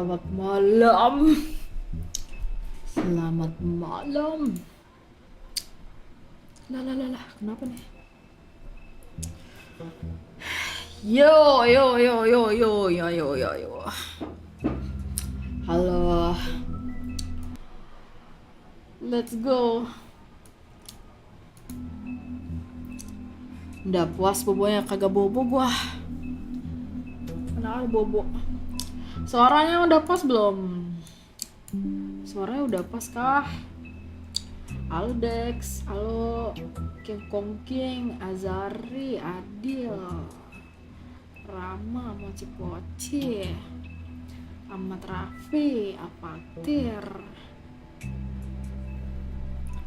Selamat malam. Selamat malam. Lah, kenapa nih? Yo. Halo. Let's go. Udah puas bobonya, kagak bobo gua. Kenapa bobo? Suaranya udah pas belum? Suaranya udah pas kah? Halo Dex, halo King Kongking, Azari, Adil, Rama, Moci Poci, Ahmad Raffi, Apatir.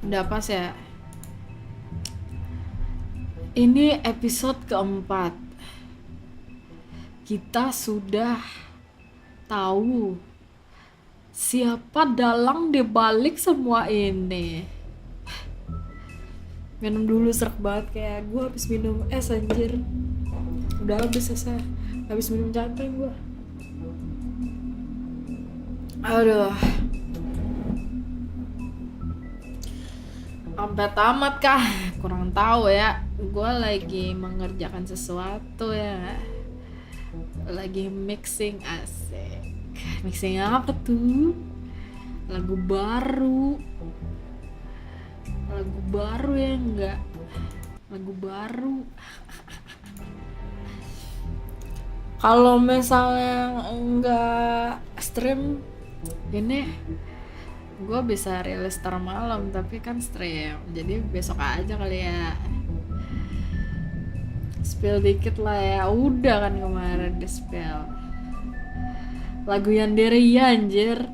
Udah pas ya? Ini episode keempat. Kita sudah tahu siapa dalang dibalik semua ini. Minum dulu, serak banget kayak gue habis minum es anjir. Udah habis esnya, habis minum cangkring gue. Aduh, sampai tamat kah? Kurang tahu ya. Gue lagi mengerjakan sesuatu ya. Lagi mixing, asik. Mixing apa tuh? Lagu baru ya enggak? Lagu baru. Kalau misalnya enggak stream ini, gue bisa rilis ntar malam, tapi kan stream, jadi besok aja kali ya. Spill dikit lah ya, udah kan kemarin di spill lagu Yanderia anjir.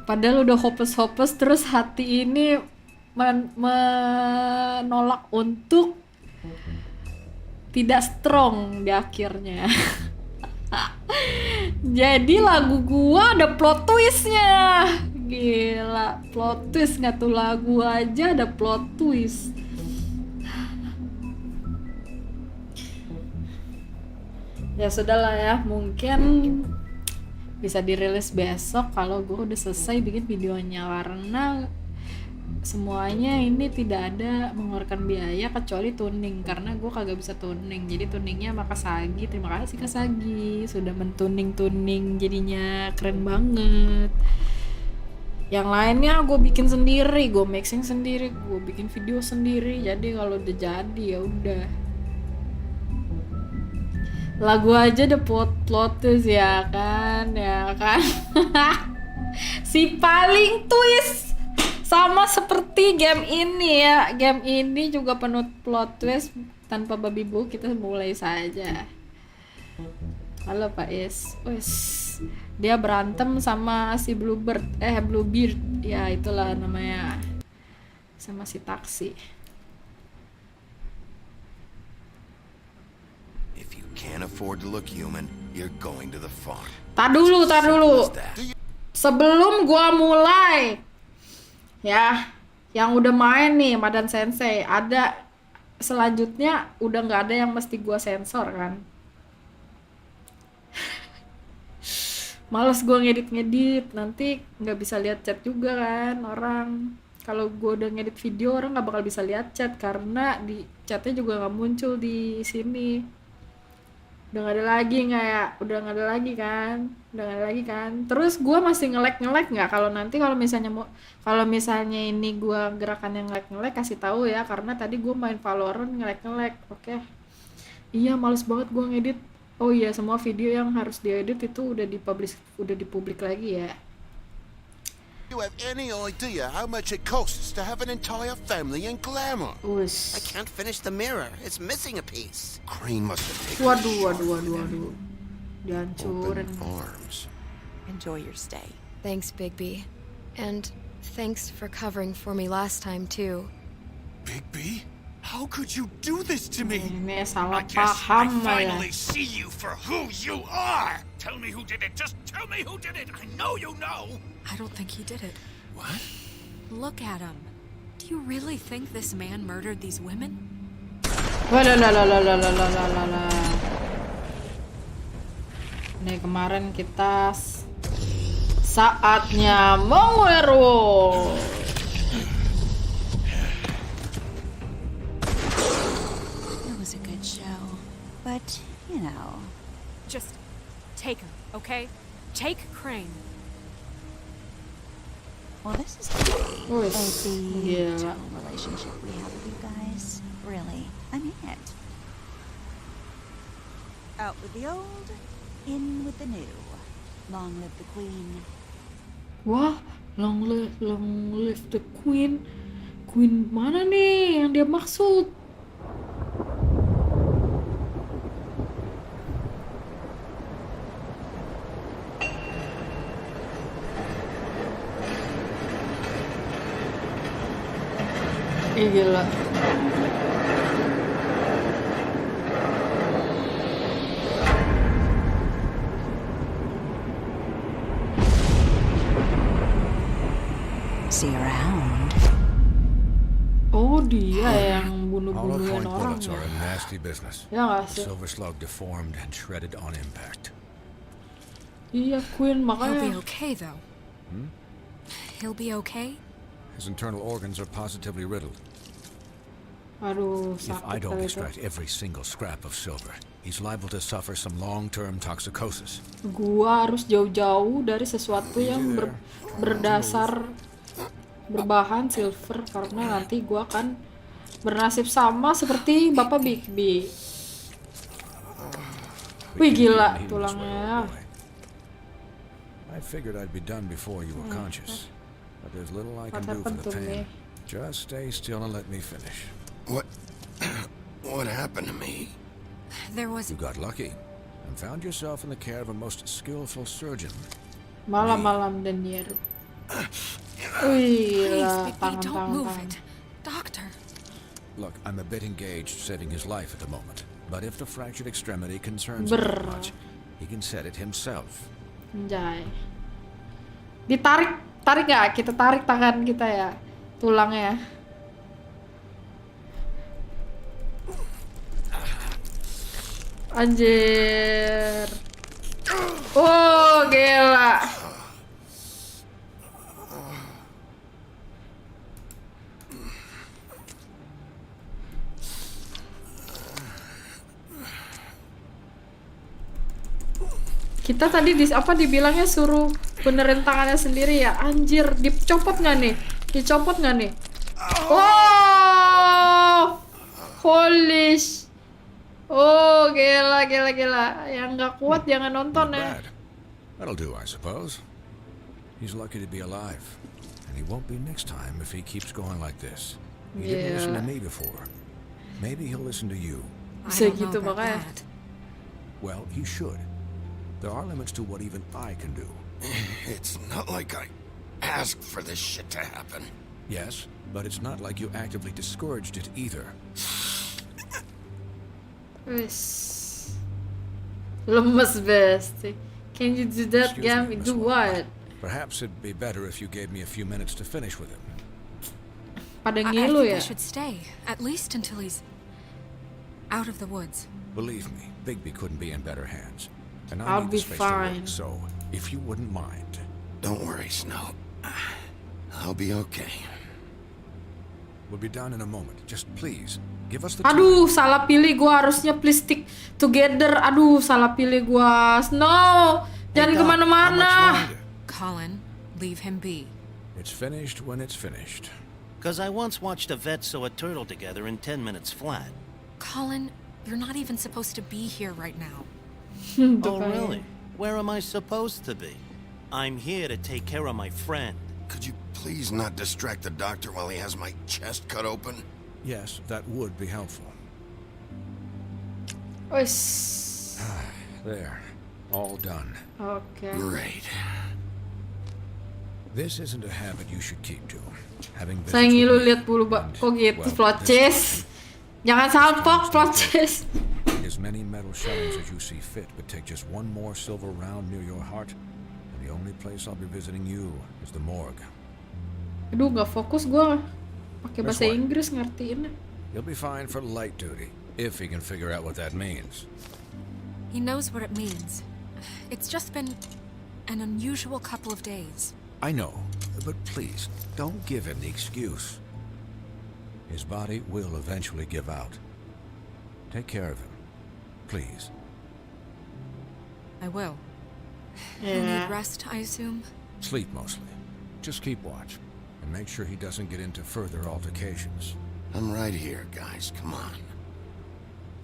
Padahal udah hopeless terus hati ini menolak untuk tidak strong di akhirnya. Jadi lagu gua ada plot twistnya. Gila, plot twist nggak tuh, lagu aja ada plot twist. Ya sudahlah ya, mungkin bisa dirilis besok kalau gue udah selesai bikin videonya, karena semuanya ini tidak ada mengeluarkan biaya kecuali tuning, karena gue kagak bisa tuning. Jadi tuningnya sama Kasagi. Terima kasih Kasagi sudah mentuning jadinya keren banget. Yang lainnya gue bikin sendiri, gue mixing sendiri, gue bikin video sendiri. Jadi kalau udah jadi ya udah. Lagu aja udah plot twist ya kan. Si paling twist, sama seperti game ini ya. Game ini juga penuh plot twist. Tanpa babi bu, kita mulai saja. Halo Pak Is. Wes, dia berantem sama si Bluebeard ya, itulah namanya, sama si taksi. Can't afford to look human, you're going to the farm. Tar dulu. Sebelum gua mulai ya, yang udah main nih Madan Sensei, ada selanjutnya udah nggak ada yang mesti gua sensor kan. Males gua ngedit, nanti nggak bisa lihat chat juga kan orang. Kalau gua udah ngedit video, orang nggak bakal bisa lihat chat karena di chatnya juga nggak muncul di sini. Udah nggak ada lagi kan. Terus gue masih nge-lag nggak? Kalau misalnya ini gue gerakan yang nge-lag kasih tahu ya, karena tadi gue main Valorant nge-lag. Oke. Iya, males banget gue ngedit. Oh iya, semua video yang harus diedit itu udah dipublik lagi ya. You have any idea how much it costs to have an entire family in glamour? Ush. I can't finish the mirror. It's missing a piece. Crane must have taken Waduh. Dihancurin. open arms. Enjoy your stay. Thanks, Bigby. And thanks for covering for me last time, too. Bigby? How could you do this to me? Ini salah I guess I paham ya. finally see you for who you are. Tell me who did it. Just tell me who did it. I know you know. I don't think he did it. What? Look at him. Do you really think this man murdered these women? Nih kemarin kita saatnya mengwerewolf. It was a good show, but you know. Just take her, okay? Take Crane. Well, this is a Wis, gila. beautiful relationship we have with you guys. Really, I mean it. Out with the old, in with the new. Long live the queen. Wah, long live the queen. Queen mana nih yang dia maksud? Gila. See you around. Oh, dia yang Hollow bunuh-bunuhin point orang bullets ya? are a nasty business. Ya nggak sih? Silver slug deformed and shredded on impact. Iya, Queen He'll be makanya. okay, though. He'll be okay? His internal organs are positively riddled. Aduh, If I sakit don't kali extract itu. every single scrap of silver, he's liable to suffer some long-term toxicosis. Gua harus jauh-jauh dari sesuatu yang berdasar berbahan silver karena nanti gua akan bernasib sama seperti Bapak Bigby. Wih, gila He was way tulangnya. away. I figured I'd be done before you were conscious, but there's little I What can do for happened the to pain. me? Just stay still and let me finish. What happened to me? There was... You got lucky and found yourself in the care of a most skillful surgeon. Malam-malam dan nyeru. Wih, Please, gila, Bigby, don't move tangan-tangan. it. Doctor. Look, I'm a bit engaged saving his life at the moment, but if the fractured extremity concerns him Brr. that much, he can set it himself. Anjay. Tarik gak? Kita tarik tangan kita ya, tulangnya. Anjir. Oh, gila. Kita tadi dibilangnya suruh benerin tangannya sendiri ya. Anjir, dicopot nggak nih? Dicopot nggak nih? Oh, holy oh, gila. Yang nggak kuat jangan nonton Not ya. bad. That'll do, I suppose. He's lucky to be alive, and he won't be next time if he keeps going like this. He didn't listen to me before. Maybe he'll listen to you. Bisa I don't know gitu about makanya. that. Well, he should. There are limits to what even I can do. It's not like I asked for this shit to happen. Yes, but it's not like you actively discouraged it either. Wis. Lemes besti. Can you do that, Excuse Gam? me, Miss Do Wildlife. what? Perhaps it'd be better if you gave me a few minutes to finish with him. Pada I ngilu think ya? we should stay, at least until he's out of the woods. Believe me, Bigby couldn't be in better hands. And I I'll need be the space fine. to work, so if you wouldn't mind. Don't worry, Snow. I'll be okay. We'll be done in a moment. Just please, give us the time. Aduh, salah pilih gua, harusnya please stick together. Aduh, salah pilih gua. Snow, jangan Doc, kemana-mana. how much longer? Colin, leave him be. It's finished when it's finished. Because I once watched a vet sew a turtle together in 10 minutes flat. Colin, you're not even supposed to be here right now. Oh, really? Where am I supposed to be? I'm here to take care of my friend. Could you please not distract the doctor while he has my chest cut open? Yes, that would be helpful. Wis. There, all done. Oke. Great. This isn't a habit you should keep to. Having Saya visits ngilu with me lihat bulu and, kok gitu well, plot this chase. Jangan salpok plot chase. As many metal shellings as you see fit, but take just one more silver round near your heart, and the only place I'll be visiting you is the morgue. Aduh, nggak fokus gua. Pakai That's bahasa why. Inggris ngertiin. He'll be fine for light duty, if he can figure out what that means. He knows what it means. It's just been an unusual couple of days. I know, but please, don't give him the excuse. His body will eventually give out. Take care of him, please. I will. You need rest, I assume? Sleep mostly. Just keep watch, and make sure he doesn't get into further altercations. I'm right here, guys. Come on.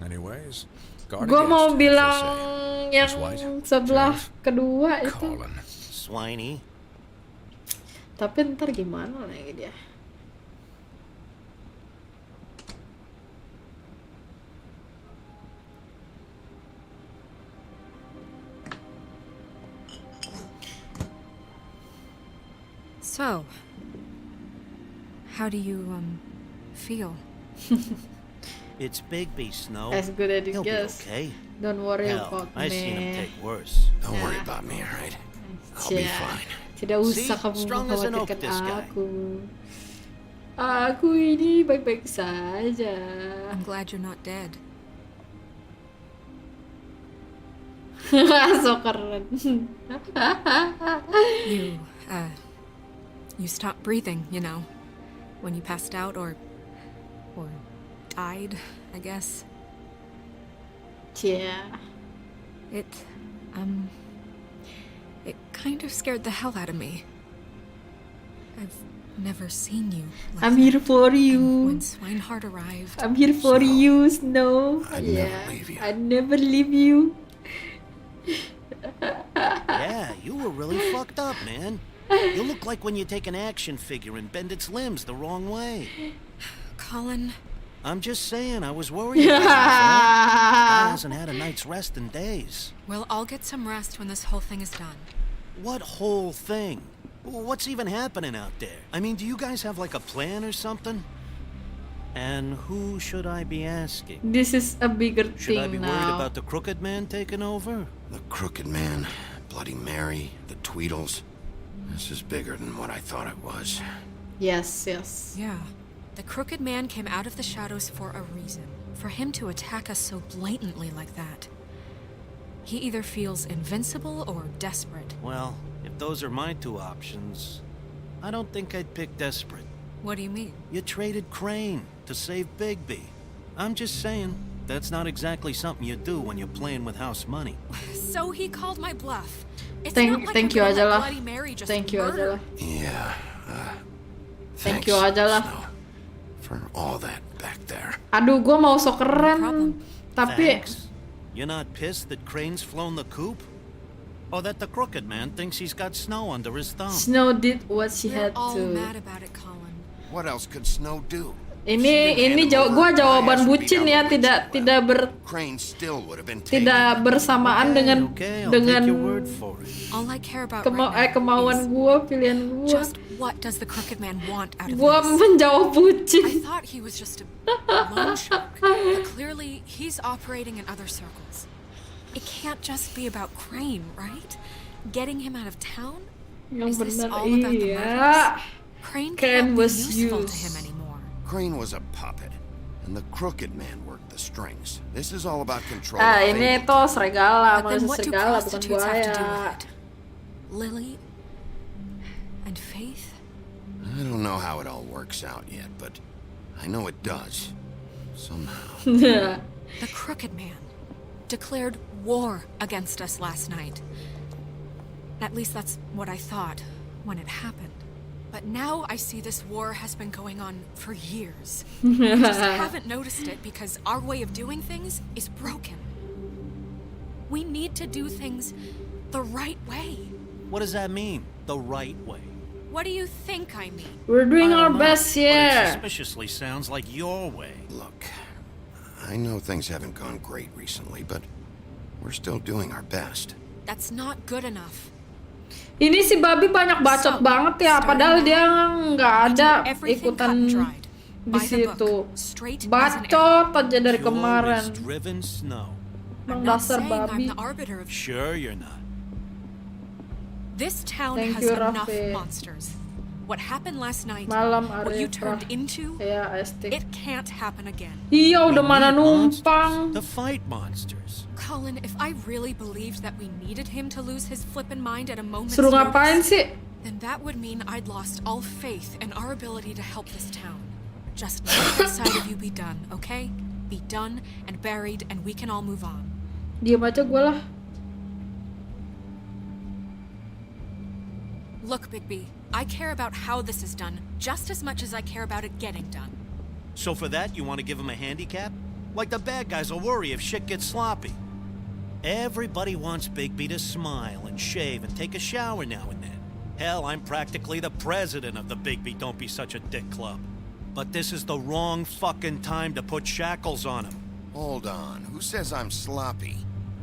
Anyways, guard Gue mau against, bilang as they say. yang Miss White, sebelah Sheriff, kedua itu. Colin. Swiney. Tapi ntar gimana lagi dia? So, how do you, feel? It's Bigby, Snow. As good as He'll it be gets. okay. Don't worry Hell, about I've seen him me. take worse. Don't worry about me, all right? I'll be Cia, fine. tidak usah See? kamu Strong as an oak, mengkhawatirkan this guy. aku. Aku ini baik-baik saja. I'm glad you're not dead. So keren. You stopped breathing, you know, when you passed out or died, I guess. Cia. It kind of scared the hell out of me. I've never seen you like I'm that. here for And you. when Swinehart arrived, I'm here for you, Snow. I'd Yeah, never leave you. I'd never leave you. Yeah, you were really fucked up, man. You look like when you take an action figure and bend its limbs the wrong way. Colin, I'm just saying, I was worried about you. Guy hasn't had a night's rest in days. well, I'll get some rest when this whole thing is done. What whole thing? What's even happening out there? I mean, do you guys have like a plan or something? And who should I be asking? This is a bigger Should I be thing worried now. about the crooked man taking over? The Crooked Man, Bloody Mary, the Tweedles. This is bigger than what I thought it was. Yes, yes. Yeah. The Crooked Man came out of the shadows for a reason. For him to attack us so blatantly like that. He either feels invincible or desperate. Well, if those are my two options, I don't think I'd pick desperate. What do you mean? You traded Crane to save Bigby. I'm just saying, that's not exactly something you do when you're playing with house money. So he called my bluff. It's Thank- not like thank I'm you gonna aja let lah. Bloody Mary just Thank you aja murder. lah. Yeah, Thank thanks, you aja lah. Snow, for all that back there. Aduh, gue mau so keren. problem. Tapi Thanks. You're not pissed that Crane's flown the coop? Or that the Crooked Man thinks he's got Snow under his thumb? Snow did what she We're had all to. mad about it, Colin. What else could Snow do? Ini gue jawaban bucin ya, tidak Crane still would have been taken. bersamaan dengan Okay, I'll take your dengan word for it. All I care about right now kemauan is gue, pilihan gue. just what does the Crooked Man want out of Gue this? menjawab I bucin. thought he was just a loan shark, but clearly he's operating in other circles. It can't just be about Crane, right? Getting him out of town? Yang Is this benar all about the iya. murders? Crane Crane can't be was useful to used. him anymore. Crane was a puppet, and the Crooked Man worked the strings. This is all about control. Ah, of ini fate. tuh serigala, But then manusia what do serigala bukan prostitutes have to do buaya. with it? Lily and Faith? I don't know how it all works out yet, but I know it does. Somehow. The Crooked Man declared war against us last night. At least that's what I thought when it happened. But now I see this war has been going on for years. We just haven't noticed it because our way of doing things is broken. We need to do things the right way. What does that mean, the right way? What do you think I mean? We're doing I our don't know, best but it here. suspiciously sounds like your way. Look, I know things haven't gone great recently, but we're still doing our best. That's not good enough. Ini si babi banyak bacot banget ya, padahal dia nggak ada Everything cut ikutan and dried. di By the situ. book, straight as an arrow. Bacot aja dari Pure kemarin. as driven snow. Emang I'm not dasar saying I'm babi. the arbiter of Sure you're not. this town Thank has you, enough Rafe. monsters. What happened last night, Malam what you Arifrah. turned into, Ya, asik. it can't happen again. Iya, udah We mana need monsters numpang. to fight monsters. Colin, if I really believed that we needed him to lose his flippin' mind at a moment's Suruh ngapain notice, sih? then that would mean I'd lost all faith in our ability to help this town. Just let that side of you be done, okay? Be done and buried, and we can all move on. Diam aja gue lah. Look, Bigby, I care about how this is done just as much as I care about it getting done. So for that, you want to give him a handicap? Like the bad guys will worry if shit gets sloppy. Everybody wants Bigby to smile and shave and take a shower now and then. Hell, I'm practically the president of the Bigby Don't Be Such a Dick Club. But this is the wrong fucking time to put shackles on him. Hold on. Who says I'm sloppy?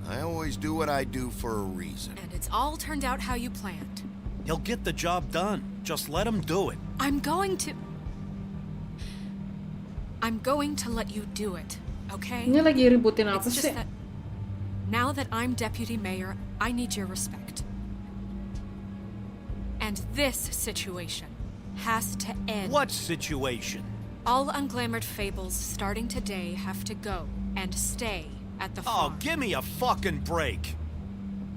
I always do what I do for a reason. And it's all turned out how you planned. He'll get the job done. Just let him do it. I'm going to let you do it, okay? Ini lagi ributin apa It's sih? just that now that I'm deputy mayor, I need your respect. And this situation has to end. What situation? All unglamored fables starting today have to go and stay at the Oh, farm. give me a fucking break.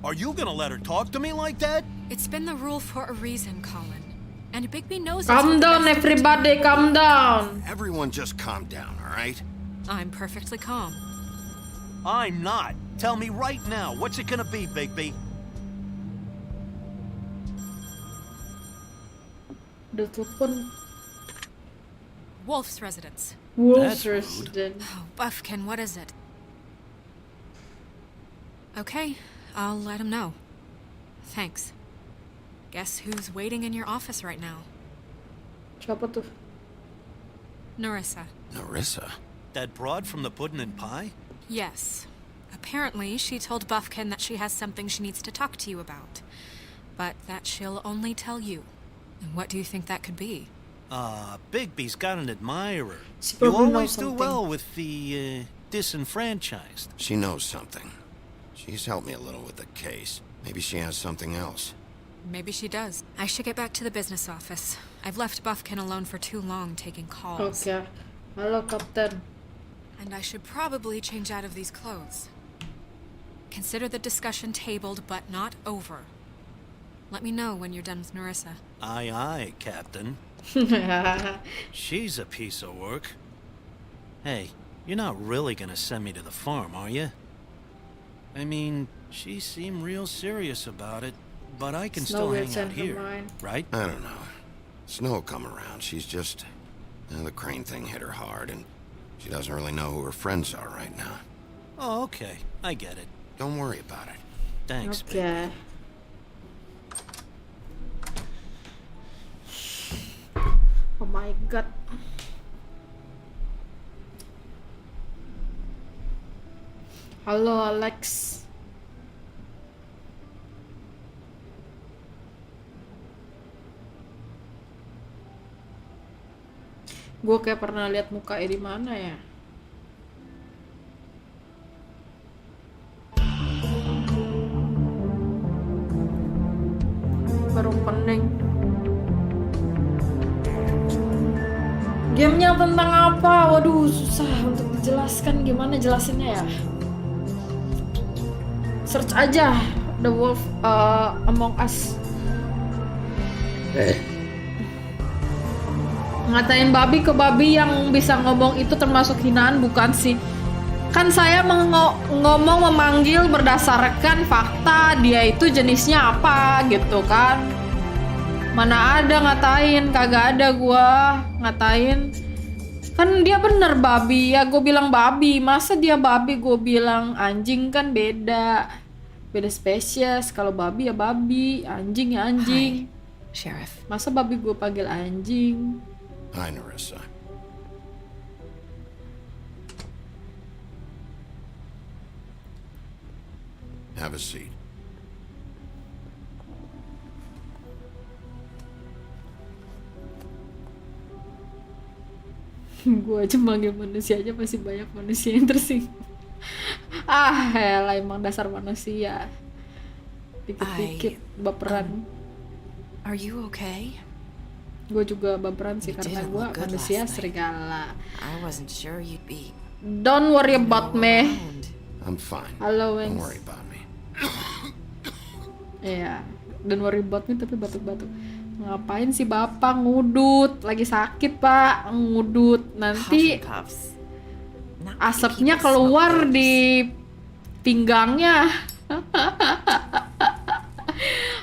Are you gonna let her talk to me like that? It's been the rule for a reason, Colin. And Bigby knows it's Calm for the down, best of the everybody, team. calm down. Everyone just calm down, all right? I'm perfectly calm. I'm not. Tell me right now, what's it gonna be, Bigby? Udah telepon Wolf's residence. Wolf's That's rude. resident. Oh, Buffkin, what is it? Okay, I'll let him know. Thanks. Guess who's waiting in your office right now? Siapa tuh? Narissa. Narissa? That broad from the pudding and pie? Yes. Apparently, she told Buffkin that she has something she needs to talk to you about. But that she'll only tell you. And what do you think that could be? Bigby's got an admirer. She You probably knows always do something. well with the, disenfranchised. She knows something. She's helped me a little with the case. Maybe she has something else. Maybe she does. I should get back to the business office. I've left Buffkin alone for too long taking calls. Oke. Halo, Kapten. And I should probably change out of these clothes. Consider the discussion tabled but not over. Let me know when you're done with Narissa. Aye, aye, Captain. She's a piece of work. Hey, you're not really gonna send me to the farm, are you? I mean, she seemed real serious about it, but I can Snow still will hang send out her here, mine. right? I don't know. Snow will come around. She's just... the crane thing hit her hard, and she doesn't really know who her friends are right now. Oh, okay. I get it. Don't worry about it. Thanks, Oke. babe. Oh my god. Halo, Alex. Gue kayak pernah lihat mukanya di mana ya? Baru pening. Gamenya tentang apa? Waduh, susah untuk dijelaskan. Gimana jelasinnya ya? Search aja The Wolf Among Us. Ngatain babi ke babi yang bisa ngomong itu termasuk hinaan bukan sih? Kan saya ngomong memanggil berdasarkan fakta dia itu jenisnya apa gitu kan. Mana ada ngatain, kagak ada gua ngatain. Kan dia bener babi, ya gue bilang babi. Masa dia babi gue bilang anjing, kan beda. Beda spesies, kalau babi ya babi, anjing ya anjing. Hi, Sheriff. Masa babi gue panggil anjing? Hi, Narissa. Have a seat. Gue aja manggil manusia aja masih banyak manusia yang tersinggung. Elah, emang dasar manusia. Dikit-dikit baperan. Are you okay? Gue juga baperan sih You karena didn't gue look good manusia last night. serigala. I wasn't sure you'd be Don't worry about me. around. I'm fine. Halo, Don't Wengs. worry about me. Iya, don't worry about me tapi batuk-batuk. Ngapain sih bapak ngudut? Lagi sakit pak, ngudut. Nanti Puff and puffs. Not many asapnya people smoke keluar those. di pinggangnya.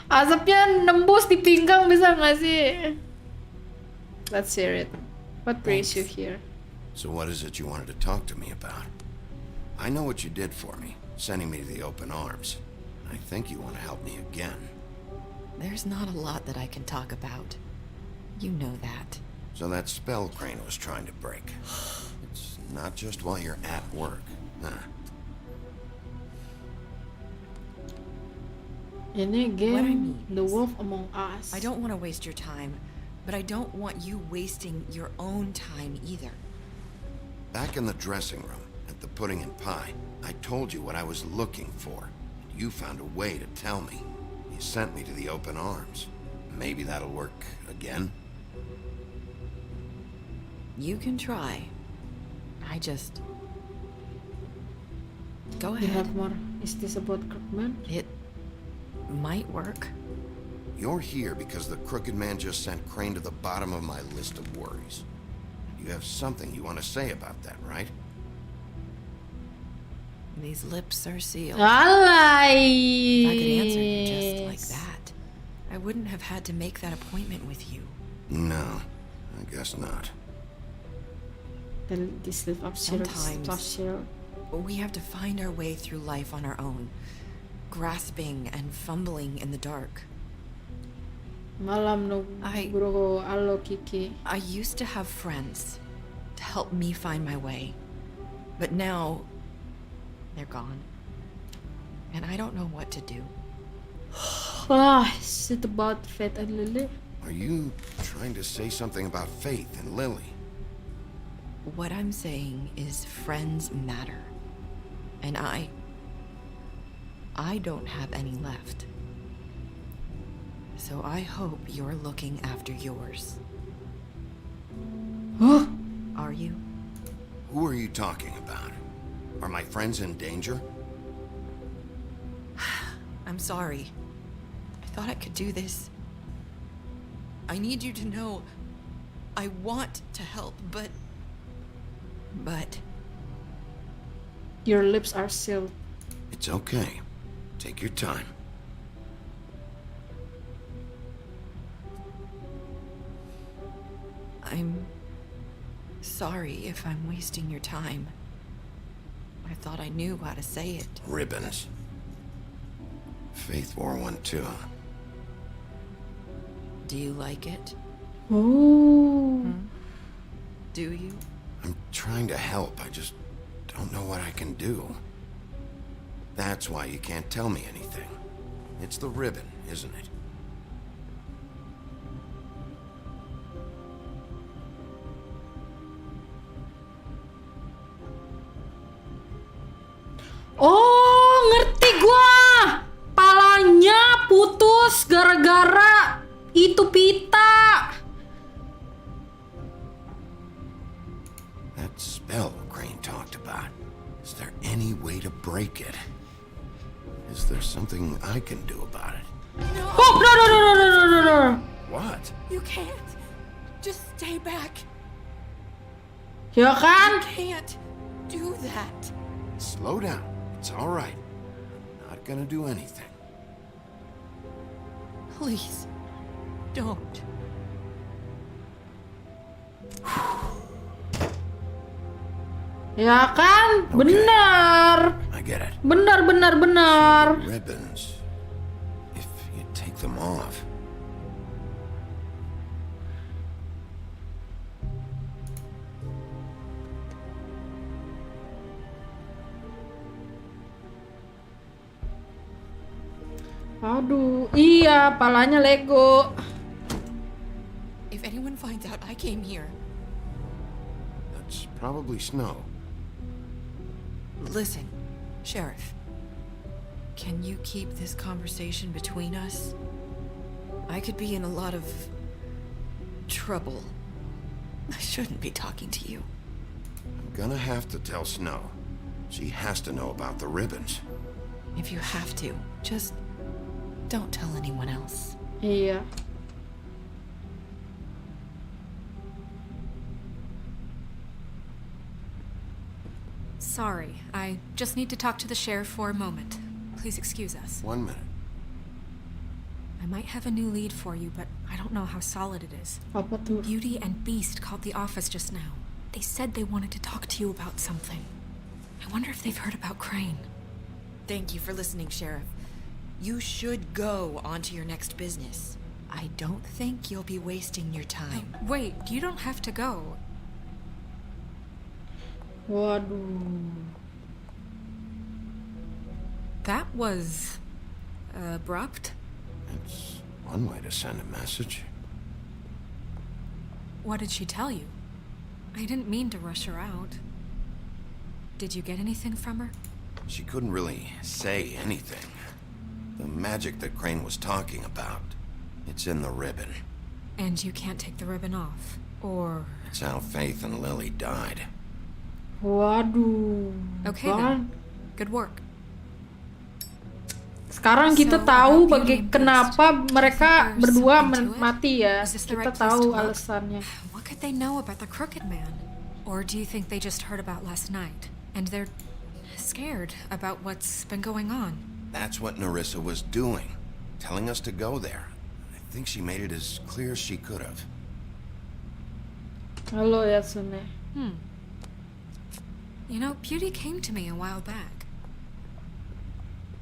Asapnya nembus di pinggang, bisa nggak sih? Let's hear it. What brings you here? So what is it you wanted to talk to me about? I know what you did for me, sending me to the open arms. I think you want to help me again. There's not a lot that I can talk about. You know that. So that spell Crane was trying to break. It's not just while you're at work. Huh. Ini What I game mean The is, Wolf Among Us. I don't want to waste your time, but I don't want you wasting your own time either. Back in the dressing room, at the pudding and pie, I told you what I was looking for. You found a way to tell me. You sent me to the open arms. Maybe that'll work again? You can try. I just... Go You ahead. have more. Is this about Kirkman? It might work. You're here because the crooked man just sent Crane to the bottom of my list of worries. You have something you want to say about that, right? These lips are sealed. Alay. If I could answer you just like that, I wouldn't have had to make that appointment with you. No, I guess not. This live up Sometimes we have to find our way through life on our own, grasping and fumbling in the dark. Malam no bro, halo Kiki. I used to have friends to help me find my way, but now they're gone, and I don't know what to do. Is it about Faith and Lily? Are you trying to say something about Faith and Lily? What I'm saying is friends matter, and I don't have any left. So I hope you're looking after yours. Huh? Are you? Who are you talking about? Are my friends in danger? I'm sorry. I thought I could do this. I need you to know I want to help, but... Your lips are sealed. It's okay. Take your time. I'm sorry if I'm wasting your time. I thought I knew how to say it. Ribbons. Faith wore one too. Do you like it? Oh. Do you? I'm trying to help. I just don't know what I can do. That's why you can't tell me anything. It's the ribbon, isn't it? Oh, ngerti gua. Palanya putus gara-gara itu pita. That spell Crane talked about. Is there any way to break it? Is there something I can do about it? Oh, no. What? You can't. Just stay back. Ya kan? Can't do that. Slow down. It's all right. I'm not gonna do anything. Please, don't. Ya kan? Okay. Benar. I get it. Benar. Ribbons. If you take them off. Aduh, iya, palanya Lego. If anyone finds out I came here, That's probably snow. listen, Sheriff. Can you keep this conversation between us? I could be in a lot of trouble. I shouldn't be talking to you. I'm gonna have to tell Snow. She has to know about the ribbons. If you have to, just don't tell anyone else. Iya. Sorry, I just need to talk to the sheriff for a moment. Please excuse us. 1 minute. I might have a new lead for you, but I don't know how solid it is. Apa tuh? Beauty and Beast called the office just now. They said they wanted to talk to you about something. I wonder if they've heard about Crane. Thank you for listening, Sheriff. You should go on to your next business. I don't think you'll be wasting your time. Wait, you don't have to go. Waduh. That was abrupt. It's one way to send a message. What did she tell you? I didn't mean to rush her out. Did you get anything from her? She couldn't really say anything. The magic that Crane was talking about, it's in the ribbon. And you can't take the ribbon off, or... It's how Faith and Lily died. Waduh. Okay then. Good work. Sekarang kita So, tahu about Beauty and kenapa Beast. mereka Is there berdua something to it? mati ya. Is this the Kita right place tahu to look? alasannya. What could they know about the Crooked Man? Or do you think they just heard about last night, and they're scared about what's been going on? That's what Nerissa was doing, telling us to go there. I think she made it as clear as she could have. Halo Yasune. You know, Beauty came to me a while back.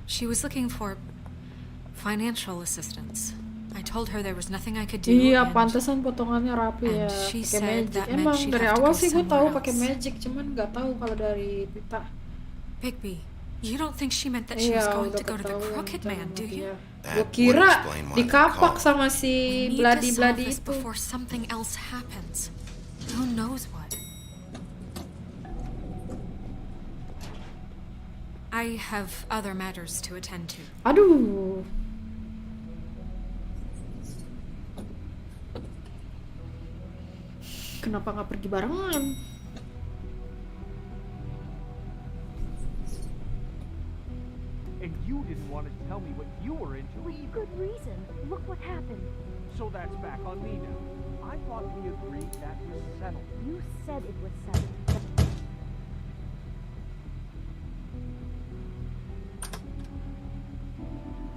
She was looking for financial assistance. I told her there was nothing I could do. Iya, and- pantesan potongannya rapi ya, and she pakai said magic. that meant Emang she'd dari have to awal go sih gue tahu somewhere pakai else. magic, cuman nggak tahu kalau dari Pita. Bigby, you don't think she meant that she was Iya, going udah to go to the ketahuan Crooked sama Man, do dia. you? That Gue would kira explain why they dikapak called. sama si We need to solve Bloody this itu. before something else happens. Who knows what? I have other matters to attend to. Aduh. Kenapa nggak pergi barengan? And you didn't want to tell me what you were into either. Good reason. Look what happened. So that's back on me now. I thought we agreed that was settled. You said it was settled.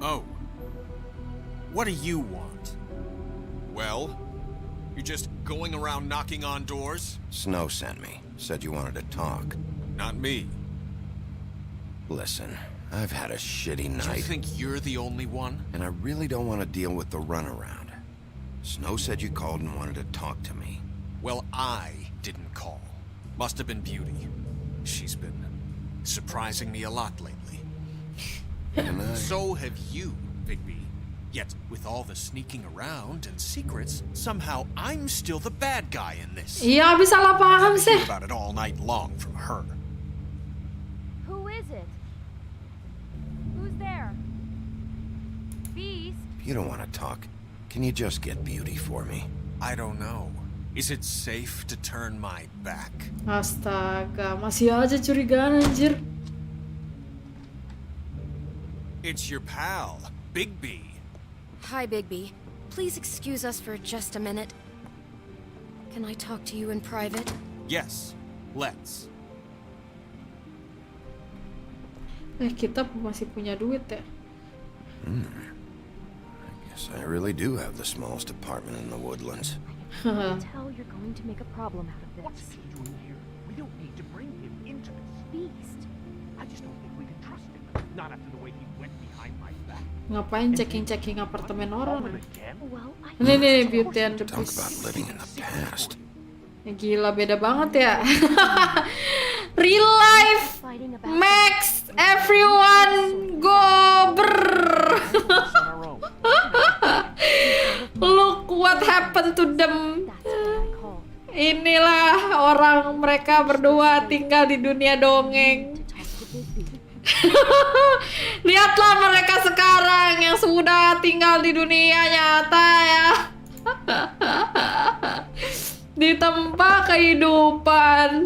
Oh. What do you want? Well, you're just going around knocking on doors? Snow sent me. Said you wanted to talk. Not me. Listen, I've had a shitty Do you night, think you're the only one? and I really don't want to deal with the runaround. Snow said you called and wanted to talk to me. Well, I didn't call. Must have been Beauty. She's been surprising me a lot lately. And I... So have you, Bigby. Yet, with all the sneaking around and secrets, somehow I'm still the bad guy in this. Iya, habis salah paham I sih. hear about it all night long from her. Who is it? Who's there? Beast? You don't want to talk. Can you just get Beauty for me? I don't know. Is it safe to turn my back? Astaga, masih aja curigaan anjir. It's your pal, Bigby. Hi, Bigby. Please excuse us for just a minute. Can I talk to you in private? Yes, let's. Kita masih punya duit ya. Guess I really do have the smallest apartment in the woodlands. Tell you're going to make a problem out of What's this. he doing here? We don't need to bring him into this. Beast. I just don't think we can trust him. Not after the way he went behind my back. Ngapain checking apartemen orang? Call him again? Well, I Nih, Beauty and the Talk about Beast. living in the past. Ya, gila, beda banget ya. Real life, fighting about Max, everyone go brrr. Us on our own. Look what happened to them. That's what I called. Inilah orang mereka berdua tinggal di dunia dongeng. To talk to Bigby. Lihatlah mereka sekarang yang sudah tinggal di dunia nyata ya. ditempa kehidupan.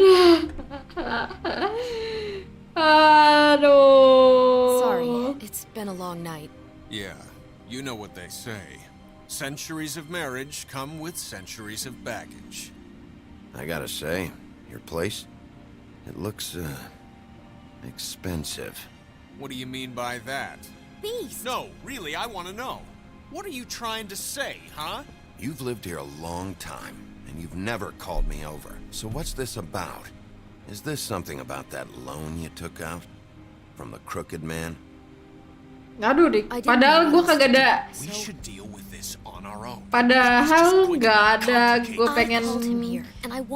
Aduh. Sorry, it's been a long night. Yeah, you know what they say. Centuries of marriage come with centuries of baggage. I gotta say, your place, it looks, expensive. What do you mean by that? Beast! No, really, I want to know. What are you trying to say, huh? You've lived here a long time, and you've never called me over. So what's this about? Is this something about that loan you took out? From the crooked man? Aduh, Dik. Padahal gue kagak ada. We should deal with this on our own. Padahal nggak ada. Gue pengen,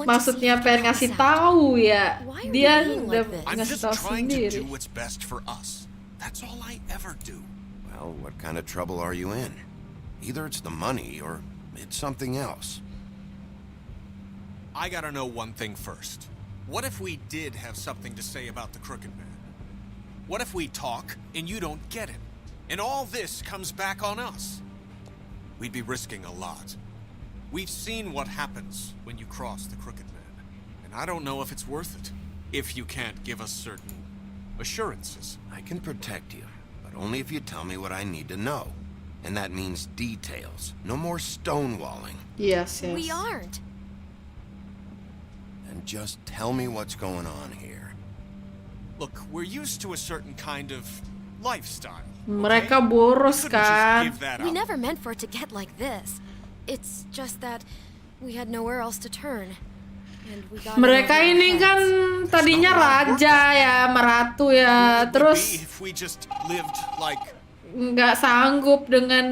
maksudnya pengen ngasih tahu ya. Dia udah ngasih tahu sendiri. I'm just trying to do what's best for us. That's all I ever do. Well, what kind of trouble are you in? Either it's the money or it's something else. I gotta know one thing first. What if we did have something to say about the crooked man? What if we talk and you don't get it? And all this comes back on us? We'd be risking a lot. We've seen what happens when you cross the crooked man. And I don't know if it's worth it. If you can't give us certain assurances. I can protect you, but only if you tell me what I need to know. And that means details. No more stonewalling. Yes. We aren't. And just tell me what's going on here. Look, we're used to a certain kind of lifestyle. Mereka boros kan. We never meant for it to get like this. It's just that we had nowhere else to turn. And we got Mereka ini kan tadinya raja ya, meratu ya, terus nggak sanggup dengan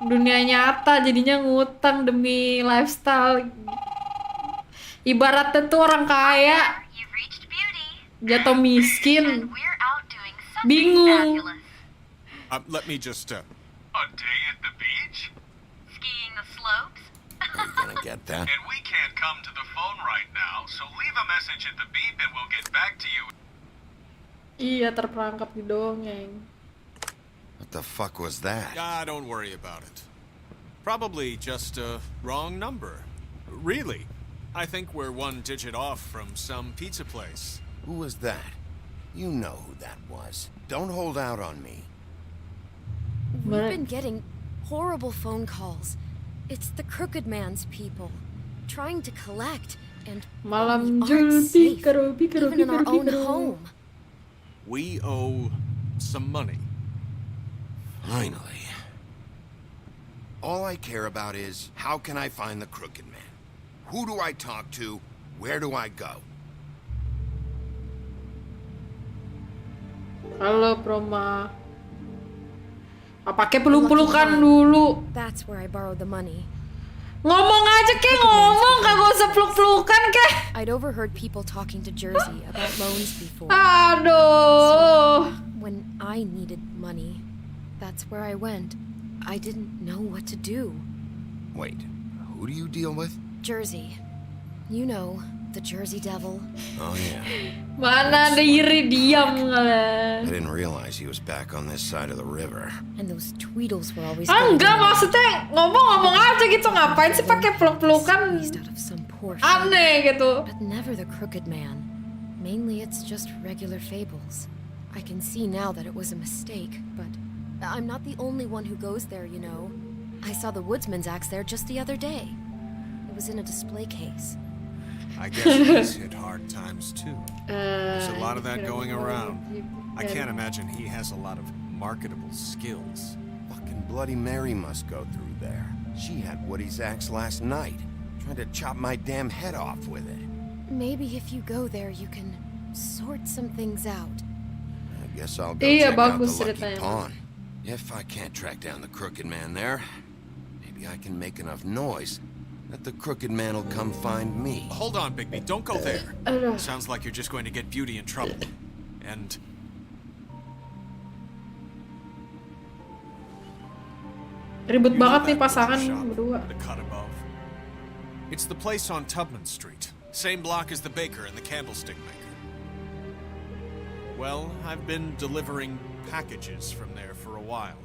dunia nyata, jadinya ngutang demi lifestyle. Ibaratnya tuh orang kaya jatuh miskin, bingung. Let me just A day at the beach? Skiing the slopes? Are you gonna get that? And we can't come to the phone right now, so leave a message at the beep and we'll get back to you. Iya, terperangkap di dongeng. What the fuck was that? Don't worry about it. Probably just a wrong number. Really. I think we're one digit off from some pizza place. Who was that? You know who that was. Don't hold out on me. We've been getting horrible phone calls. It's the crooked man's people, trying to collect, and Malam we aren't safe, even in our own pikir. home. We owe some money. Finally. All I care about is, how can I find the crooked man? Who do I talk to? Where do I go? Halo, Proma. Pakai peluk-pelukan dulu. That's where I borrowed the money. Ngomong aja kek, ngomong, kagak usah peluk-pelukan kek. I'd overheard people talking to Jersey about loans before. Aduh. So, when I needed money, that's where I went. I didn't know what to do. Wait, who do you deal with? Jersey. You know, the Jersey Devil. Oh yeah. Mana ada iri diam I didn't realize he was back on this side of the river. And those Tweedles were always enggak, maksudnya ngomong-ngomong aja gitu, ngapain sih pakai peluk-pelukan? Aneh gitu. But never the crooked man. Mainly it's just regular fables. I can see now that it was a mistake, but I'm not the only one who goes there, you know. I saw the woodsman's axe there just the other day. It was in a display case. I guess he's hit hard times too. There's a lot of that going around. I can't imagine he has a lot of marketable skills. Fucking Bloody Mary must go through there. She had Woody's axe last night, trying to chop my damn head off with it. Maybe if you go there, you can sort some things out. I guess I'll go check out the Lucky ceritanya. Pawn. If I can't track down the crooked man there, maybe I can make enough noise that the crooked man will come find me. Hold on, Bigby, don't go there. Sounds like you're just going to get Beauty in trouble. And... Ribet banget nih pasangan berdua. The cut above. It's the place on Tubman Street. Same block as the baker and the candlestick maker. Well, I've been delivering packages from there for a while.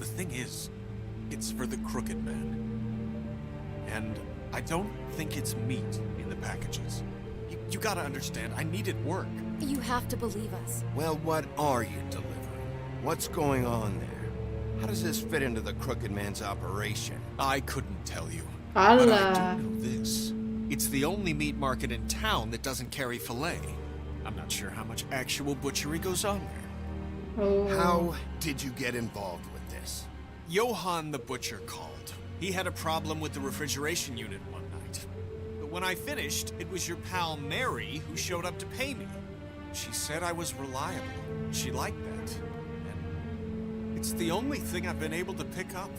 The thing is, it's for the crooked man. And I don't think it's meat in the packages. You gotta understand, I needed work. You have to believe us. Well, what are you delivering? What's going on there? How does this fit into the Crooked Man's operation? I couldn't tell you. But I Alah. do know this. It's the only meat market in town that doesn't carry filet. I'm not sure how much actual butchery goes on there. Oh. How did you get involved with this? Johann the butcher called. He had a problem with the refrigeration unit one night. But when I finished, it was your pal Mary who showed up to pay me. She said I was reliable. She liked that. And it's the only thing I've been able to pick up,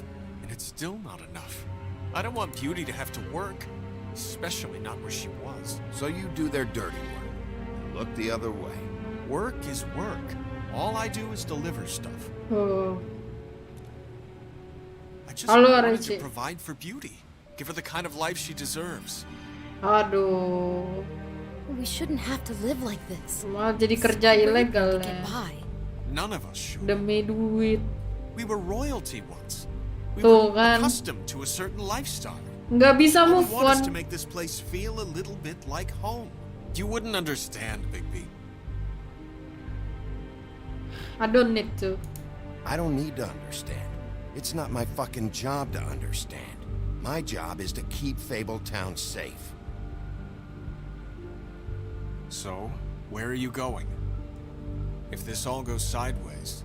and it's still not enough. I don't want Beauty to have to work, especially not where she was. So you do their dirty work. Look the other way. Work is work. All I do is deliver stuff. Oh. I just Halo, wanted to Archie. provide for Beauty. Give her the kind of life she deserves. Aduh. We shouldn't have to live like this. Malah jadi kerja ilegal To get ya. by. None of us should. Demi duit. We were royalty once. We Tuh were kan. accustomed to a certain lifestyle. Nggak bisa All we move want is on. to make this place feel a little bit like home. You wouldn't understand, Bigby. I don't need to. I don't need to understand. It's not my fucking job to understand. My job is to keep Fabletown safe. So, where are you going? If this all goes sideways,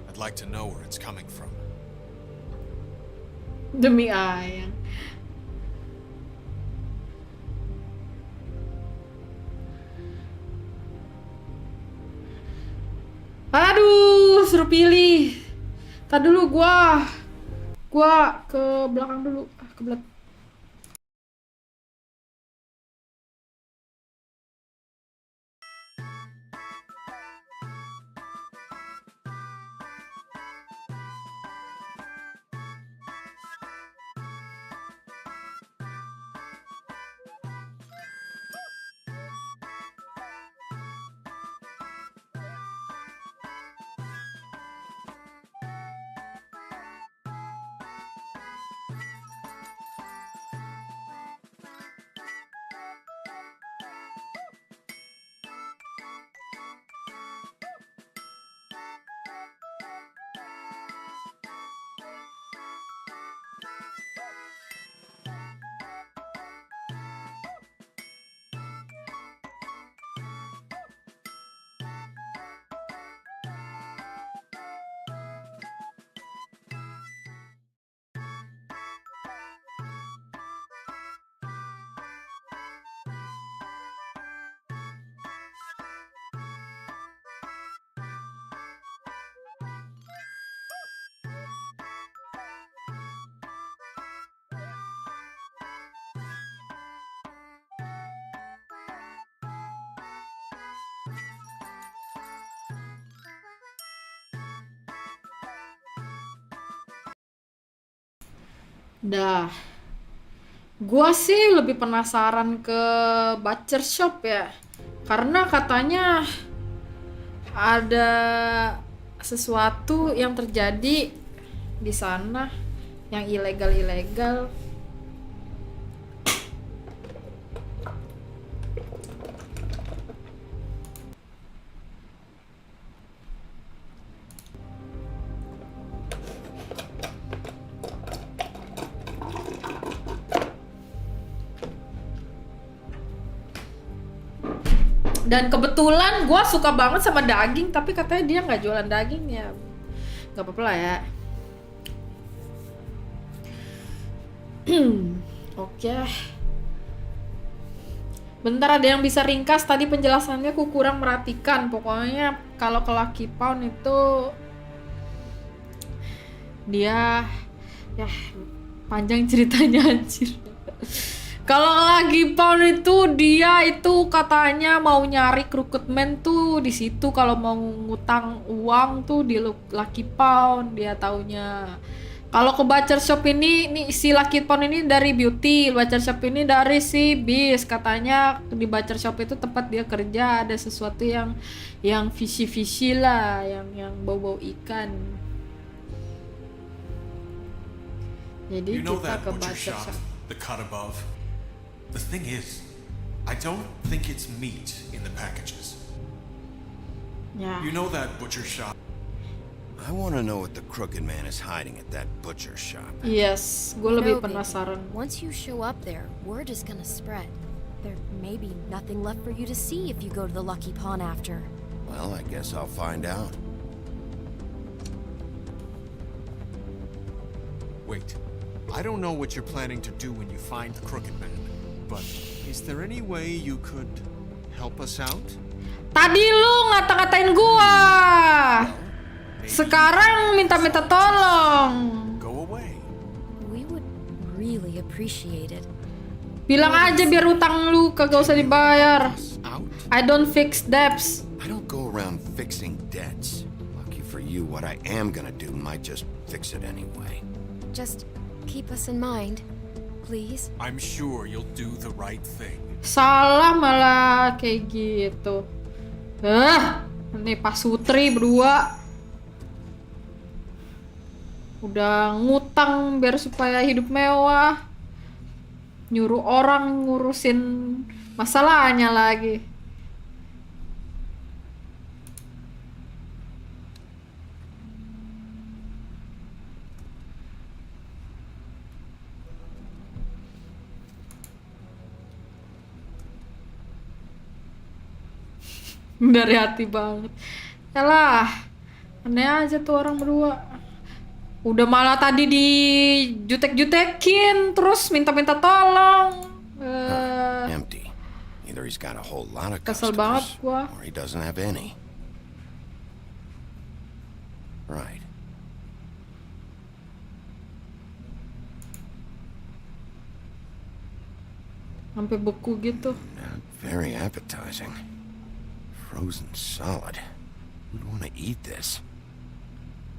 I'd like to know where it's coming from. Demi ayang. Aduh, suruh pilih. Tadi dulu gua ke belakang dulu. Ke belakang. Dah. Gua sih lebih penasaran ke butcher shop ya. Karena katanya ada sesuatu yang terjadi di sana yang ilegal-ilegal. Dan kebetulan gue suka banget sama daging, tapi katanya dia nggak jualan daging ya, nggak apa-apa lah ya. Oke. Bentar, ada yang bisa ringkas tadi penjelasannya? Aku kurang merhatikan. Pokoknya kalau ke Lucky Pound itu dia ya panjang ceritanya anjir. Kalau lagi Pound itu dia itu katanya mau nyari crooked man tuh di situ, kalau mau ngutang uang tuh di Lucky Pound dia taunya. Kalau ke butcher shop ini nih, si Lucky Pound ini dari Beauty, butcher shop ini dari si Bis. Katanya di butcher shop itu tempat dia kerja ada sesuatu yang fishy lah, yang bau-bau ikan. Jadi You know kita that ke butcher butcher shop? shop. The cut above. The thing is, I don't think it's meat in the packages. Ya. You know that butcher shop? I want to know what the crooked man is hiding at that butcher shop. Yes, gue No, lebih baby. penasaran. Once you show up there, word is gonna spread. There may be nothing left for you to see if you go to the Lucky Pawn after. Well, I guess I'll find out. Wait, I don't know what you're planning to do when you find the crooked man, but is there any way you could help us out? Tadi lu ngata-ngatain gua. Sekarang minta-minta tolong. Go away. We would really appreciate it. Bilang aja biar utang lu kagak usah dibayar. Out? I don't fix debts. I don't go around fixing debts. Lucky for you, what I am gonna do might just fix it anyway. Just keep us in mind, please. I'm sure you'll do the right thing. Salah malah kayak gitu. Ini Pak Sutri berdua udah ngutang biar supaya hidup mewah, nyuruh orang ngurusin masalahnya lagi. Dari hati banget. Yalah, aneh aja tuh orang berdua. Udah malah tadi dijutek-jutekin, terus minta-minta tolong. Empty. Either he's got a whole lot of Kesel banget customers, gua. or he doesn't have any. Right. Sampai beku gitu. Not very appetizing. Frozen solid. Who'd want to eat this?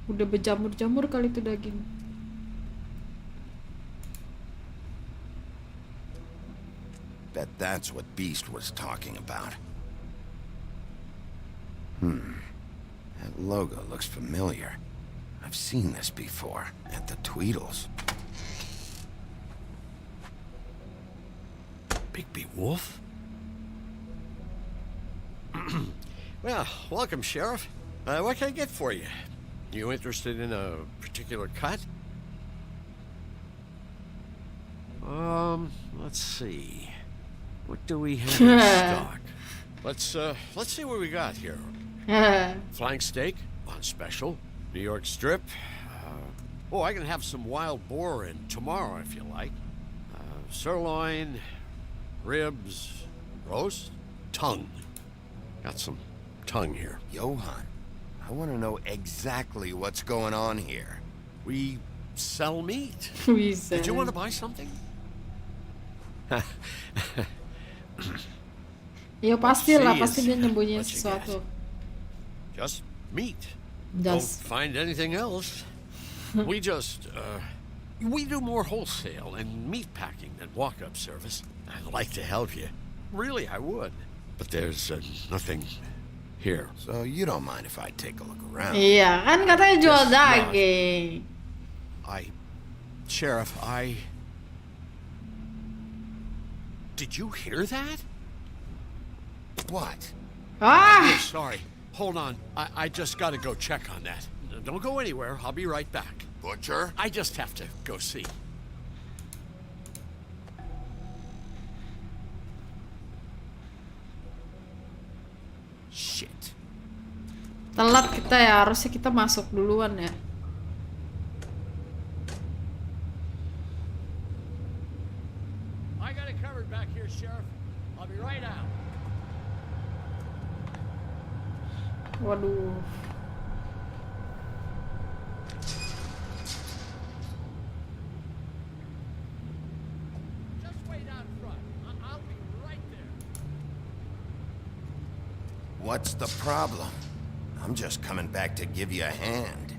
Udah berjamur-jamur kali itu daging. Bet that's what Beast was talking about. That logo looks familiar. I've seen this before, at the Tweedles. Bigby Wolf? Well, welcome, Sheriff. What can I get for you? You interested in a particular cut? Let's see. What do we have in stock? Let's see what we got here. Flank steak on special. New York strip. I can have some wild boar in tomorrow if you like. Sirloin, ribs, roast, tongue. Got some tongue here. Johan, I want to know exactly what's going on here. We sell meat. We sell. Did you want to buy something? Ya pastilah, See pasti is dia nyembunyiin what you sesuatu. Just meat. Just. Don't find anything else. We we do more wholesale and meat packing than walk-up service. I'd like to help you. Really, I would. But there's nothing here. So you don't mind if I take a look around? Iya, kan katanya jual Just not. daging. Sheriff, Did you hear that? What? Ah! Oh, sorry. Hold on. I just gotta go check on that. Don't go anywhere. I'll be right back. Butcher? I just have to go see. Shit. Telat kita ya, harusnya kita masuk duluan ya. I got it covered back here, Sheriff. I'll be right out. Waduh. Just wait out front. I'll be right there. What's the problem? I'm just coming back to give you a hand.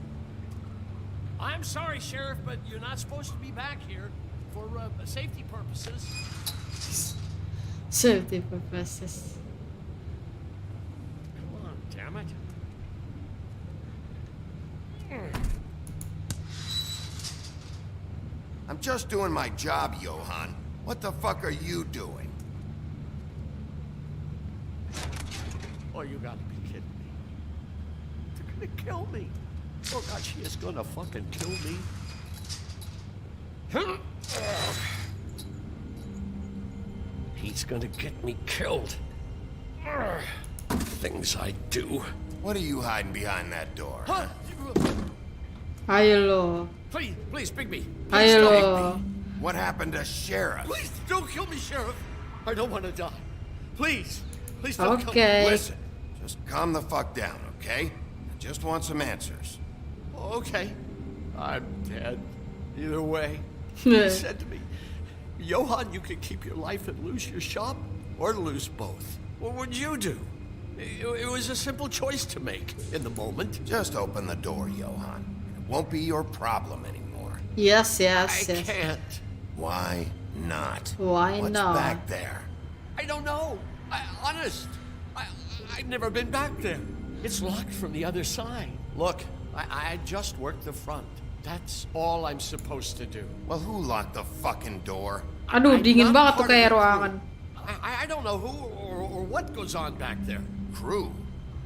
I'm sorry, Sheriff, but you're not supposed to be back here for safety purposes. Safety purposes. Come on, damn it. I'm just just doing my job, Johan. What the fuck are you doing? Oh, you gotta be kidding me. They're gonna kill me. Oh God, she is gonna fucking kill me. He's gonna get me killed. Things I do. What are you hiding behind that door? Huh? Ayo lo. Please, please, Bigby. Ayo lo. What happened to Sheriff? Please don't kill me, Sheriff. I don't want to die. Please, please don't kill me. Okay. Listen, just calm the fuck down, okay? I just want some answers. Okay. I'm dead. Either way. He said to me, Johan, you can keep your life and lose your shop, or lose both. What would you do? It was a simple choice to make in the moment. Just open the door, Johan. It won't be your problem anymore. Yes. I can't. Why not? Why What's not? back there? I don't know. Honest. I've never been back there. It's locked from the other side. Look, I just worked the front. That's all I'm supposed to do. Well, who locked the fucking door? Aduh, dingin not banget tuh part of kayak the ruangan. I don't know who or what goes on back there. Crew?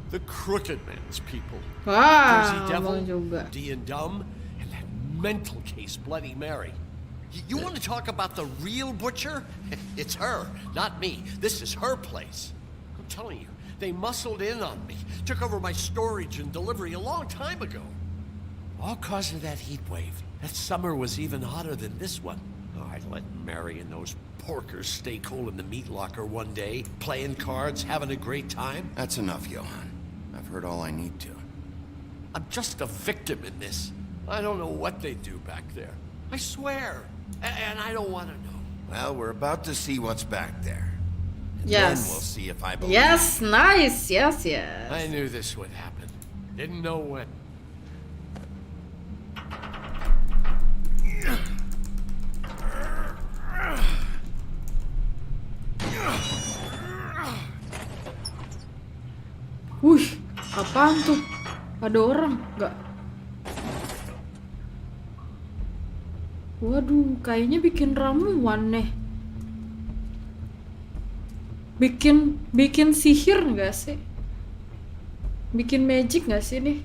The Crooked Man's people. Wah, Jersey Devil, ngomong juga. D and Dumb, and that mental case Bloody Mary. You want to talk about the real butcher? It's her, not me. This is her place. I'm telling you, they muscled in on me, took over my storage and delivery a long time ago. All cause of that heat wave. That summer was even hotter than this one. Oh, I let Mary and those porkers stay cool in the meat locker one day, playing cards, having a great time. That's enough, Johan. I've heard all I need to. I'm just a victim in this. I don't know what they do back there. I swear. And I don't want to know. Well, we're about to see what's back there. And Yes. Then we'll see if I believe. Yes, nice. Yes. I knew this would happen. Didn't know when. Wih, apaan tuh? Ada orang nggak? Waduh, kayaknya bikin ramuan nih. Bikin sihir nggak sih? Bikin magic nggak sih nih?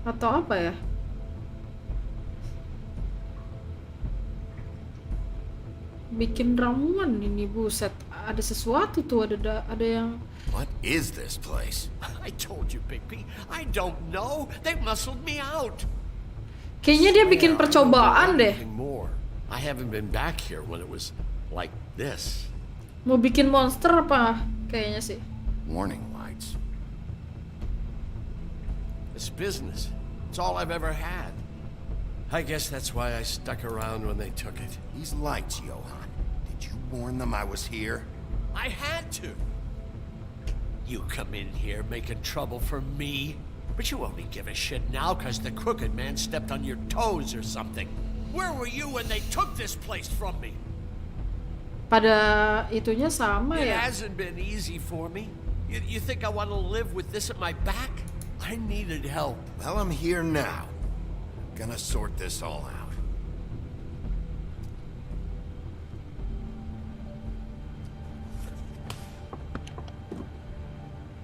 Atau apa ya? Bikin ramuan ini, buset. Ada sesuatu tuh, ada yang. What is this place? I told you, Bigby. I don't know. They muscled me out. Kayaknya dia bikin percobaan deh. More. I haven't been back here when it was like this. Mau bikin monster apa? Kayaknya sih. Warning lights. It's business. It's all I've ever had. I guess that's why I stuck around when they took it. These lights, Johan. Did you warn them I was here? I had to. You come in here making trouble for me, but you only give a shit now because the Crooked Man stepped on your toes or something. Where were you when they took this place from me? Pada itunya sama It ya. hasn't been easy for me. You think I want to live with this at my back? I needed help. Well, I'm here now. Gonna sort this all out.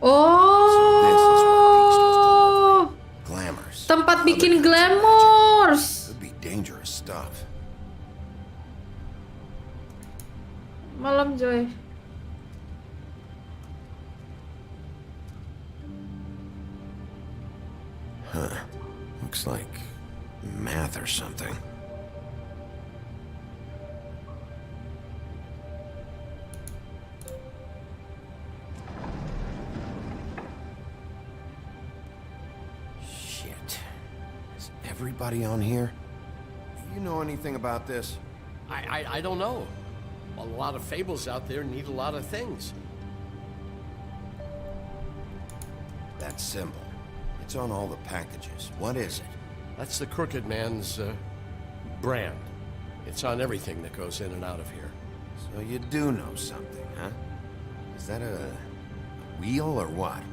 Oh, Glamours. tempat bikin glamours. Could be dangerous stuff. Malam Joy. Huh. Looks like math or something. Shit. Is everybody on here? Do you know anything about this? I don't know. A lot of fables out there need a lot of things. That symbol. It's on all the packages. What is it? That's the Crooked Man's brand. It's on everything that goes in and out of here. So you do know something, huh? Is that a wheel or what?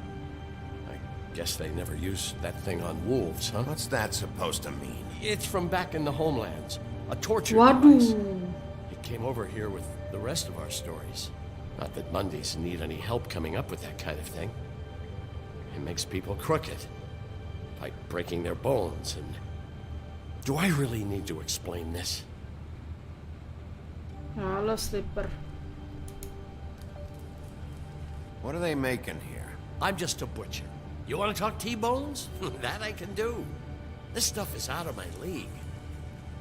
I guess they never used that thing on wolves, huh? What's that supposed to mean? It's from back in the homelands. A torture device. Waduh. It came over here with the rest of our stories. Not that Mondays need any help coming up with that kind of thing. It makes people crooked. Like breaking their bones and... Do I really need to explain this? Halo, Slipper. What are they making here? I'm just a butcher. You want to talk T-bones? That I can do. This stuff is out of my league.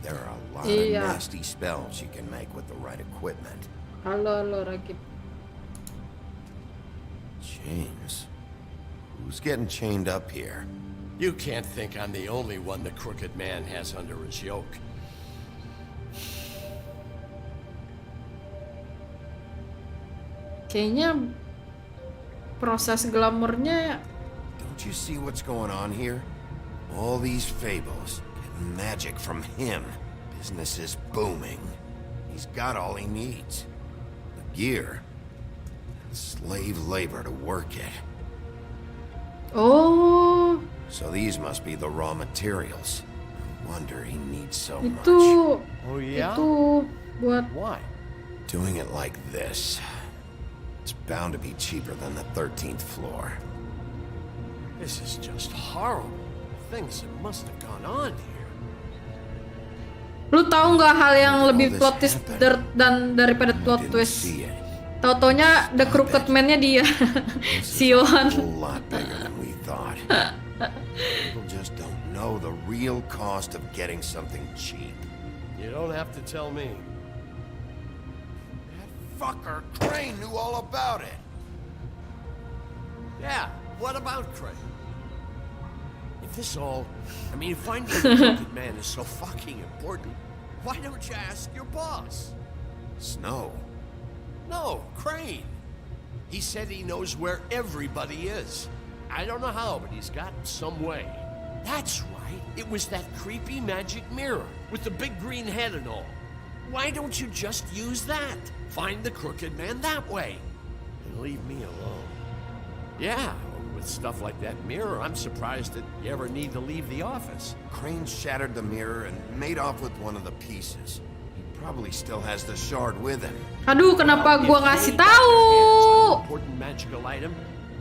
There are a lot of nasty spells you can make with the right equipment. Halo, Ragib. Chains? Who's getting chained up here? You can't think I'm the only one the crooked man has under his yoke. Kayaknya proses glamornya. Don't you see what's going on here? All these fables, getting magic from him. Business is booming. He's got all he needs. The gear, and slave labor to work it. Oh. So these must be the raw materials. No wonder he needs so much. Itu. Oh yeah? Itu buat. Why? Doing it like this. It's bound to be cheaper than the 13th floor. This is just horrible. Things that must have gone on here. Lu tahu nggak hal yang lebih plot twist dan daripada plot twist? Tau-taunya the crooked man-nya dia, Sion. People just don't know the real cost of getting something cheap. You don't have to tell me. That fucker Crane knew all about it. Yeah, what about Crane? If this all... I mean, finding the crooked man is so fucking important, why don't you ask your boss? Snow. No, Crane. He said he knows where everybody is. I don't know how, but he's got some way. That's right. It was that creepy magic mirror with the big green head and all. Why don't you just use that? Find the crooked man that way. And leave me alone. Yeah, with stuff like that mirror, I'm surprised that you ever need to leave the office. Crane shattered the mirror and made off with one of the pieces. He probably still has the shard with him. Aduh, kenapa gua ngasih tahu? Important magical item.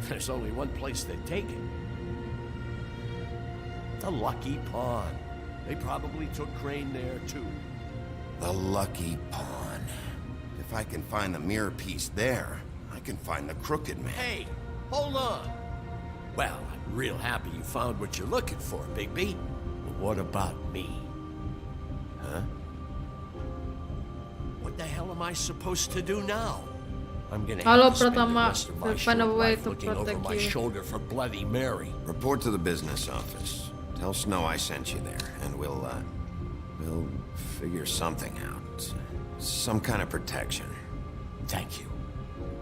There's only one place they'd take it. The Lucky Pawn. They probably took Crane there too. The Lucky Pawn. If I can find the mirror piece there, I can find the crooked man. Hey, hold on. Well, I'm real happy you found what you're looking for, Bigby. But what about me? Huh? What the hell am I supposed to do now? I'm gonna have to spend the rest of my short life looking over my shoulder for Bloody Mary. Report to the business office. Tell Snow I sent you there, and we'll figure something out. Some kind of protection. Thank you.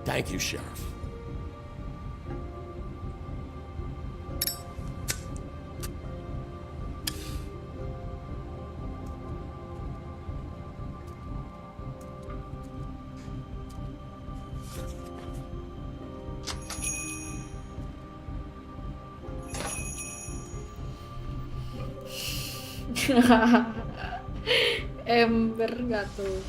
Thank you, Sheriff. Ember nggak tuh?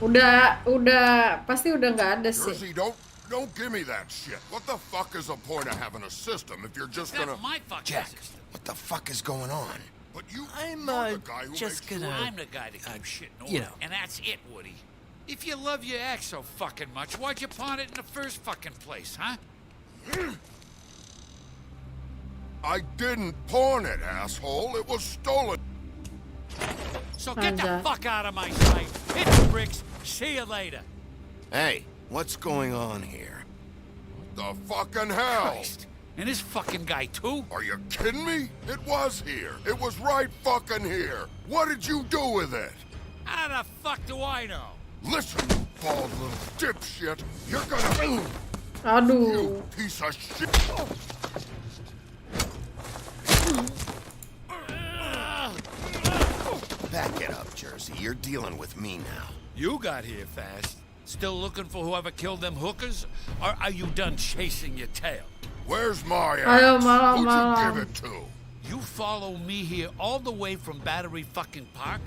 Udah pasti udah nggak ada sih. Jersey, don't give me that shit. What the fuck is the point of having a system if you're just gonna... my fucking Jack, system. what the fuck is going on? But you, I'm you're the guy who just makes gonna. sure- I'm the guy that keeps shit in order, and that's it, Woody. If you love your ex so fucking much, why'd you pawn it in the first fucking place, huh? I didn't pawn it, asshole. It was stolen. So get the fuck out of my sight. Hit the bricks. See you later. Hey, what's going on here? The fucking hell? Christ. And this fucking guy, too? Are you kidding me? It was here. It was right fucking here. What did you do with it? How the fuck do I know? Listen, you bald little dipshit. You're gonna... Aduh. You piece of shit. Back it up, Jersey. You're dealing with me now. You got here fast. Still looking for whoever killed them hookers? Or are you done chasing your tail? Where's my Ayo, axe? malam, Who'd you malam. give it to? You follow me here all the way from Battery fucking Park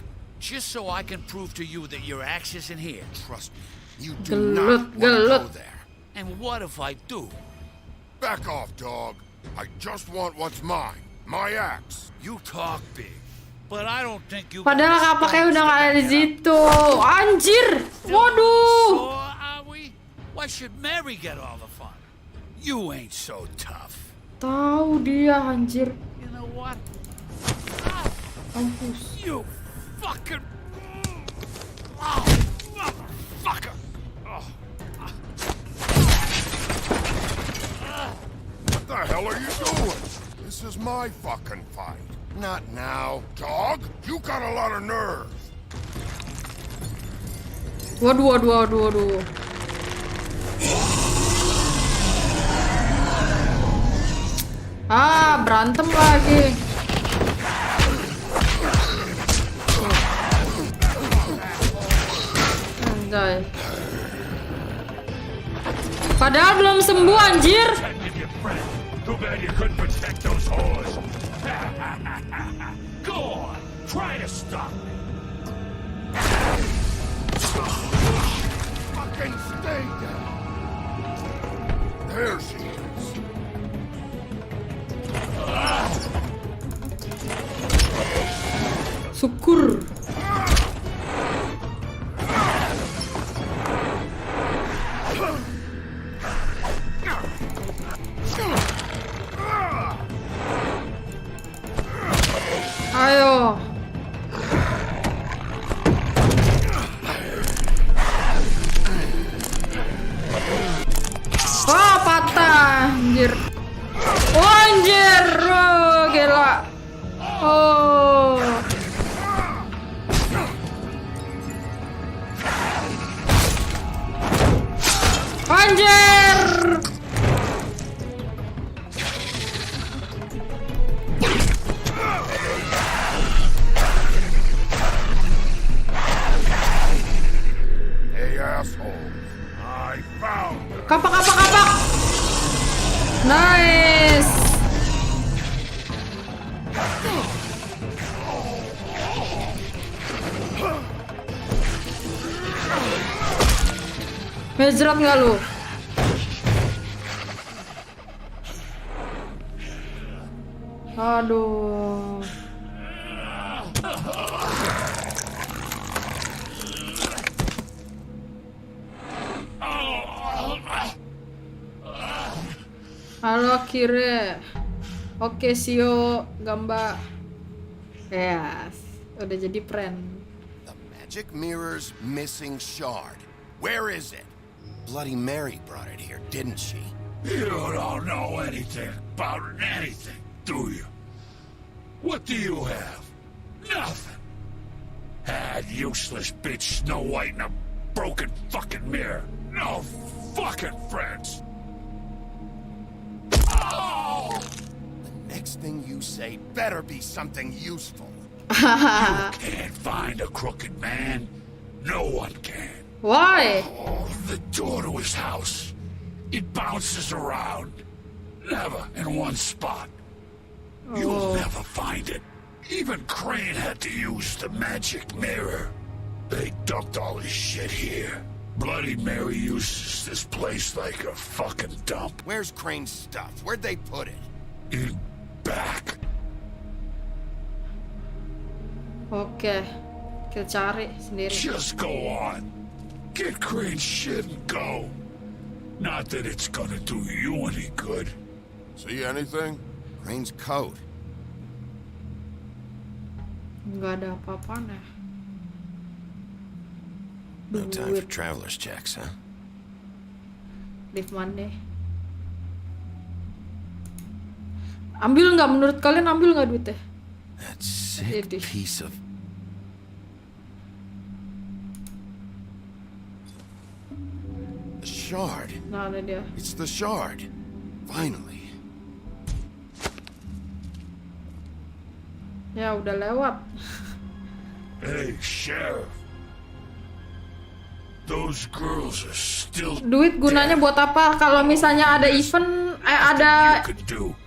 Just so I can prove to you that your axe isn't here. Trust me, you do not want to go there. And what if I do? Back off, dog. I just want what's mine. My axe. You talk big, but I don't think you. Padahal kapaknya udah nggak ada di situ. Anjir, waduh. So are we? Why should Mary get all the fun? You ain't so tough. Tahu dia anjir. You know what? Mampus. You fucking. Oh, motherfucker. What the hell are you doing? This is my fucking fight. Not now. Dog, you got a lot of nerve. Waduh. Ah, berantem lagi. Anjay. Padahal belum sembuh anjir. Too bad you couldn't protect those whores. Go on, try to stop me. Fucking stay down. There she is. Syukur. Ayo. Oh, patah. Anjir. Oh, anjir. Oh, gila. Oh. Anjir. Hey, asshole. I found her. Kapak. Nice. Mejrat nggak lu? Aduh. Halo Kire. Oke, Sio Gamba. Yes, udah jadi friend. The magic mirror's missing shard. Where is it? Bloody Mary brought it here, didn't she? You don't know anything about anything, do you? What do you have? Nothing. That useless bitch Snow White and a broken fucking mirror. No fucking friends. Oh! The next thing you say better be something useful. You can't find a crooked man. No one can. Why? Oh, the door to his house. It bounces around. Never in one spot. You'll never find it. Even Crane had to use the magic mirror. They dumped all his shit here. Bloody Mary uses this place like a fucking dump. Where's Crane's stuff? Where'd they put it? In back. Oke, kita cari sendiri. Just go on. Get Crane's shit and go. Not that it's gonna do you any good. See anything? Crane's coat. Nggak ada apa-apa nih. No time for traveler's checks, huh? Live Monday. Ambil nggak menurut kalian? Ambil nggak duitnya? That sick piece of... The shard. Nah, ada dia. It's the shard. Finally. Ya udah lewat. Hey, Sheriff. Those girls are still Duit gunanya buat apa? Kalau misalnya ada event, ada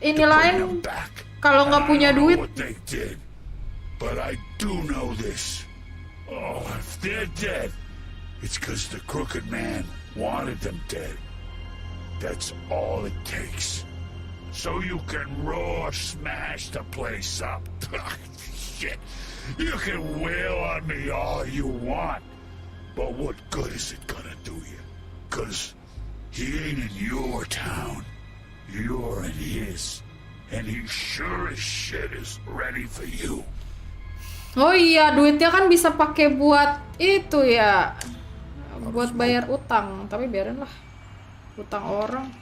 ini lain. back. Kalau nggak punya duit, What they did, but I do know this. Oh, if they're dead, it's because the Crooked Man wanted them dead. That's all it takes. So you can raw smash the place up. Shit. You can wail on me all you want. But what good is it gonna do you? 'Cause he ain't in your town. You're in his. And he sure as shit is ready for you. Oh iya, duitnya kan bisa pakai buat itu ya. Buat bayar utang, tapi biarin lah. Utang orang.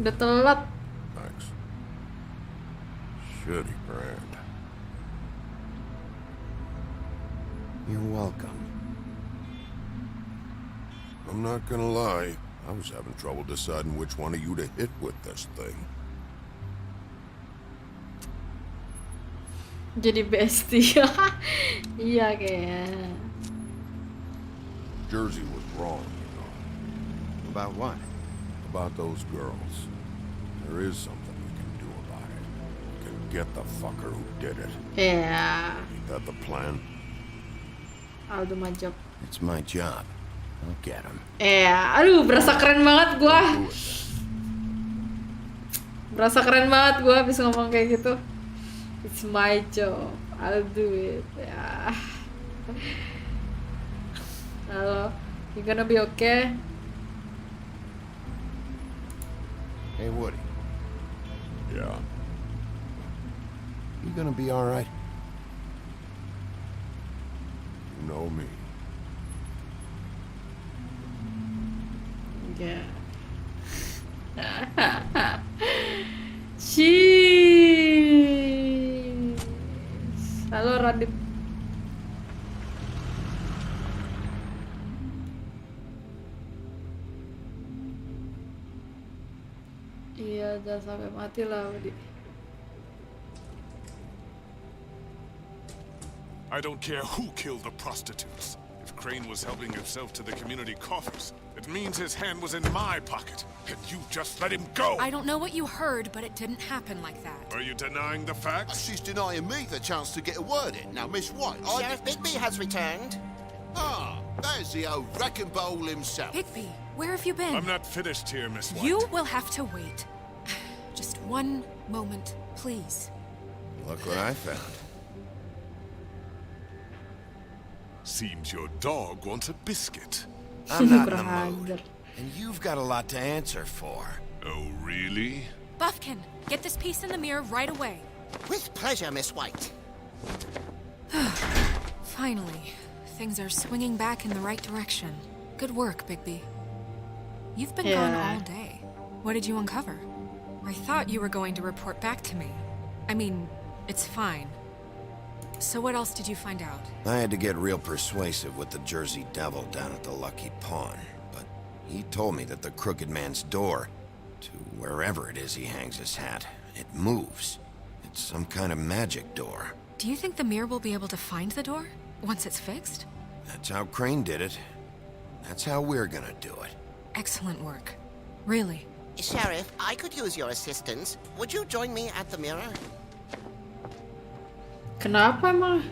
Udah telat. Thanks. Shitty brand. You're welcome. I'm not gonna lie. I was having trouble deciding which one of you to hit with this thing. Jadi bestie. Iya kayaknya. Jersey was wrong, you know. About what? About those girls. There is something we can do about it. We can get the fucker who did it. Yeah. Ain't that the plan? I'll do my job. It's my job. I'll get him. Aduh, berasa keren banget gua. Berasa keren banget gua habis ngomong kayak gitu. It's my job. I'll do it. Ya. Halo, you gonna be okay? Hey, Woody. Yeah. You gonna be all right? You know me. Yeah. Cheese. Halo Radit. Iya, jangan sampai mati lah, Woody. I don't care who killed the prostitutes. If Crane was helping himself to the community coffers, it means his hand was in my pocket, and you just let him go! I don't know what you heard, but it didn't happen like that. Are you denying the facts? She's denying me the chance to get a word in. Now, Miss White, Sheriff Bigby has returned. Ah, there's the old wrecking bowl himself. Bigby, where have you been? I'm not finished here, Miss White. You will have to wait. Just one moment, please. Look what I found. Seems your dog wants a biscuit. I'm not in the mood. And you've got a lot to answer for. Oh, really? Buffkin, get this piece in the mirror right away. With pleasure, Miss White. Finally, things are swinging back in the right direction. Good work, Bigby. You've been gone all day. What did you uncover? I thought you were going to report back to me. I mean, it's fine. So what else did you find out? I had to get real persuasive with the Jersey Devil down at the Lucky Pawn, but he told me that the Crooked Man's door, to wherever it is he hangs his hat, it moves. It's some kind of magic door. Do you think the mirror will be able to find the door once it's fixed? That's how Crane did it. That's how we're gonna do it. Excellent work. Really. Sheriff, I could use your assistance. Would you join me at the mirror? Kenapa emang?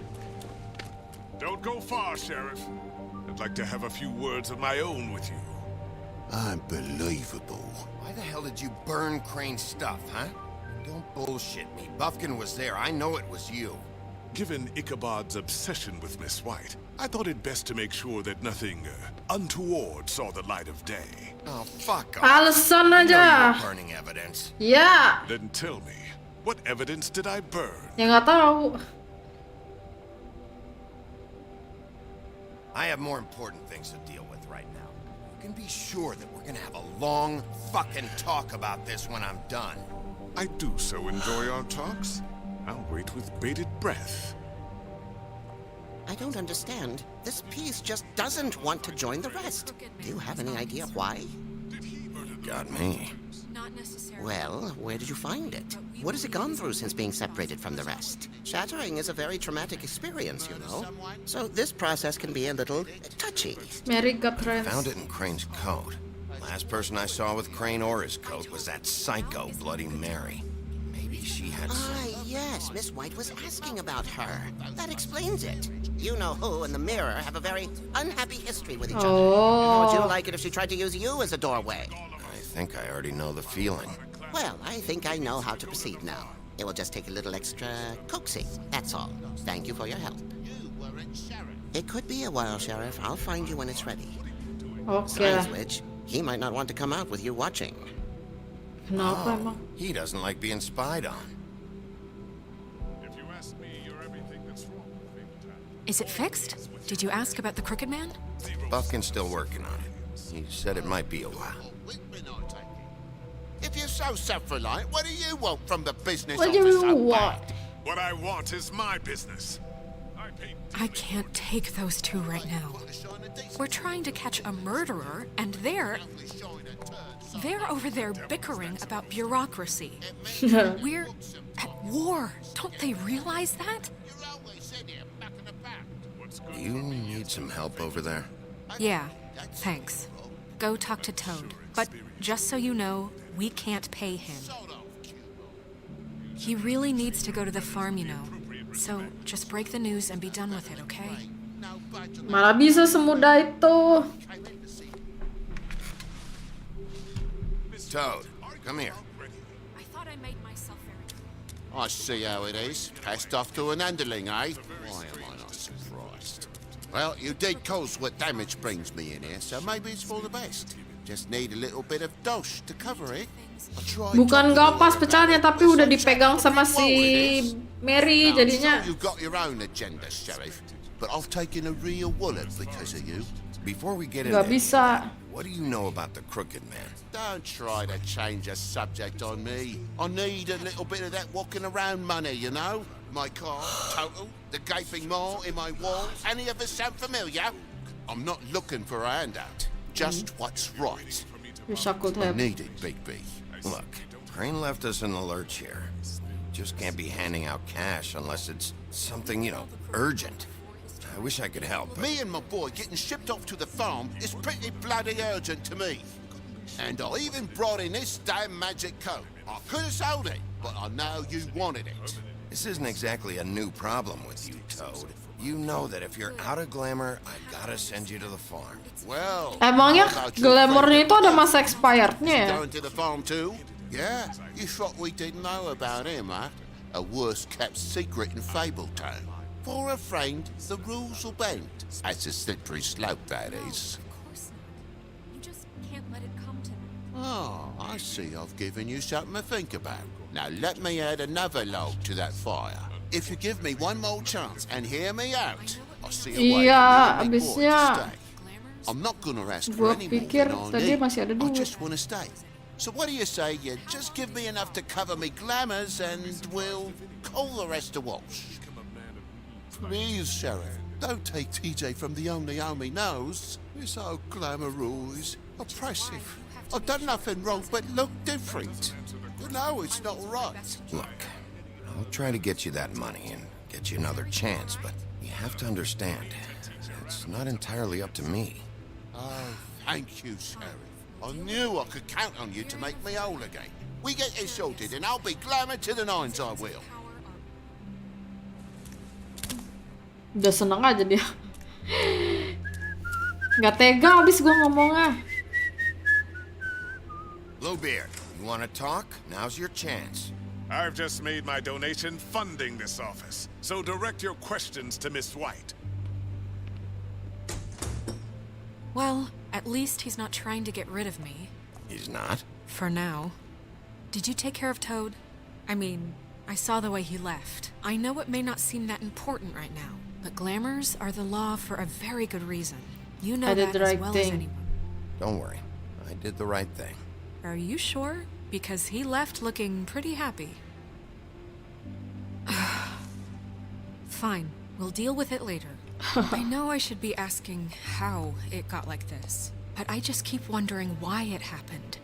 Don't go far, Sheriff. I'd like to have a few words of my own with you. Unbelievable. Why the hell did you burn Crane's stuff, huh? Don't bullshit me. Buffkin was there. I know it was you. Given Ichabod's obsession with Miss White, I thought it best to make sure that nothing untoward saw the light of day. Oh, fuck off. Alasan aja. You know you're burning evidence. Ya. Then tell me, what evidence did I burn? Ya nggak tahu. I have more important things to deal with right now. You can be sure that we're gonna have a long fucking talk about this when I'm done. I do so enjoy our talks. I'll wait with bated breath. I don't understand. This piece just doesn't want to join the rest. Do you have any idea why? Got me. not necessarily. Well, where did you find it? What has it gone through since being separated from the rest? Shattering is a very traumatic experience, you know. So this process can be a little touchy. Mary got friends. Found it in Crane's coat. Last person I saw with Crane or his coat was that psycho Bloody Mary. Maybe she had some... Ah, yes, Miss White was asking about her. That explains it. You know who and the mirror have a very unhappy history with each other. How would you like it if she tried to use you as a doorway? I think I already know the feeling. Well, I think I know how to proceed now. It will just take a little extra coaxing, that's all. Thank you for your help. It could be a while, Sheriff. I'll find you when it's ready. Okay. Besides which, he might not want to come out with you watching. Kenapa emang? He doesn't like being spied on. If you ask me, you're everything that's wrong with Vtuber. Is it fixed? Did you ask about the Crooked Man? Buffkin's still working on it. He said it might be a while. If you're so self-reliant, what do you want from the business What do office you so want? bad? What I want is my business. I can't take those two right now. We're trying to catch a murderer, and they're over there bickering about bureaucracy. We're at war. Don't they realize that? Do you need some help over there? Yeah, thanks. Go talk to Toad. But just so you know, we can't pay him. He really needs to go to the farm, you know. So just break the news and be done with it, okay? Malah bisa semudah itu. Toad, come here. I thought I made myself very clear. I see how it is. Passed off to an underling, eh? Why am I not surprised? Well, you did cause what damage brings me in here, so maybe it's for the best. Just need a little bit of dosh to cover it. Bukan gak pas pecahnya, tapi udah dipegang sama si Mary, jadinya. You've got your own agenda, Sheriff, but I've taken a real wallet because of you. Before we get into Gak bisa. what do you know about the Crooked Man? Don't try to change the subject on me. I need a little bit of that walking around money, you know? My car, total, the gaping maw in my walls. Any of us sound familiar? I'm not looking for a handout. Just what's right. Wish I could I have. need it, Big B. Look, Crane left us in the lurch here. Just can't be handing out cash unless it's something, you know, urgent. I wish I could help, but... Me and my boy getting shipped off to the farm is pretty bloody urgent to me. And I even brought in this damn magic coat. I could have sold it, but I know you wanted it. This isn't exactly a new problem with you, Toad. You know that if you're out of glamour, I gotta send you to the farm. Well, Emangnya glamournya itu ada masa expirednya ya? going to the farm too? Yeah, you thought we didn't know about him, huh? A worst-kept secret in Fabletown. For a friend, the rules will bend. That's a slippery slope, that is. Of course not. You just can't let it come to that. Oh, I see I've given you something to think about. Now let me add another log to that fire. If you give me one more chance and hear me out, I'll see a way Iya, for you and Big Boy to abisnya stay. I'm not gonna ask gua for any more pikir than I tadi need. masih ada I duit. just want to stay. So what do you say you just give me enough to cover me glamours and we'll call the rest a wash? Please, Sheriff, don't take TJ from the only home he knows. This old glamour rule is oppressive. I've done nothing wrong but look different. You know it's not right. Look, I'll try to get you that money and get you another chance, but you have to understand, it's not entirely up to me. Oh, thank you, Sheriff. I knew I could count on you to make me whole again. We get this sorted and I'll be glamour to the nines, I will. Udah seneng aja dia. Gak tega abis gue ngomongnya. Bluebeard, you want to talk? Now's your chance. I've just made my donation funding this office, so direct your questions to Miss White. Well, at least he's not trying to get rid of me. He's not? For now. Did you take care of Toad? I mean, I saw the way he left. I know it may not seem that important right now, but glamours are the law for a very good reason. You know that as well as anyone. Don't worry. I did the right thing. Are you sure? Because he left looking pretty happy. Fine, we'll deal with it later. I know I should be asking how it got like this, but I just keep wondering why it happened.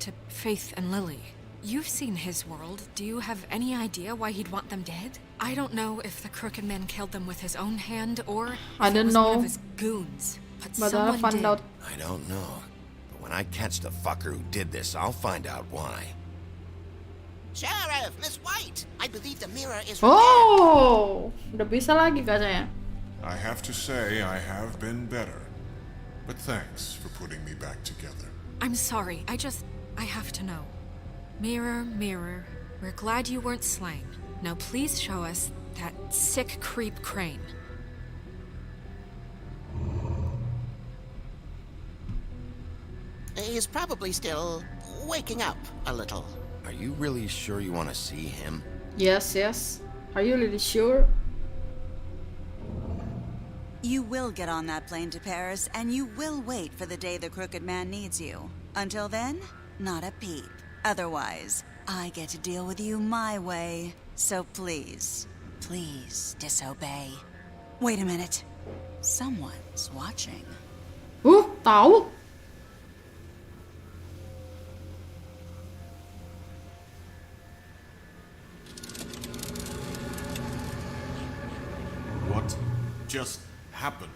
to Faith and Lily. You've seen his world. Do you have any idea why he'd want them dead? I don't know if the Crooked Man killed them with his own hand or I if don't it was know. one of his goons. But But I someone found did. out. I don't know. But when I catch the fucker who did this, I'll find out why. Sheriff, Miss White, I believe the mirror is Oh, udah bisa lagi katanya. I have to say I have been better. But thanks for putting me back together. I'm sorry. I have to know. Mirror, mirror, we're glad you weren't slain. Now please show us that sick creep Crane. He's probably still waking up a little. Are you really sure you want to see him? Yes. Are you really sure? You will get on that plane to Paris, and you will wait for the day the Crooked Man needs you. Until then, not a peep. Otherwise, I get to deal with you my way. So please, please disobey. Wait a minute. Someone's watching. Tahu? What just happened?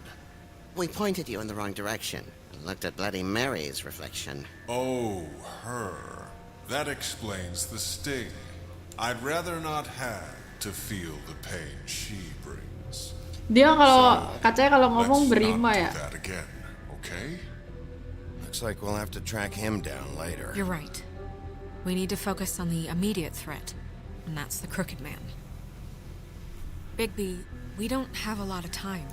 We pointed you in the wrong direction and looked at Bloody Mary's reflection. Oh, her. That explains the sting. I'd rather not have to feel the pain she brings. Dia katanya kalau ngomong Let's berima not ya. do that again, okay? Looks like we'll have to track him down later. You're right. We need to focus on the immediate threat, and that's the Crooked Man. Bigby, we don't have a lot of time.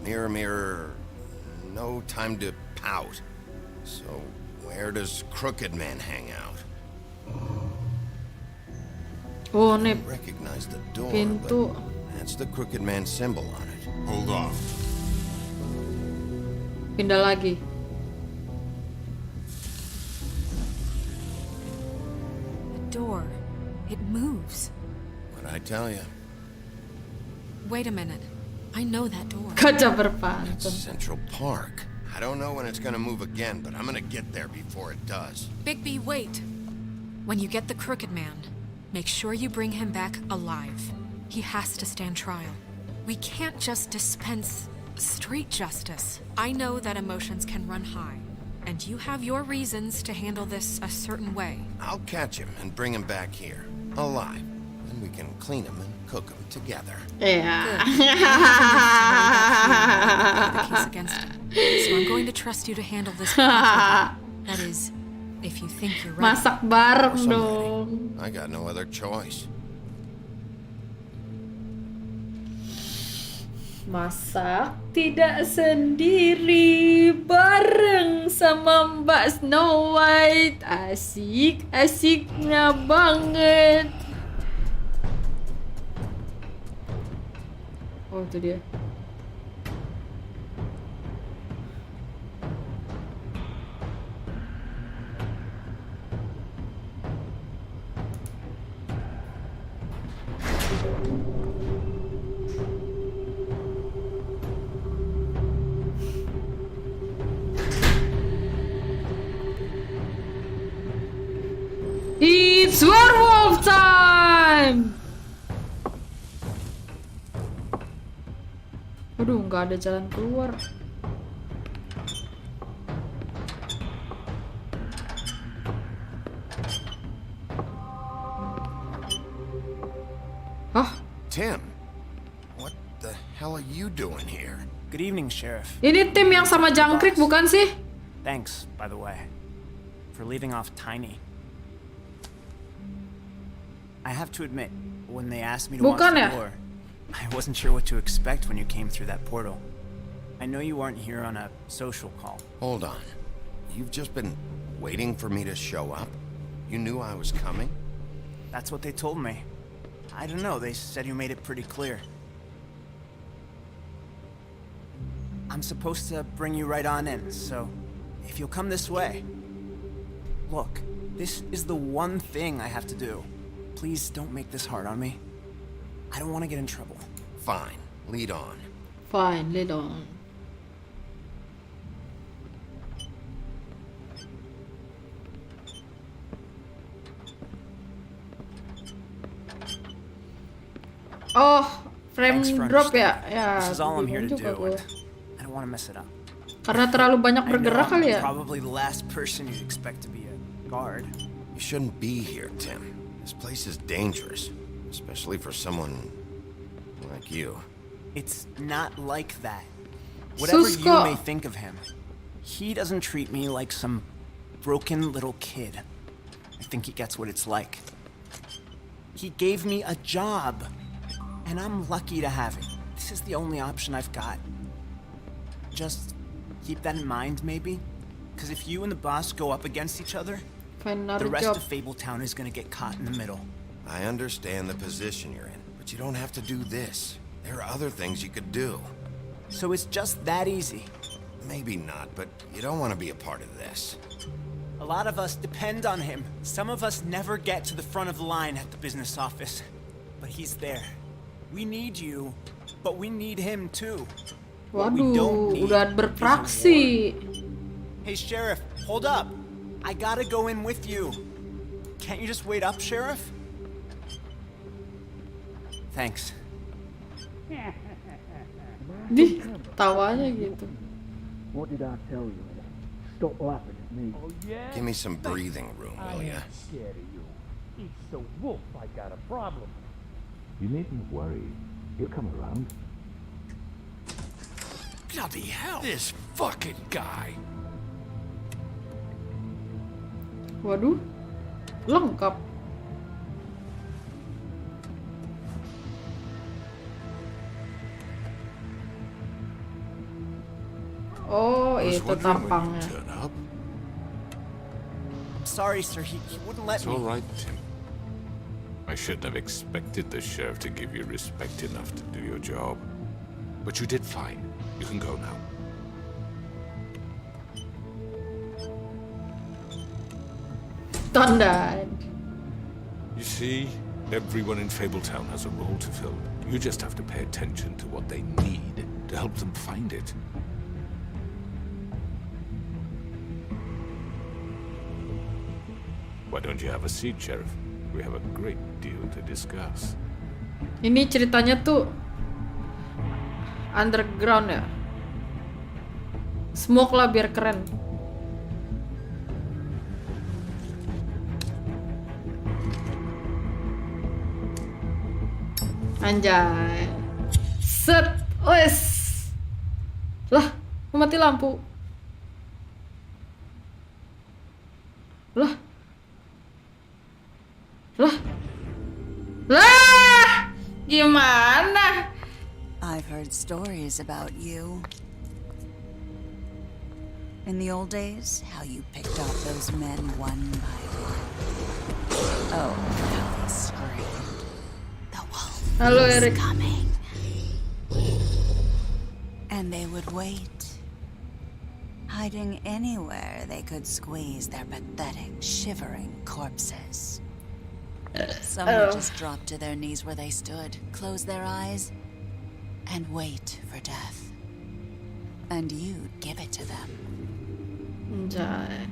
Mirror, mirror, no time to pout. So, where does Crooked Man hang out? Oh, nih I recognize the door, pintu. but that's the Crooked Man symbol on it. Hold on. Pindah lagi. The door. It moves. What'd I tell you? Wait a minute. I know that door. Kaca berpantun. It's Central Park. I don't know when it's gonna move again, but I'm gonna get there before it does. Bigby, wait. When you get the Crooked Man, make sure you bring him back alive. He has to stand trial. We can't just dispense street justice. I know that emotions can run high, and you have your reasons to handle this a certain way. I'll catch him and bring him back here, alive. Then we can clean him and cook him together. Yeah. The case against him. So I'm going to trust you to handle this. That is, if you think you're right. Masak bareng dong. I got no other choice. Masak tidak sendiri, bareng sama Mbak Snow White. Asiknya banget. Oh, itu dia. It's werewolf time! Aduh, nggak ada jalan keluar. Hah? Tim, what the hell are you doing here? Good evening, Sheriff. Ini tim yang sama jangkrik bukan sih? Thanks, by the way, for leaving off Tiny. I have to admit, when they asked me to watch Bukan the ya? door, I wasn't sure what to expect when you came through that portal. I know you weren't here on a social call. Hold on. You've just been waiting for me to show up? You knew I was coming? That's what they told me. I don't know, they said you made it pretty clear. I'm supposed to bring you right on in, so if you'll come this way. Look, this is the one thing I have to do. Please don't make this hard on me. I don't want to get in trouble. Fine. Lead on. Fine, lead on. Oh, frame Thanks for drop ya? understanding. Ya, This is all I'm here bingung to juga do. gue. I don't want to mess it up. Karena terlalu banyak I know bergerak kali I'm ya? probably the last person you'd expect to be a guard. You shouldn't be here, Tim. This place is dangerous, especially for someone like you. It's not like that. Whatever you Susko. may think of him, he doesn't treat me like some broken little kid. I think he gets what it's like. He gave me a job, and I'm lucky to have it. This is the only option I've got. Just keep that in mind, maybe? Because if you and the boss go up against each other, Find the another rest job. of Fabletown is gonna get caught in the middle. I understand the position you're in, but you don't have to do this. There are other things you could do. So it's just that easy. Maybe not, but you don't want to be a part of this. A lot of us depend on him. Some of us never get to the front of the line at the business office. But he's there. We need you, but we need him too. What we don't Waduh, need udah is a berfraksi. war. Hey, Sheriff, hold up. I gotta go in with you. Can't you just wait up, Sheriff? Thanks. Dih, tawanya gitu. What did I tell you? Stop laughing at me. Oh, yeah? Give me some breathing room, will ya? Scared of you. He's so wolf, I got a problem. You needn't worry. He'll come around. Bloody hell! This fucking guy! Waduh, lengkap. Oh, itu tampangnya. I'm sorry, sir. He wouldn't let It's me. all right, Tim. I shouldn't have expected the sheriff to give you respect enough to do your job. But you did fine. You can go now. Tanda. You see, everyone in Fabletown has a role to fill. You just have to pay attention to what they need to help them find it. Why don't you have a seat, Sheriff? We have a great deal to discuss. Ini ceritanya tuh underground ya. Smoke lah biar keren. Anjay. Set. Wes. Lah, mati lampu. Lah. Lah. Lah. Gimana? I've heard stories about you. In the old days, how you picked off those men one by one. Oh, how they screamed. The wolf Halo, is Eric. coming. And they would wait, hiding anywhere they could squeeze their pathetic, shivering corpses. Some would just drop to their knees where they stood, close their eyes, and wait for death. And you'd give it to them. Anjay.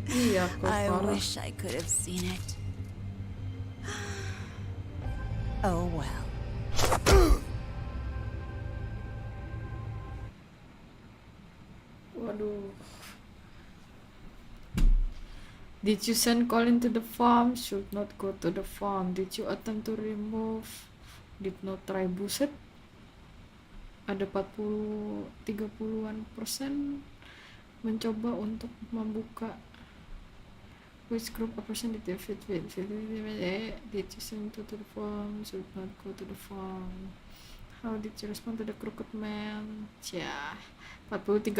Iya, kok I parah. wish I could have seen it. Oh well. Waduh. Did you send Colin to the farm? Should not go to the farm. Did you attempt to remove? Did not try. Buset. Ada 30-an% mencoba untuk membuka. Which group of person did you fit with? Did you send to the farm? Should not go to the farm. How did you respond to the crooked man? Cia, 43%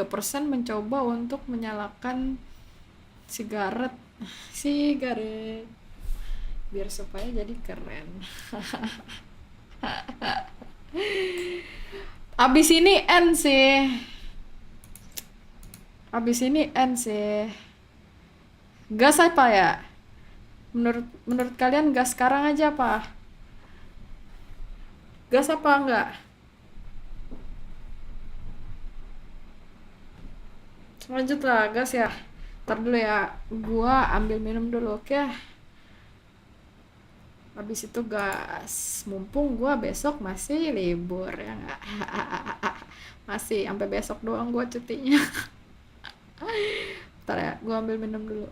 mencoba untuk menyalakan sigaret biar supaya jadi keren. Abis ini end sih. Gas apa ya? Menurut kalian gas sekarang aja apa? Gas apa enggak? Lanjut lah, gas ya. Ntar dulu ya, gua ambil minum dulu, oke? Habis itu gas, mumpung gua besok masih libur ya nggak. Masih sampai besok doang gua cutinya. Ntar ya, gua ambil minum dulu.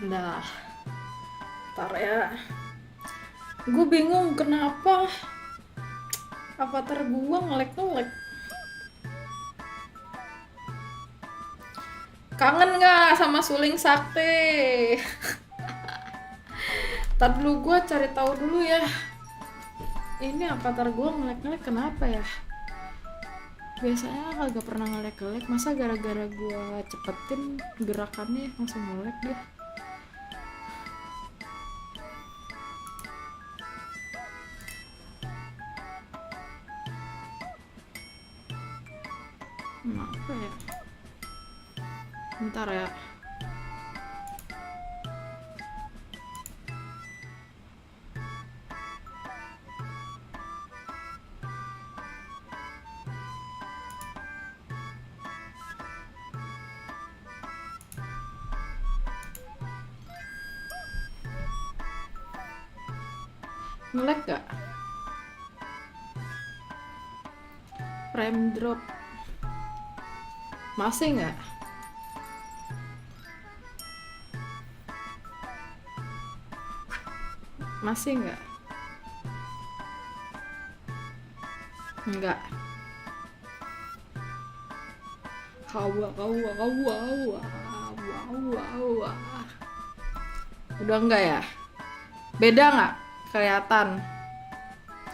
Nah, ntar ya. Gue bingung kenapa avatar gue ngelek-ngelek. Kangen nggak sama suling sakti? Ntar dulu gue cari tahu dulu ya. Ini avatar gue ngelek-ngelek kenapa ya? Biasanya kagak pernah ngelek-ngelek, masa gara-gara gue cepetin gerakannya langsung ngelek dia. Kenapa ya? Bentar ya. Nge-lag gak? Frame drop masih nggak? Masih nggak? Nggak. Hawa. Udah enggak ya? Beda nggak?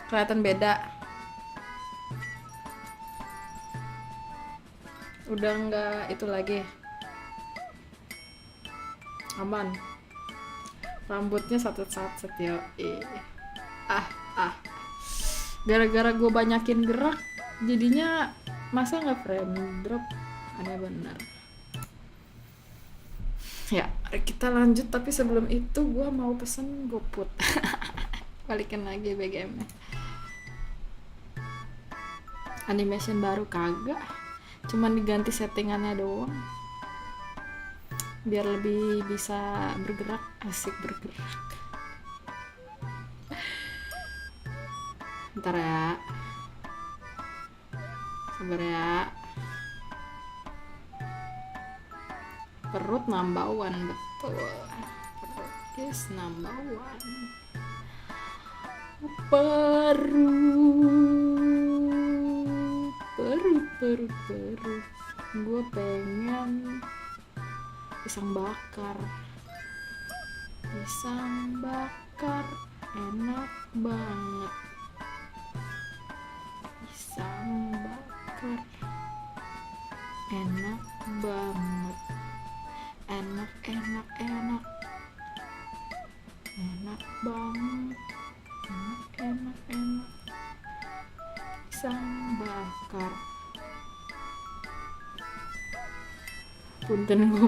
Kelihatan beda. Udah enggak itu lagi. Aman. Rambutnya satu-satu yo. Gara-gara gue banyakin gerak jadinya masa nggak frame drop, aneh bener. Ya, kita lanjut, tapi sebelum itu gue mau pesen GoFood. Balikin lagi BGMS. Animation baru kagak, cuman diganti settingannya doang biar lebih bisa bergerak, asik bergerak. Ntar ya, sabar ya. Perut number one, betul. Perut is number one. Perut. Gue pengen pisang bakar. Pisang bakar enak banget. Pisang bakar enak banget. Enak banget. Enak. Pisang bakar. Punten gue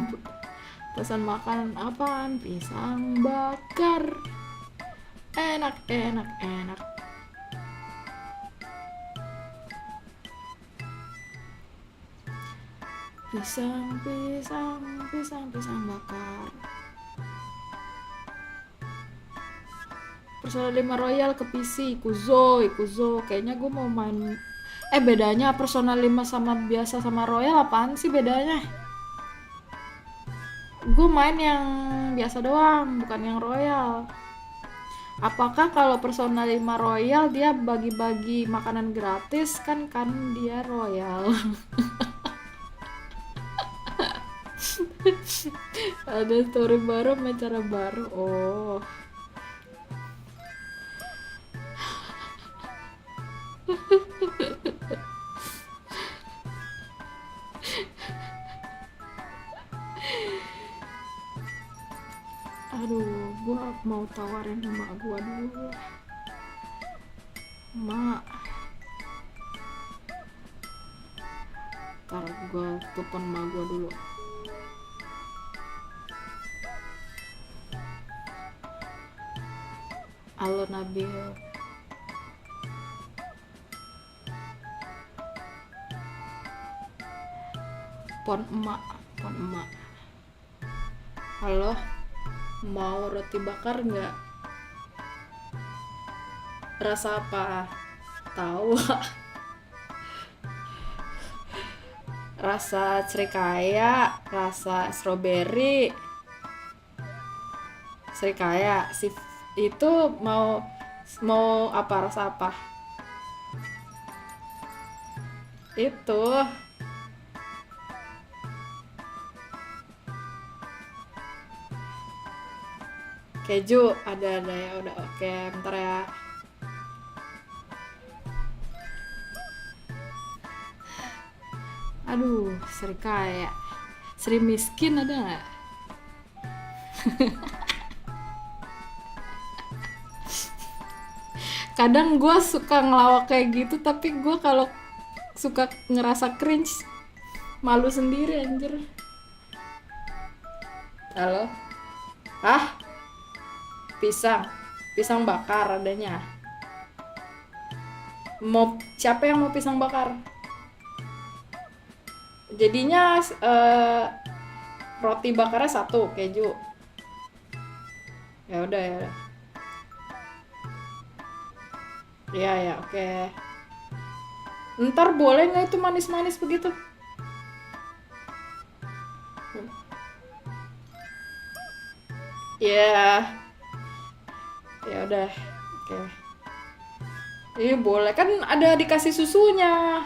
pesan makanan apaan? Pisang bakar. Enak. Pisang bakar. Persona 5 Royal ke PC, Kuzo. Kayaknya gue mau main. Bedanya Persona 5 sama biasa sama Royal apaan sih bedanya? Gue main yang biasa doang, bukan yang Royal. Apakah kalau Persona 5 Royal dia bagi-bagi makanan gratis kan dia Royal. Ada story baru, cara baru. Oh. Aduh, gua mau tawarin emak gua dulu. Mak, ntar gua telepon emak gua dulu. Halo Nabil. Pon emak. Halo, mau roti bakar nggak? Rasa apa? Tahu? Rasa serikaya, rasa strawberry, serikaya. Itu mau apa? Rasa apa? Itu keju ada ya, udah oke. Bentar ya. Aduh, serikaya. Sri miskin ada nggak? Kadang gue suka ngelawak kayak gitu, tapi gue kalau suka ngerasa cringe, malu sendiri anjir. Halo? Pisang bakar adanya. Siapa yang mau pisang bakar? Jadinya roti bakarnya 1, keju. Ya udah. Ya, oke. Ntar boleh nggak itu manis-manis begitu? Ya udah, oke. Iya boleh, kan ada dikasih susunya.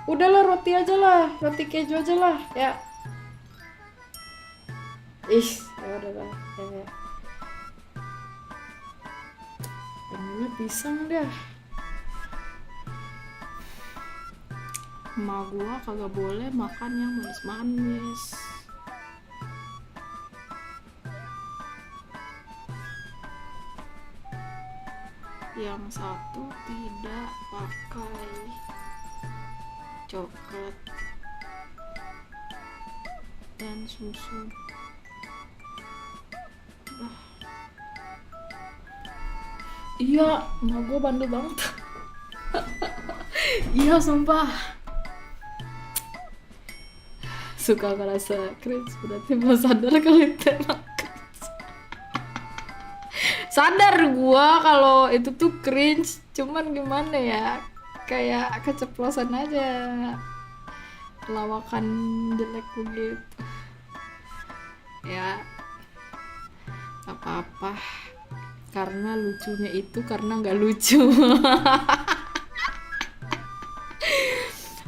Udahlah roti aja lah, roti keju aja lah, ya. Ya udahlah. Ya. Pengennya pisang dah. Emak gua kagak boleh makan yang manis-manis. Yang satu tidak pakai coklat dan susu. Iya, emak gue bandel banget. Iya sumpah. Suka ngerasa cringe, berarti belum sadar kalau itu emang cringe. Sadar gue kalau itu tuh cringe, cuman gimana ya, kayak keceplosan aja, lawakan jelek begitu ya. Gak apa-apa, karena lucunya itu karena nggak lucu.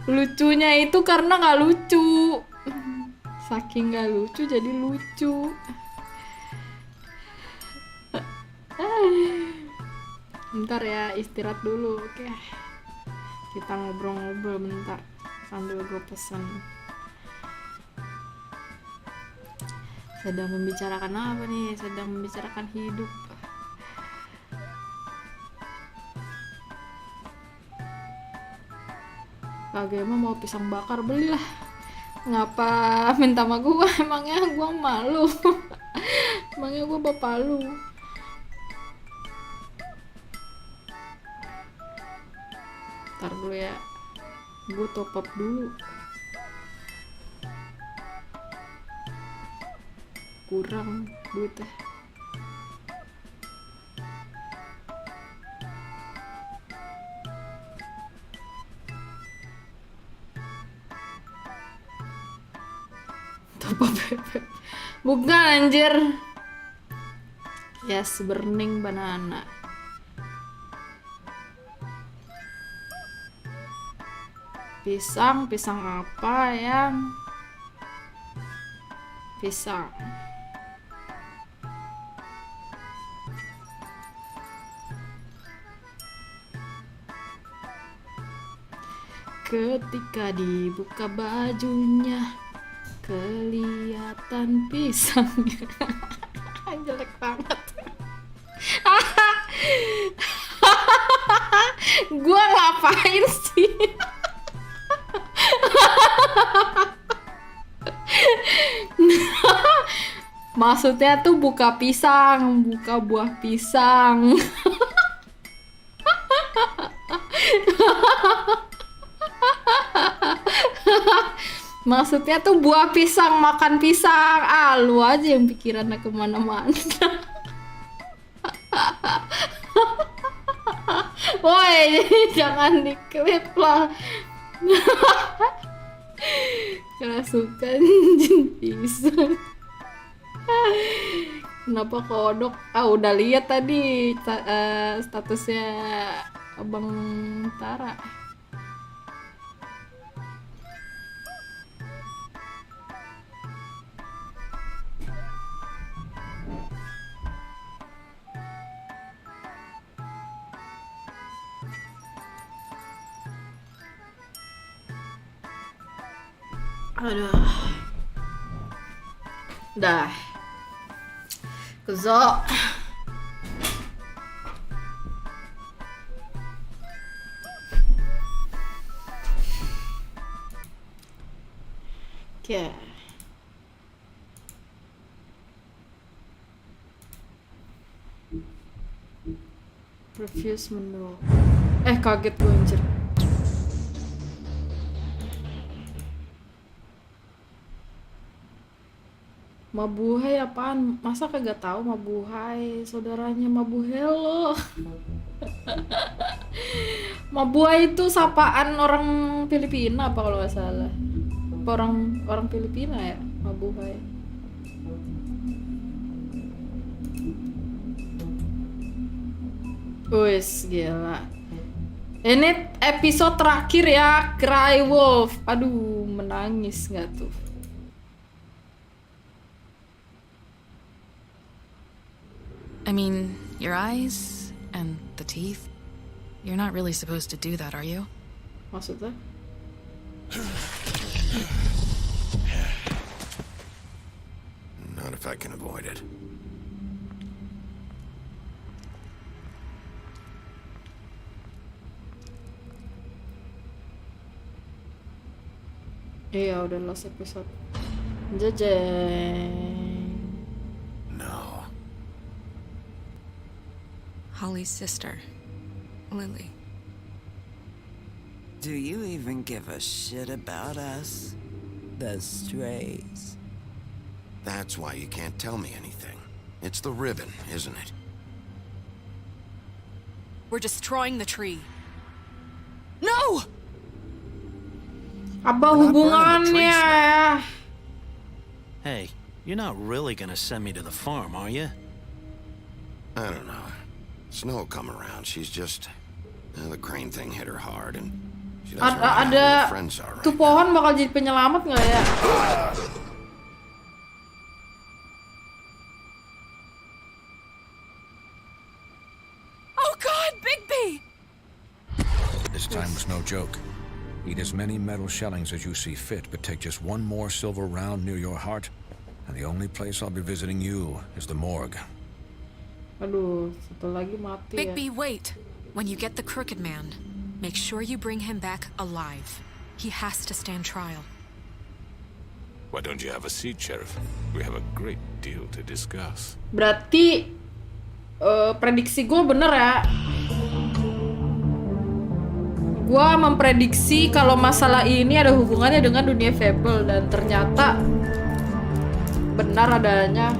Lucunya itu karena nggak lucu, saking nggak lucu jadi lucu. Bentar ya, istirahat dulu. Oke, kita ngobrol-ngobrol bentar sambil gue pesen. Sedang membicarakan apa nih? Sedang membicarakan hidup. Kak Gema mau pisang bakar, belilah. Ngapa minta sama gue? Emangnya gue malu? Emangnya gue bapak lu? Ntar dulu ya, gue top up dulu. Kurang duitnya. Top up bebek. Bukan anjir. Yes, burning banana. Pisang apa yang? Pisang. Ketika dibuka bajunya, kelihatan pisangnya. Jelek banget. Gua ngapain sih? Maksudnya tuh buka pisang, buka buah pisang. Maksudnya tuh buah pisang, makan pisang. Ah, lu aja yang pikirannya kemana-mana. Woi, jangan diklip lah. Kerasukan jin pisang. Kenapa kodok? Ah, udah lihat tadi statusnya Abang Tara. Aduh. Dah. Kezo. Oke. Previous menu. Kaget gue anjir. Mabuhay apaan? Masa kagak tahu Mabuhay? Saudaranya Mabuhay loh. Mabuhay itu sapaan orang Filipina apa kalau nggak salah? Apa orang Filipina ya? Mabuhay. Wes gila. Ini episode terakhir ya, Cry Wolf. Aduh, menangis nggak tuh? I mean, your eyes and the teeth. You're not really supposed to do that, are you? Maksudnya? Not if I can avoid it. Iya, udah last episode. Jajeng. No. Holly's sister, Lily. Do you even give a shit about us? The strays. That's why you can't tell me anything. It's the ribbon, isn't it? We're destroying the tree. No! Apa hubungannya? Hey, you're not really gonna send me to the farm, are you? I don't know. Snow will come around. She's just... the crane thing hit her hard and... she doesn't really know who her friends are right tuh pohon bakal jadi penyelamat nggak ya? Oh God, Bigby! This time was no joke. Eat as many metal shellings as you see fit, but take just one more silver round near your heart, and the only place I'll be visiting you is the morgue. Aduh, satu lagi mati ya. Bigby, wait. When you get the Crooked Man, make sure you bring him back alive. He has to stand trial. Why don't you have a seat, Sheriff? We have a great deal to discuss. Berarti prediksi gue bener ya. Gue memprediksi kalau masalah ini ada hubungannya dengan dunia Fable dan ternyata benar adanya.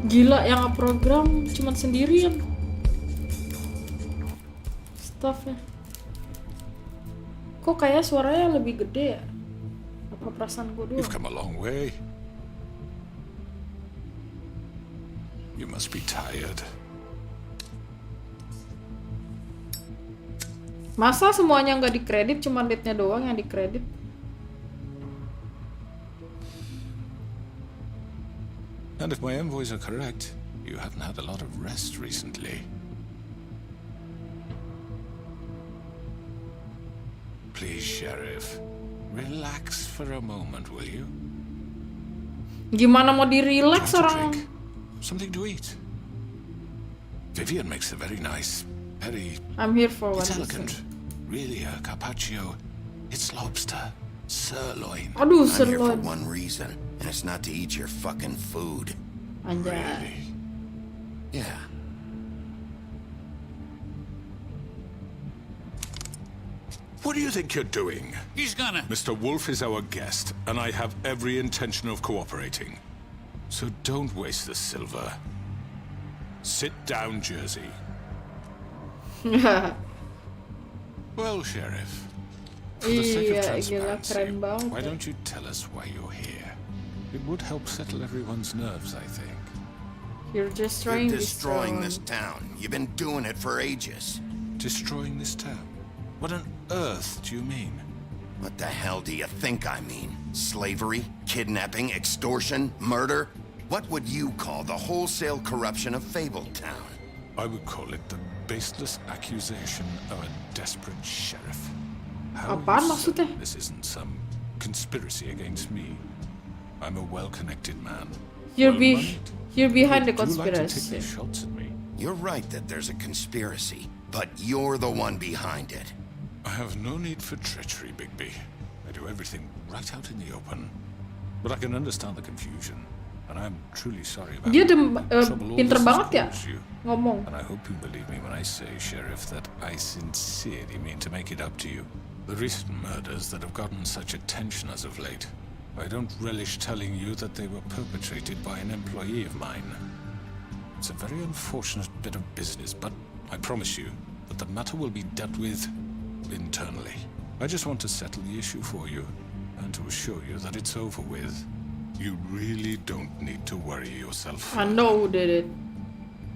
Gila, yang program cuma sendirian staffnya. Kok kayak suaranya lebih gede ya? Apa perasaan gue doang? You've come a long way. You must be tired. Masa semuanya nggak dikredit, cuma lead-nya doang yang dikredit? And if my envoys are correct, you haven't had a lot of rest recently. Please, Sheriff, relax for a moment, will you? Gimana mau di-relax orang? Something to eat. Vivian makes a very nice, very... I'm here for one It's reason. elegant. Really, a carpaccio. It's lobster. Sirloin. Aduh, I'm here for sirloin. one reason, and it's not to eat your fucking food. Anjay. Yeah. What do you think you're doing? He's gonna... Mr. Wolf is our guest, and I have every intention of cooperating. So don't waste the silver. Sit down, Jersey. Well, Sheriff, for the sake of Iya, gila, transparency, keren banget. why don't you tell us why you're here? It would help settle everyone's nerves, I think. You're destroying You're this destroying town. this town. You've been doing it for ages. Destroying this town? What on earth do you mean? What the hell do you think I mean? Slavery? Kidnapping? Extortion? Murder? What would you call the wholesale corruption of Fabletown? I would call it the baseless accusation of a desperate sheriff. How Apaan you maksudnya? certain this isn't some conspiracy against me? I'm a well-connected man. You're Well-moneyed. behind the Would you like to take conspiracy. these shots at me? You're right that there's a conspiracy, but you're the one behind it. I have no need for treachery, Bigby. I do everything right out in the open. But I can understand the confusion, and I'm truly sorry about Dia the trouble all pinter this has banget ya caused you. ngomong. And I hope you believe me when I say, Sheriff, that I sincerely mean to make it up to you. The recent murders that have gotten such attention as of late, I don't relish telling you that they were perpetrated by an employee of mine. It's a very unfortunate bit of business, but I promise you that the matter will be dealt with internally. I just want to settle the issue for you, and to assure you that it's over with. You really don't need to worry yourself. I know who did it.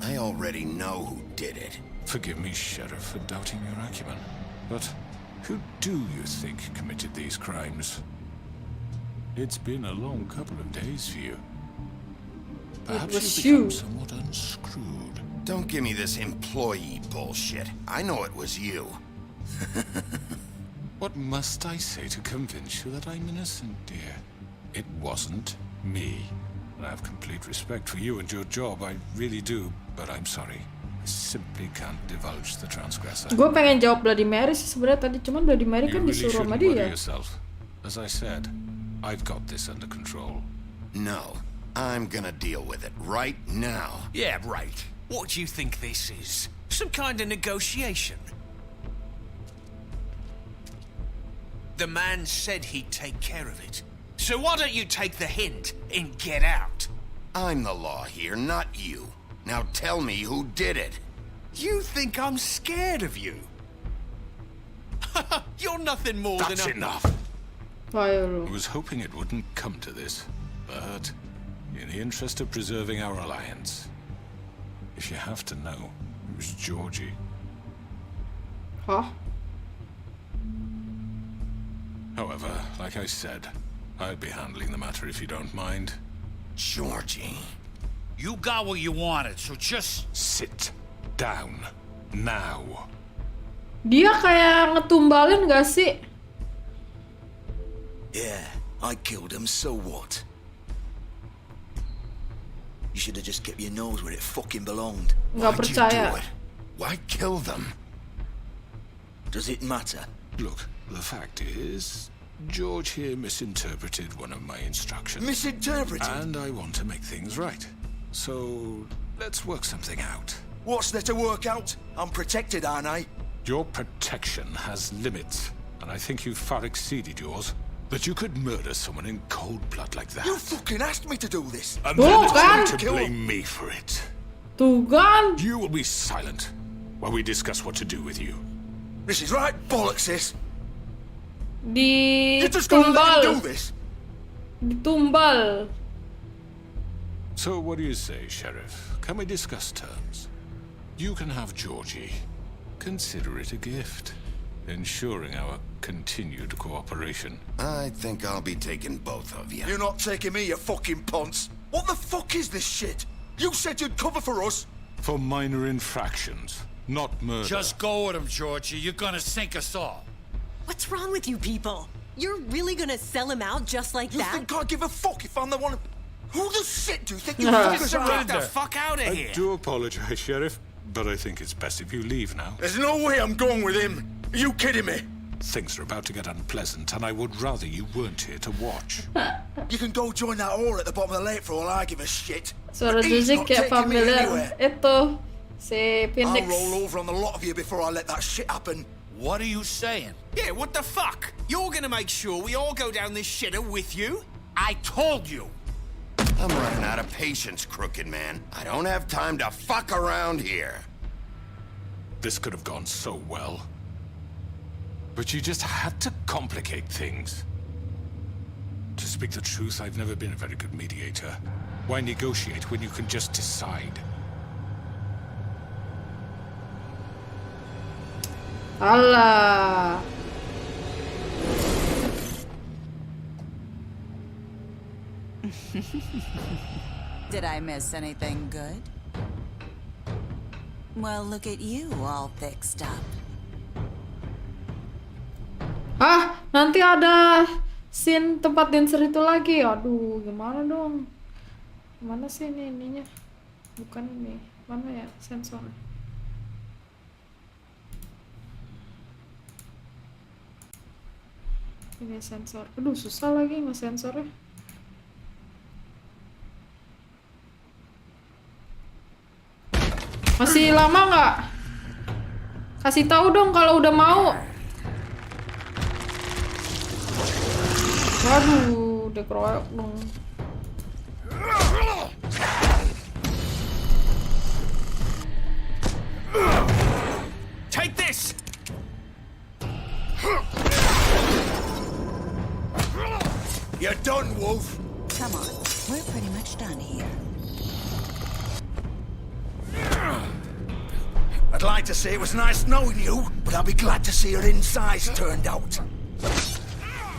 I already know who did it. Forgive me, Sheriff, for doubting your acumen, but who do you think committed these crimes? It's been a long couple of days for you. Perhaps was you've you. become somewhat unscrewed. Don't give me this employee bullshit. I know it was you. What must I say to convince you that I'm innocent, dear? It wasn't me. I have complete respect for you and your job, I really do, but I'm sorry. I simply can't divulge the transgressor. Gue pengen jawab Bloody Mary sih sebenarnya tadi, cuman Bloody Mary kan disuruh sama dia. Yourself. As I said, I've got this under control. No, I'm gonna deal with it right now. Yeah, right. What do you think this is? Some kind of negotiation? The man said he'd take care of it. So why don't you take the hint and get out? I'm the law here, not you. Now tell me who did it. You think I'm scared of you? You're nothing more than a... That's enough. I was hoping it wouldn't come to this, but in the interest of preserving our alliance, if you have to know, it was Georgie. Huh? However, like I said, I'd be handling the matter if you don't mind. Georgie. You got what you wanted, so just... Sit down. Now. Dia kayak ngetumbalin gak sih? Yeah, I killed him, so what? You should have just kept your nose where it fucking belonged. Nggak percaya. Why kill them? Does it matter? Look, the fact is, George here misinterpreted one of my instructions. Misinterpreted? And I want to make things right. So, let's work something out. What's there to work out? I'm protected, aren't I? Your protection has limits, and I think you've far exceeded yours. That you could murder someone in cold blood like that. You fucking asked me to do this! And then attempt to blame me for it. Tuh kan? You will be silent while we discuss what to do with you. This is right bollocks, sis. Ditumbal. Ditumbal. So what do you say, Sheriff? Can we discuss terms? You can have Georgie. Consider it a gift, ensuring our continued cooperation. I think I'll be taking both of you. You're not taking me, you fucking ponce. What the fuck is this shit? You said you'd cover for us. For minor infractions, not murder. Just go with him, Georgie. You're gonna sink us all. What's wrong with you people? You're really gonna sell him out just like that? You think I give a fuck if I'm the one... Who the shit do you think you Get the fuck out of here! I do apologize, Sheriff, but I think it's best if you leave now. There's no way I'm going with him. Are you kidding me? Things are about to get unpleasant, and I would rather you weren't here to watch. You can go join that whore at the bottom of the lake for all I give a shit. Suara Zuzi kayak familiar. Itu si Phoenix. I'll roll over on the lot of you before I let that shit happen. What are you saying? Yeah, what the fuck? You're gonna make sure we all go down this shitter with you? I told you. I'm running out of patience, crooked man. I don't have time to fuck around here. This could have gone so well. But you just had to complicate things. To speak the truth, I've never been a very good mediator. Why negotiate when you can just decide? Allah. Did I miss anything good? Well, look at you, all fixed up. Ah, nanti ada scene tempat dancer itu lagi. Aduh, gimana dong? Mana sih ini ininya? Bukan ini. Mana ya sensor? Ini sensor. Aduh, susah lagi ngesensornya. Masih lama nggak? Kasih tahu dong kalau udah mau. Waduh, dikeroyok dong. Take this. You're done, Wolf. Come on, we're pretty much done here. I'd like to say it was nice knowing you, but I'll be glad to see your insides turned out.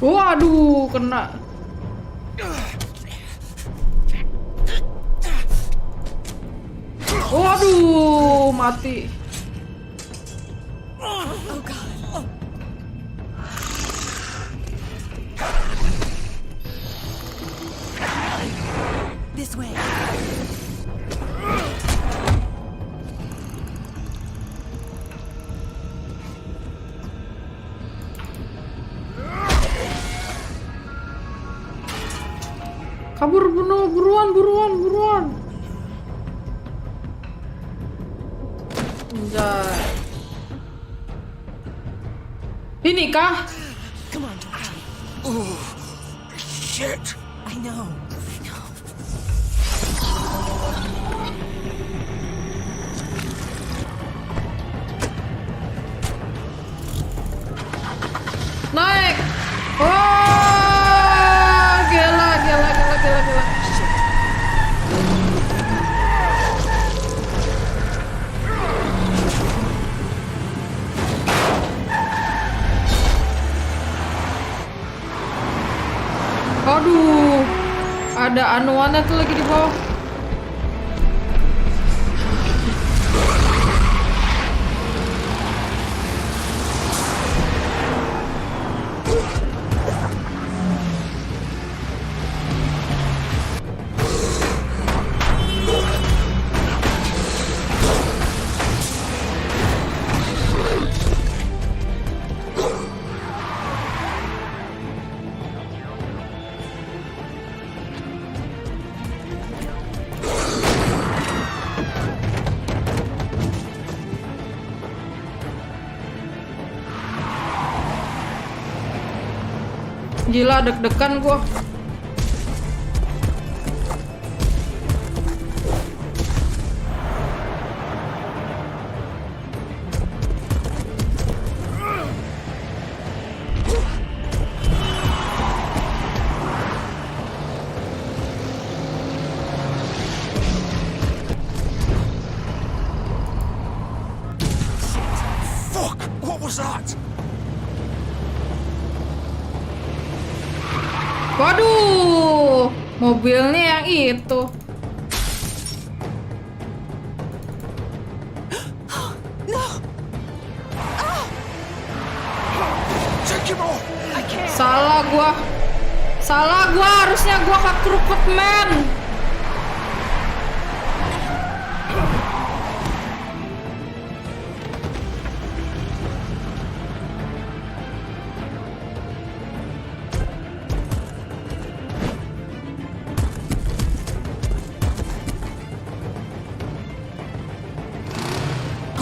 Waduh, kena. Waduh, mati. Oh God. This way. Kabur, buruan. Anjay. Ini kah? Come on, Georgie. Oh, shit. I know. Naik. Wah, gila. Aduh, ada anuannya tuh lagi di bawah. Gila, deg-degan gua. Fuck! What was that? Waduh, mobilnya yang itu. Salah gua, harusnya gua ke krukut man.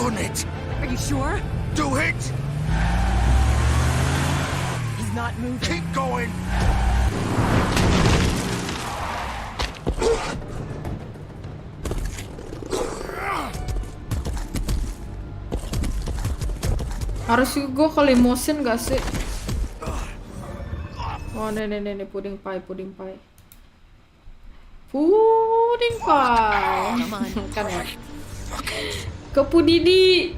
Gun it! Are you sure? Do it! He's not moving. Keep going! Harus gue ke limosin gak sih? Oh, nih, puding pie. Kan ya? Ke Pudidi.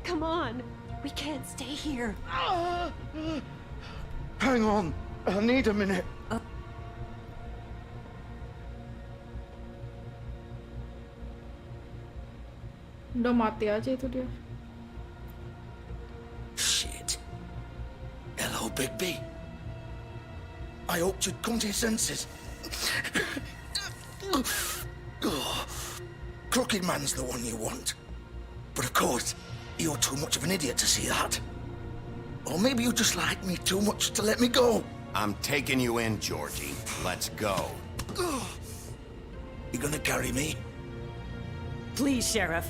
Come on. We can't stay here. Hang on. I need a minute. Udah mati aja itu dia. Shit. Hello, Big B. I hoped you'd come to your senses. Crooked Man's the one you want. But of course, you're too much of an idiot to see that. Or maybe you just like me too much to let me go. I'm taking you in, Georgie. Let's go. You gonna carry me? Please, Sheriff.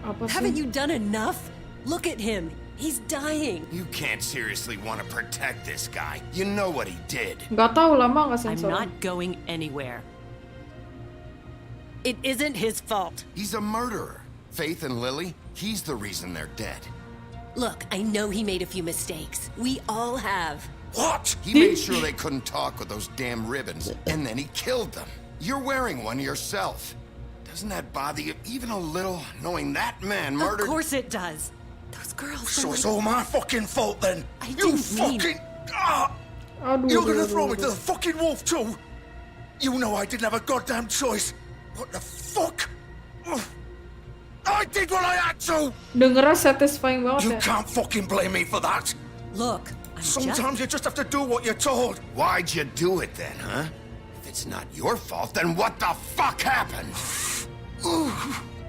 Apa sih? Haven't you done enough? Look at him. He's dying. You can't seriously want to protect this guy. You know what he did. Gak tahu lama nggak I'm sensor. not going anywhere. It isn't his fault. He's a murderer. Faith and Lily, he's the reason they're dead. Look, I know he made a few mistakes. We all have. What? He made sure they couldn't talk with those damn ribbons, and then he killed them. You're wearing one yourself. Doesn't that bother you even a little, knowing that man murdered... Of course it does. Those girls... So it's all my fucking fault then? I You didn't mean- fucking... You're gonna throw me to the fucking wolf too? You know I didn't have a goddamn choice. What the fuck? I did what I had to! Dengernya satisfying banget You ya. can't fucking blame me for that. Look, Sometimes you just have to do what you're told. Why'd you do it then, huh? If it's not your fault, then what the fuck happened?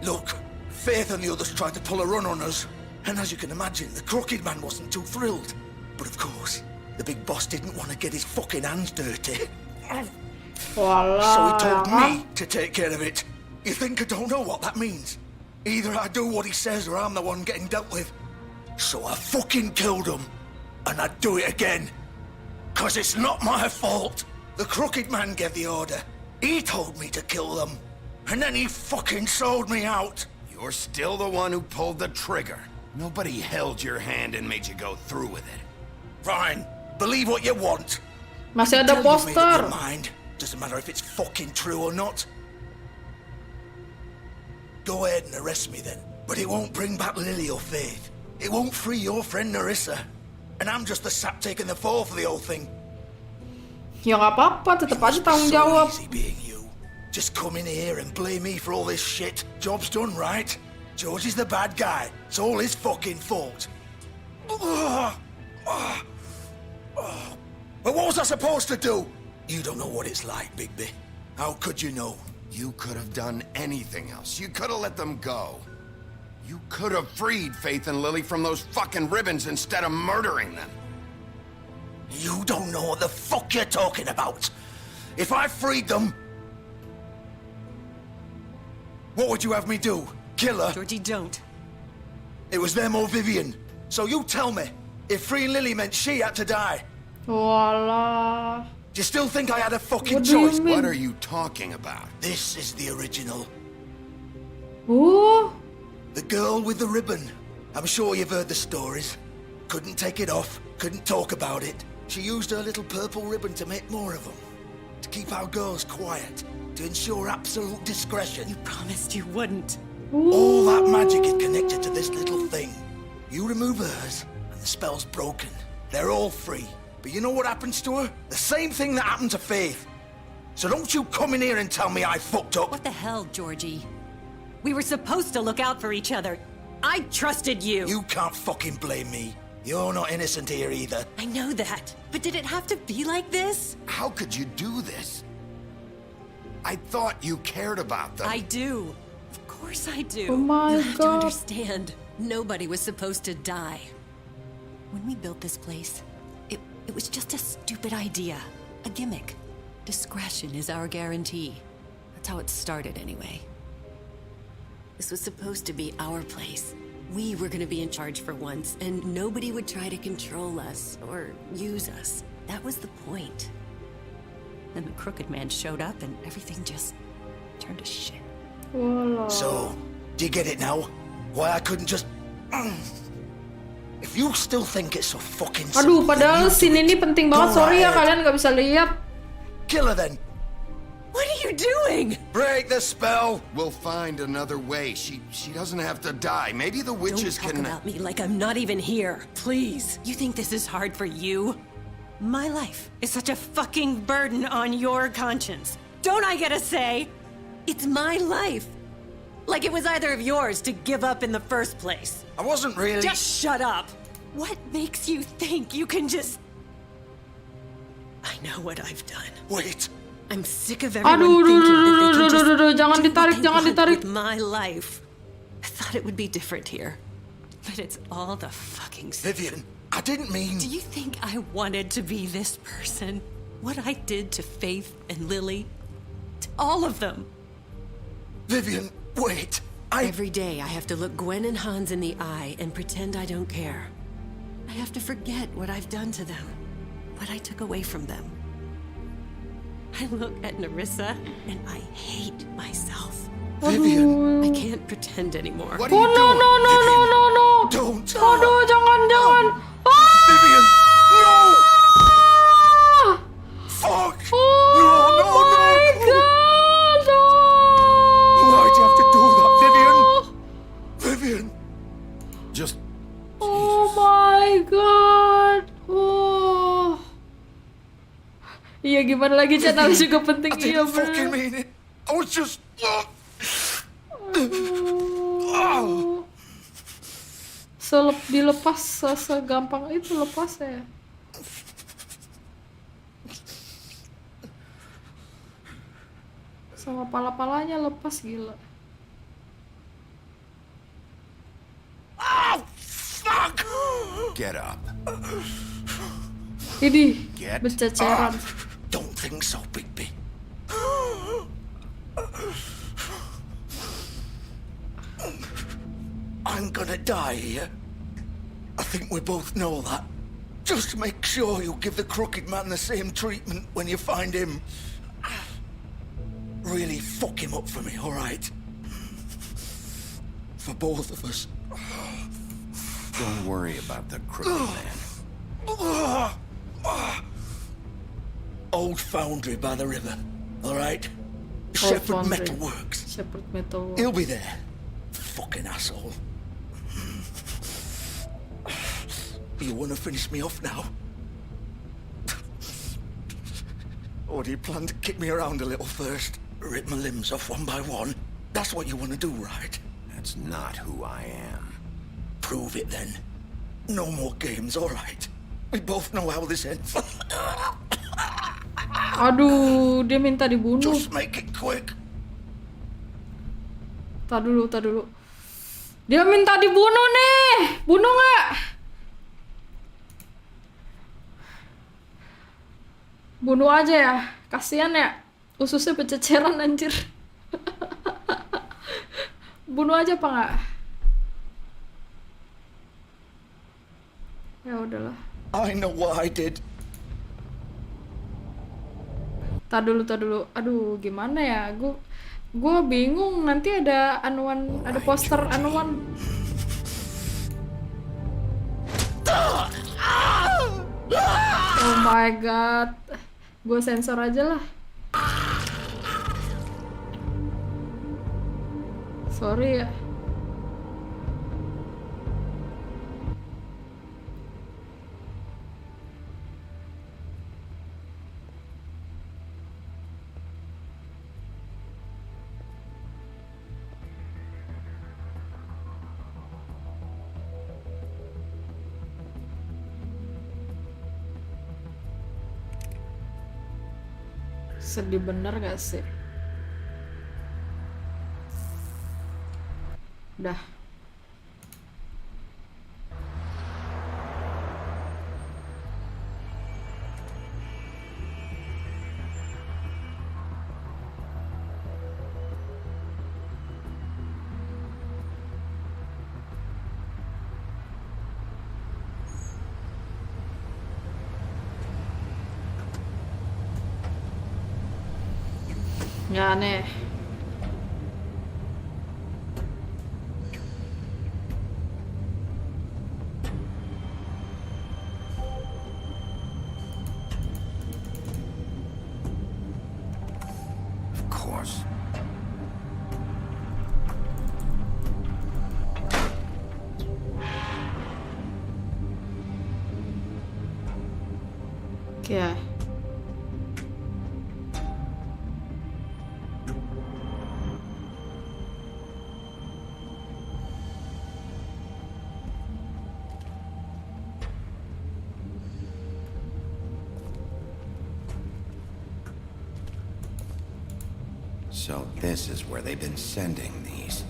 Look, Faith and the others tried to pull a run on us. And as you can imagine, the Crooked Man wasn't too thrilled. But of course, the big boss didn't want to get his fucking hands dirty. So he told me to take care of it. You think I don't know what that means? Either I do what he says or I'm the one getting dealt with. So I fucking killed him. And I'd do it again. 'Cause it's not my fault. The Crooked Man gave the order. He told me to kill them. And then he fucking sold me out. You're still the one who pulled the trigger. Nobody held your hand and made you go through with it. Fine. Believe what you want. Masih ada Tell you made up poster. your mind. Doesn't matter if it's fucking true or not. Go ahead and arrest me then. But it won't bring back Lily or Faith. It won't free your friend Narissa. And I'm just the sap taking the fall for the whole thing. Ya nggak apa-apa, tetap aja tanggung jawab. Easy being you. Just come in here and blame me for all this shit. Job's done, right? George is the bad guy. It's all his fucking fault. But what was I supposed to do? You don't know what it's like, Bigby. How could you know? You could have done anything else. You could have let them go. You could have freed Faith and Lily from those fucking ribbons instead of murdering them. You don't know what the fuck you're talking about. If I freed them... What would you have me do? Kill her? Georgie, don't. It was them or Vivian. So you tell me, if freeing Lily meant she had to die, Walah. do you still think I had a fucking What do you choice? mean? What are you talking about? This is the original. Oh, The girl with the ribbon. I'm sure you've heard the stories. Couldn't take it off, couldn't talk about it. She used her little purple ribbon to make more of them. To keep our girls quiet. To ensure absolute discretion. You promised you wouldn't. All that magic is connected to this little thing. You remove hers, and the spell's broken. They're all free. But you know what happens to her? The same thing that happened to Faith. So don't you come in here and tell me I fucked up. What the hell, Georgie? We were supposed to look out for each other. I trusted you. You can't fucking blame me. You're not innocent here either. I know that. But did it have to be like this? How could you do this? I thought you cared about them. I do. Of course I do. Oh my You have to God. understand. Nobody was supposed to die. When we built this place, it was just a stupid idea. A gimmick. Discretion is our guarantee. That's how it started anyway. This was supposed to be our place. We were gonna be in charge for once, and nobody would try to control us or use us. That was the point. Then the Crooked Man showed up and everything just turned to shit. walah. So, do you get it now? Why I couldn't just... If you still think it's so fucking Aduh, simple, padahal then you scene do ini it. penting Go banget. Sorry ya ahead. kalian nggak bisa lihat. Kill her then. What are you doing? Break the spell. We'll find another way. She doesn't have to die. Maybe the witches Don't talk can... about me like I'm not even here, please. You think this is hard for you? My life is such a fucking burden on your conscience. Don't I get a say? It's my life. Like it was either of yours to give up in the first place. I wasn't really... Just shut up. What makes you think you can just... I know what I've done. Wait. I'm sick of everyone Aduh, thinking that they can just jangan do what ditarik, they jangan want ditarik. with my life. I thought it would be different here, but it's all the fucking same. Vivian, I didn't mean... Do you think I wanted to be this person? What I did to Faith and Lily? To all of them. Vivian, wait. Every day I have to look Gwen and Hans in the eye and pretend I don't care. I have to forget what I've done to them, what I took away from them. I look at Narissa and I hate myself. Vivian. I can't pretend anymore. What are Oh you no doing? no no no no no. Don't. Aduh, jangan jangan. Vivian, no! gimana lagi channel juga penting. Iya fucking bener. mean it. I was just... Dilepas segampang itu lepas ya. Sama pala-palanya lepas, gila. Get up. Ini Get berceceran. Don't think so, Bigby. I'm gonna die here. I think we both know that. Just make sure you give the crooked man the same treatment when you find him. Really fuck him up for me, alright? For both of us. Don't worry about the crooked man. Old foundry by the river, alright? Old Shepherd Foundry. Metalworks. Shepherd Metalworks. He'll be there. Fucking asshole. You wanna finish me off now? Or do you plan to kick me around a little first? Rip my limbs off one by one? That's what you wanna do, right? That's not who I am. Prove it then. No more games, alright? We both know how this ends. Aduh, dia minta dibunuh. Just make it quick. Tar dulu. Dia minta dibunuh nih. Bunuh nggak? Bunuh aja ya. Kasian ya. Ususnya bececeran anjir. Bunuh aja apa nggak? Ya udahlah. I know what I did. Tar dulu. Aduh, gimana ya? Gue bingung. Nanti ada anuan, ada poster anuan. Oh my god. Gue sensor aja lah. Sorry ya. Sedih bener gak sih? Udah. Nggak aneh. Of course. Oke. So this is where they've been sending these.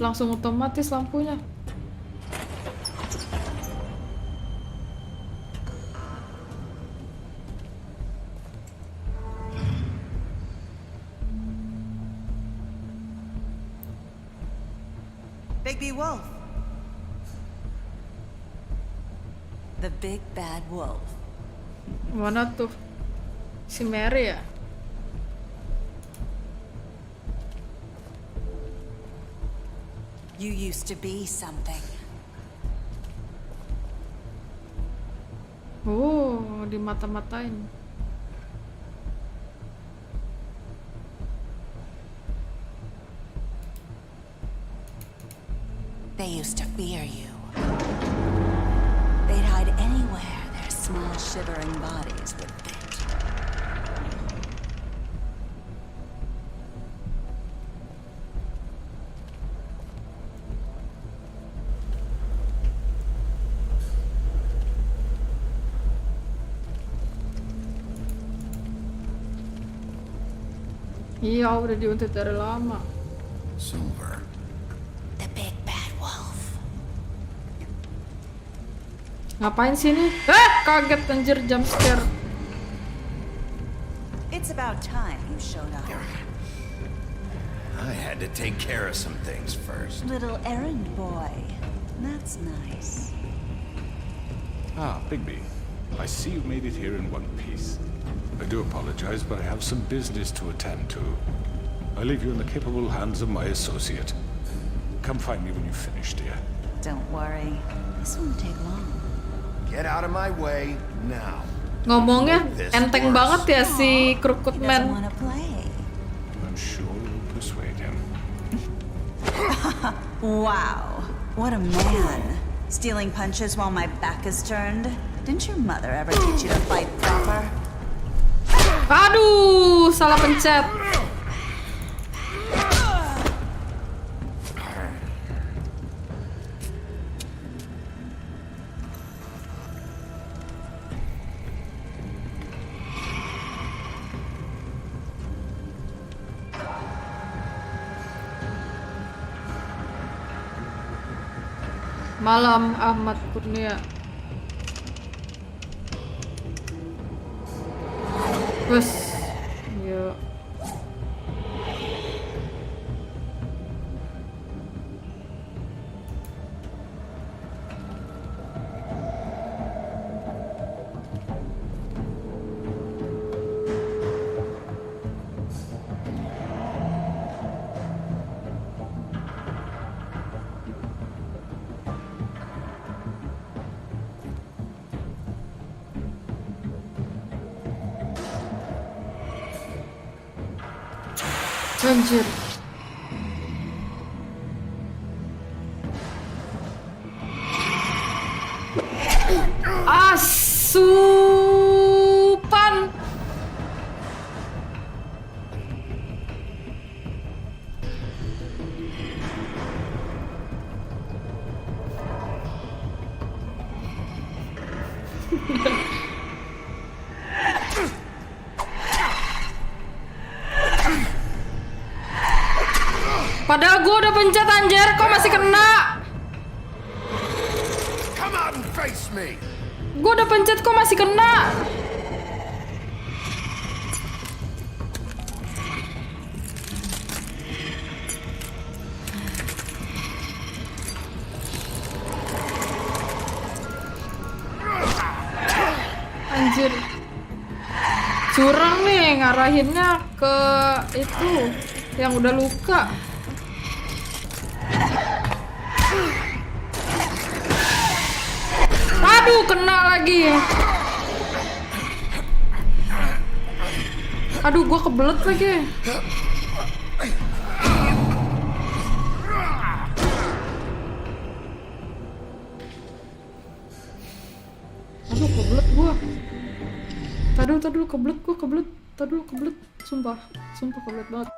Langsung otomatis lampunya. Big Wolf. The big bad wolf. Mana tuh? Si Mary ya? You used to be something. Oh, di mata-matain. They used to fear you. They'd hide anywhere there's small shivering bodies would fit. Iya, udah diuntit dari lama. Silver. The big bad wolf. Ngapain sini? Kaget anjir, jump scare. It's about time you showed up. I had to take care of some things first. Little errand boy. That's nice. Ah, Bigby. I see you made it here in one piece. I do apologize, but I have some business to attend to. I leave you in the capable hands of my associate. Come find me when you finish, dear. Don't worry. This won't take long. Get out of my way now. Ngomongnya enteng banget ya si Crooked Man. I'm sure you'll persuade him. Wow, what a man. Stealing punches while my back is turned. Didn't your mother ever teach you to fight proper? Aduh, salah pencet. Malam Ahmad Kurnia. Bus. Yuk. Anjir. Asupan. Padahal gue udah pencet anjir, kok masih kena? Come out and face me. Gue udah pencet kok masih kena? Anjir. Curang nih ngarahinnya ke itu yang udah luka. Aduh, kena lagi. Aduh, gua kebelet lagi. Aduh, kebelet gua. Tadi dulu kebelet gua, kebelet. Tadi dulu kebelet. Sumpah kebelet banget.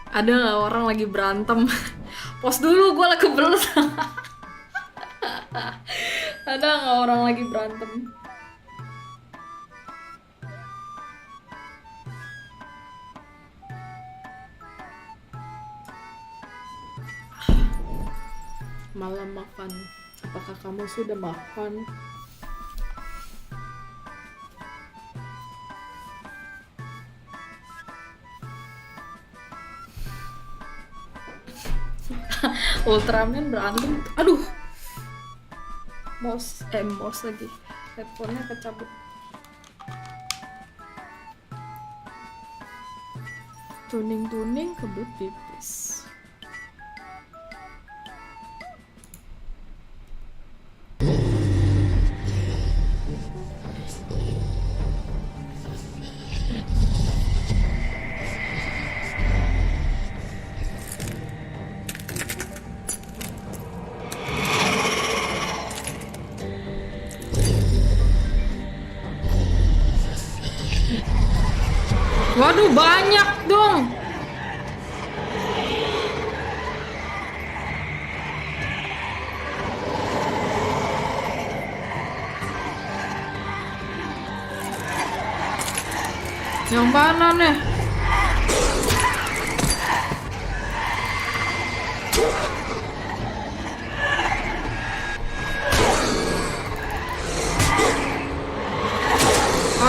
Ada nggak orang lagi berantem? Pause dulu, gue lagi kebelet. Ada nggak orang lagi berantem? Malam makan. Apakah kamu sudah makan? Ultraman berantem. Aduh. Mouse lagi. Headphone-nya kecabut. Tuning-tuning kebut pipis. Waduh, banyak dong. Yang mana nih?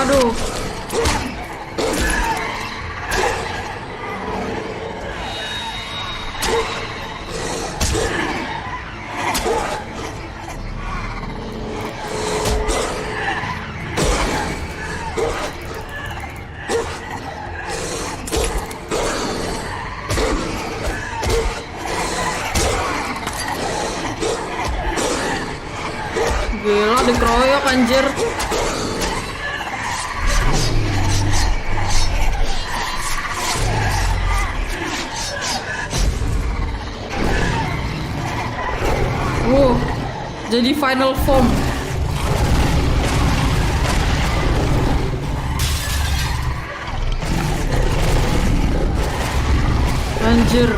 Aduh. Gila, dikeroyok anjir. Jadi final form. Anjir.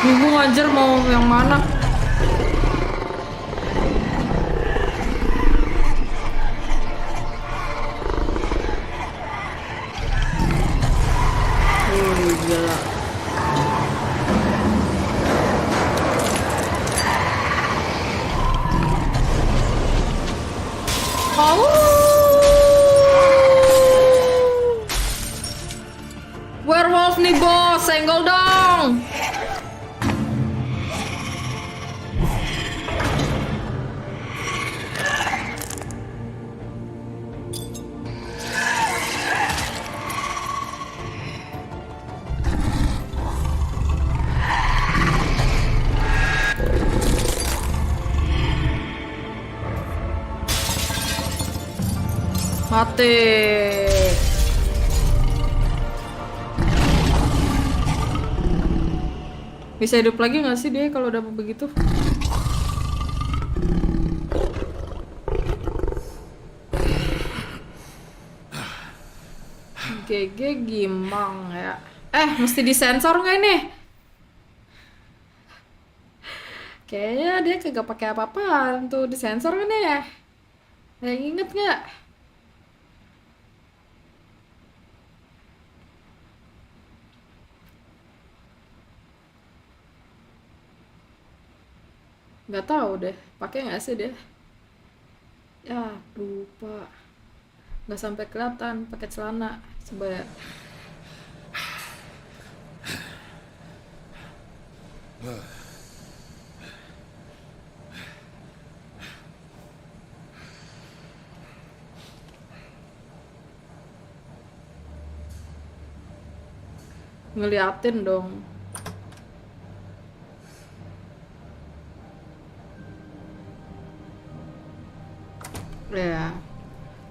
Bingung anjir mau yang mana. Gila. Werewolf nih bos, senggol dong. Mati. Bisa hidup lagi nggak sih dia kalau udah begitu? GG gimang ya. Mesti disensor nggak ini? Kayaknya dia kagak pakai apa-apaan tuh, disensor kan ya? Yang inget nggak? Nggak tahu deh, pakai nggak sih dia? Ya lupa, nggak sampai kelihatan pakai celana. Coba ya. Ngeliatin dong. Ya.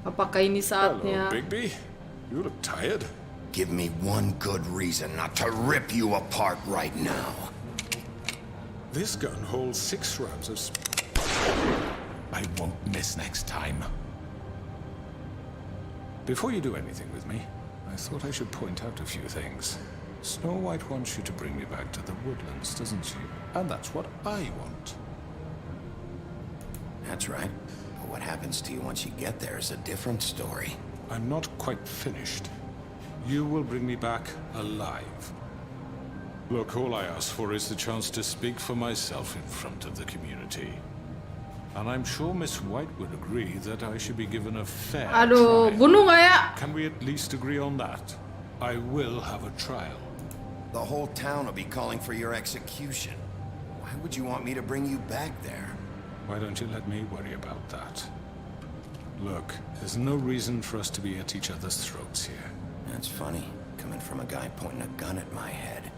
Apakah ini saatnya? Hello, Bigby. You look tired. Give me one good reason not to rip you apart right now. This gun holds 6 rounds of I won't miss next time. Before you do anything with me, I thought I should point out a few things. Snow White wants you to bring me back to the woodlands, doesn't she? And that's what I want. That's right. But what happens to you once you get there is a different story. I'm not quite finished. You will bring me back alive. Look, all I ask for is the chance to speak for myself in front of the community. And I'm sure Miss White would agree that I should be given a fair Aduh, trial. bunuh nggak ya? Can we at least agree on that? I will have a trial. The whole town will be calling for your execution. Why would you want me to bring you back there? Why don't you let me worry about that? Look, there's no reason for us to be at each other's throats here. That's funny, coming from a guy pointing a gun at my head.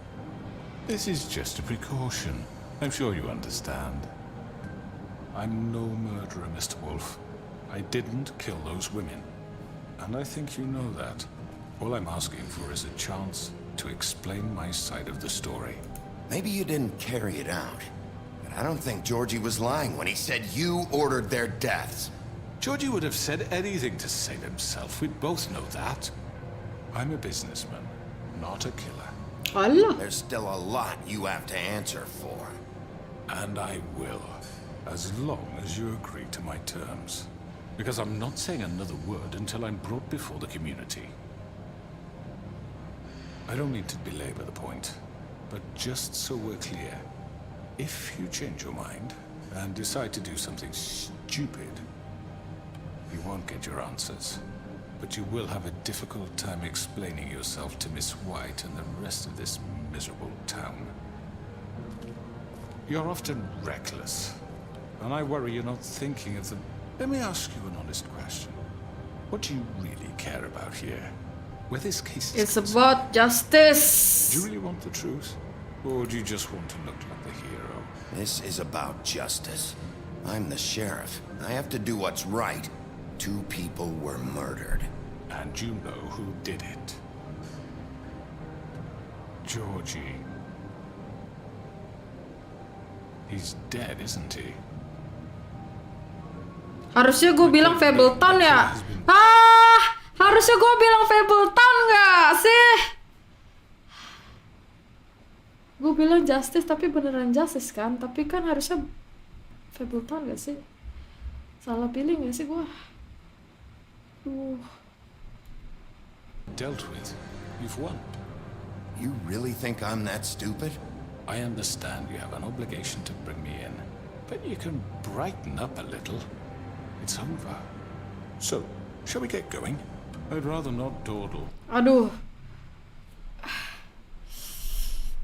This is just a precaution. I'm sure you understand. I'm no murderer, Mr. Wolf. I didn't kill those women. And I think you know that. All I'm asking for is a chance to explain my side of the story. Maybe you didn't carry it out, but I don't think Georgie was lying when he said you ordered their deaths. Georgie would have said anything to save himself. We both know that. I'm a businessman, not a killer. Allah. There's still a lot you have to answer for. And I will, as long as you agree to my terms. Because I'm not saying another word until I'm brought before the community. I don't mean to belabor the point, but just so we're clear, if you change your mind and decide to do something stupid, you won't get your answers. But you will have a difficult time explaining yourself to Miss White and the rest of this miserable town. You're often reckless, and I worry you're not thinking of the... Let me ask you an honest question. What do you really care about here? Where this case is It's about justice. Do you really want the truth? Or do you just want to look like the hero? This is about justice. I'm the sheriff. I have to do what's right. 2 people were murdered. And you know who did it. Georgie. He's dead, isn't he? Harusnya gue bilang Fableton ya. Harusnya gue bilang Fableton nggak sih? Gue bilang justice tapi beneran justice kan? Tapi kan harusnya Fableton nggak sih? Salah pilih nggak sih gue? Dealt with. You've won. You really think I'm that stupid? I understand you have an obligation to bring me in, but you can brighten up a little. It's over. So, shall we get going? I'd rather not dawdle. Aduh.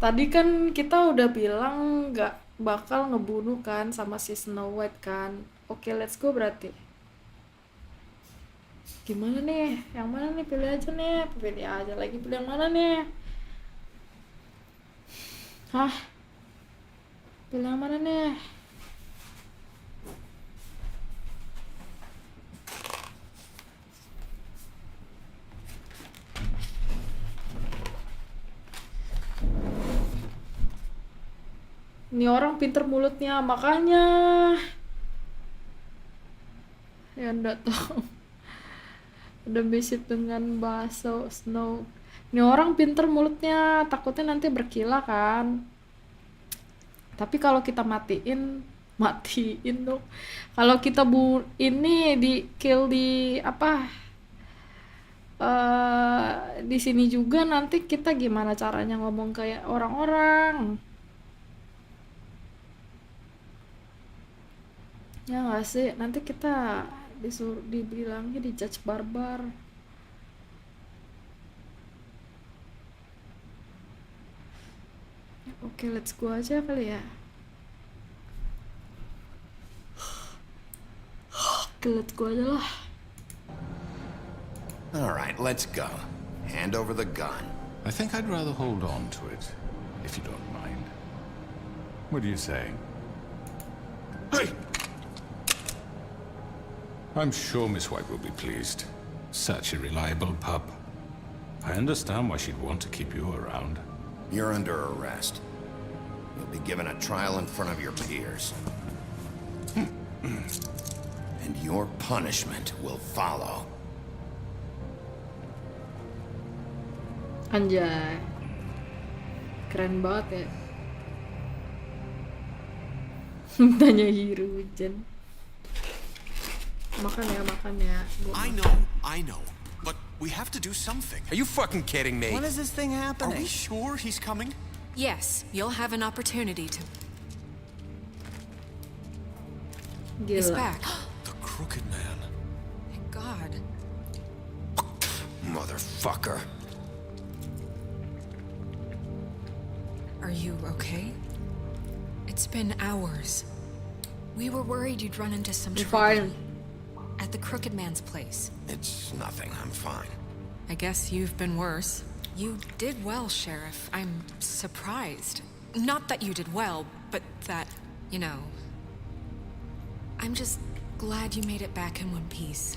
Tadi kan kita udah bilang nggak bakal ngebunuh kan sama si Snow White kan. Oke, let's go berarti. Gimana nih? Yang mana nih? Pilih aja nih. Pilih aja lagi. Pilih yang mana nih? Hah? Pilih yang mana nih? Ini orang pinter mulutnya, makanya. Ya enggak tahu. Udah visit dengan bakso Snow. Ini orang pinter mulutnya, takutnya nanti berkilah kan. Tapi kalau kita matiin dong. Kalau kita ini di kill di apa? Di sini juga nanti kita gimana caranya ngomong kayak orang-orang? Ya nggak sih, nanti kita dibilangnya dijudge barbar. Oke, let's go aja kali ya. Oke, let's go aja lah. Alright, let's go. Hand over the gun. I think I'd rather hold on to it, if you don't mind. What do you say? Hey! I'm sure Miss White will be pleased. Such a reliable pup. I understand why she'd want to keep you around. You're under arrest. You'll be given a trial in front of your peers. And your punishment will follow. Anjay. Keren banget ya. Tanya Hiru hujan. Makan ya. I know. But we have to do something. Are you fucking kidding me? When is this thing happening? Are we sure he's coming? Yes, you'll have an opportunity to. Gila. He's back. The Crooked Man. Thank God. Motherfucker. Are you okay? It's been hours. We were worried you'd run into some trouble. At the Crooked Man's place. It's nothing. I'm fine. I guess you've been worse. You did well, Sheriff. I'm surprised. Not that you did well, but that, you know... I'm just glad you made it back in one piece.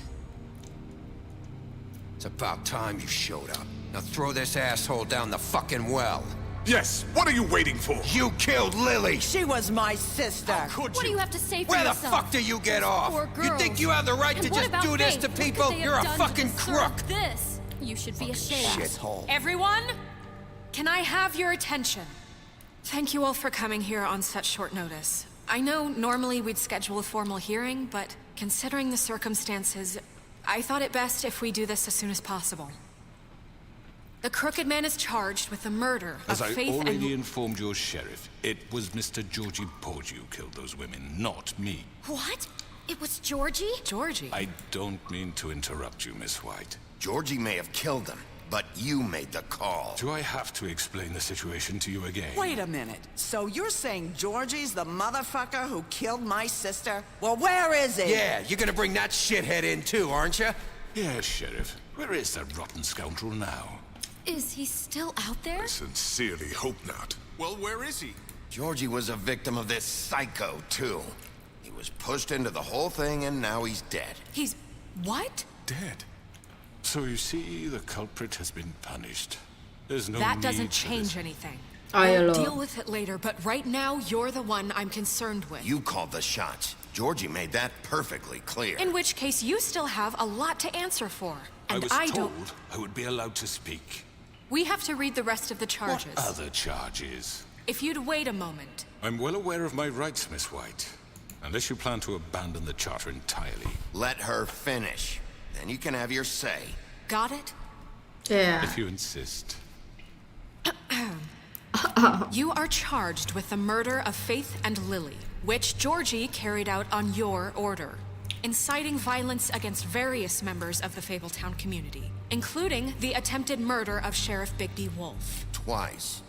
It's about time you showed up. Now throw this asshole down the fucking well. Yes, what are you waiting for? You killed Lily! She was my sister. What do you have to say for Where the yourself? fuck do you get off? Poor You girls. think you have the right And to what just about do this Faith? to What could people? they have You're a done to fucking deserve crook! This. You should be ashamed. Shithole. Everyone, can I have your attention? Thank you all for coming here on such short notice. I know normally we'd schedule a formal hearing, but considering the circumstances, I thought it best if we do this as soon as possible. The Crooked Man is charged with the murder of As I Faith already informed your sheriff, it was Mr. Georgie Porgy who killed those women, not me. What? It was Georgie? Georgie? I don't mean to interrupt you, Miss White. Georgie may have killed them, but you made the call. Do I have to explain the situation to you again? Wait a minute. So you're saying Georgie's the motherfucker who killed my sister? Well, where is he? Yeah, you're gonna bring that shithead in too, aren't you? Yes, Sheriff. Where is that rotten scoundrel now? Is he still out there? I sincerely hope not. Well, where is he? Georgie was a victim of this psycho, too. He was pushed into the whole thing, and now he's dead. He's... what? Dead. So you see, the culprit has been punished. There's no That need doesn't for change this. anything. Ayo We'll lo. deal with it later, but right now, you're the one I'm concerned with. You called the shots. Georgie made that perfectly clear. In which case, you still have a lot to answer for. I And was I told don't... I would be allowed to speak. We have to read the rest of the charges. What other charges? If you'd wait a moment. I'm well aware of my rights, Miss White. Unless you plan to abandon the charter entirely. Let her finish. Then you can have your say. Got it? Yeah. If you insist. You are charged with the murder of Faith and Lily, which Georgie carried out on your order, inciting violence against various members of the Fabletown community, including the attempted murder of Sheriff Bigby Wolf. Twice.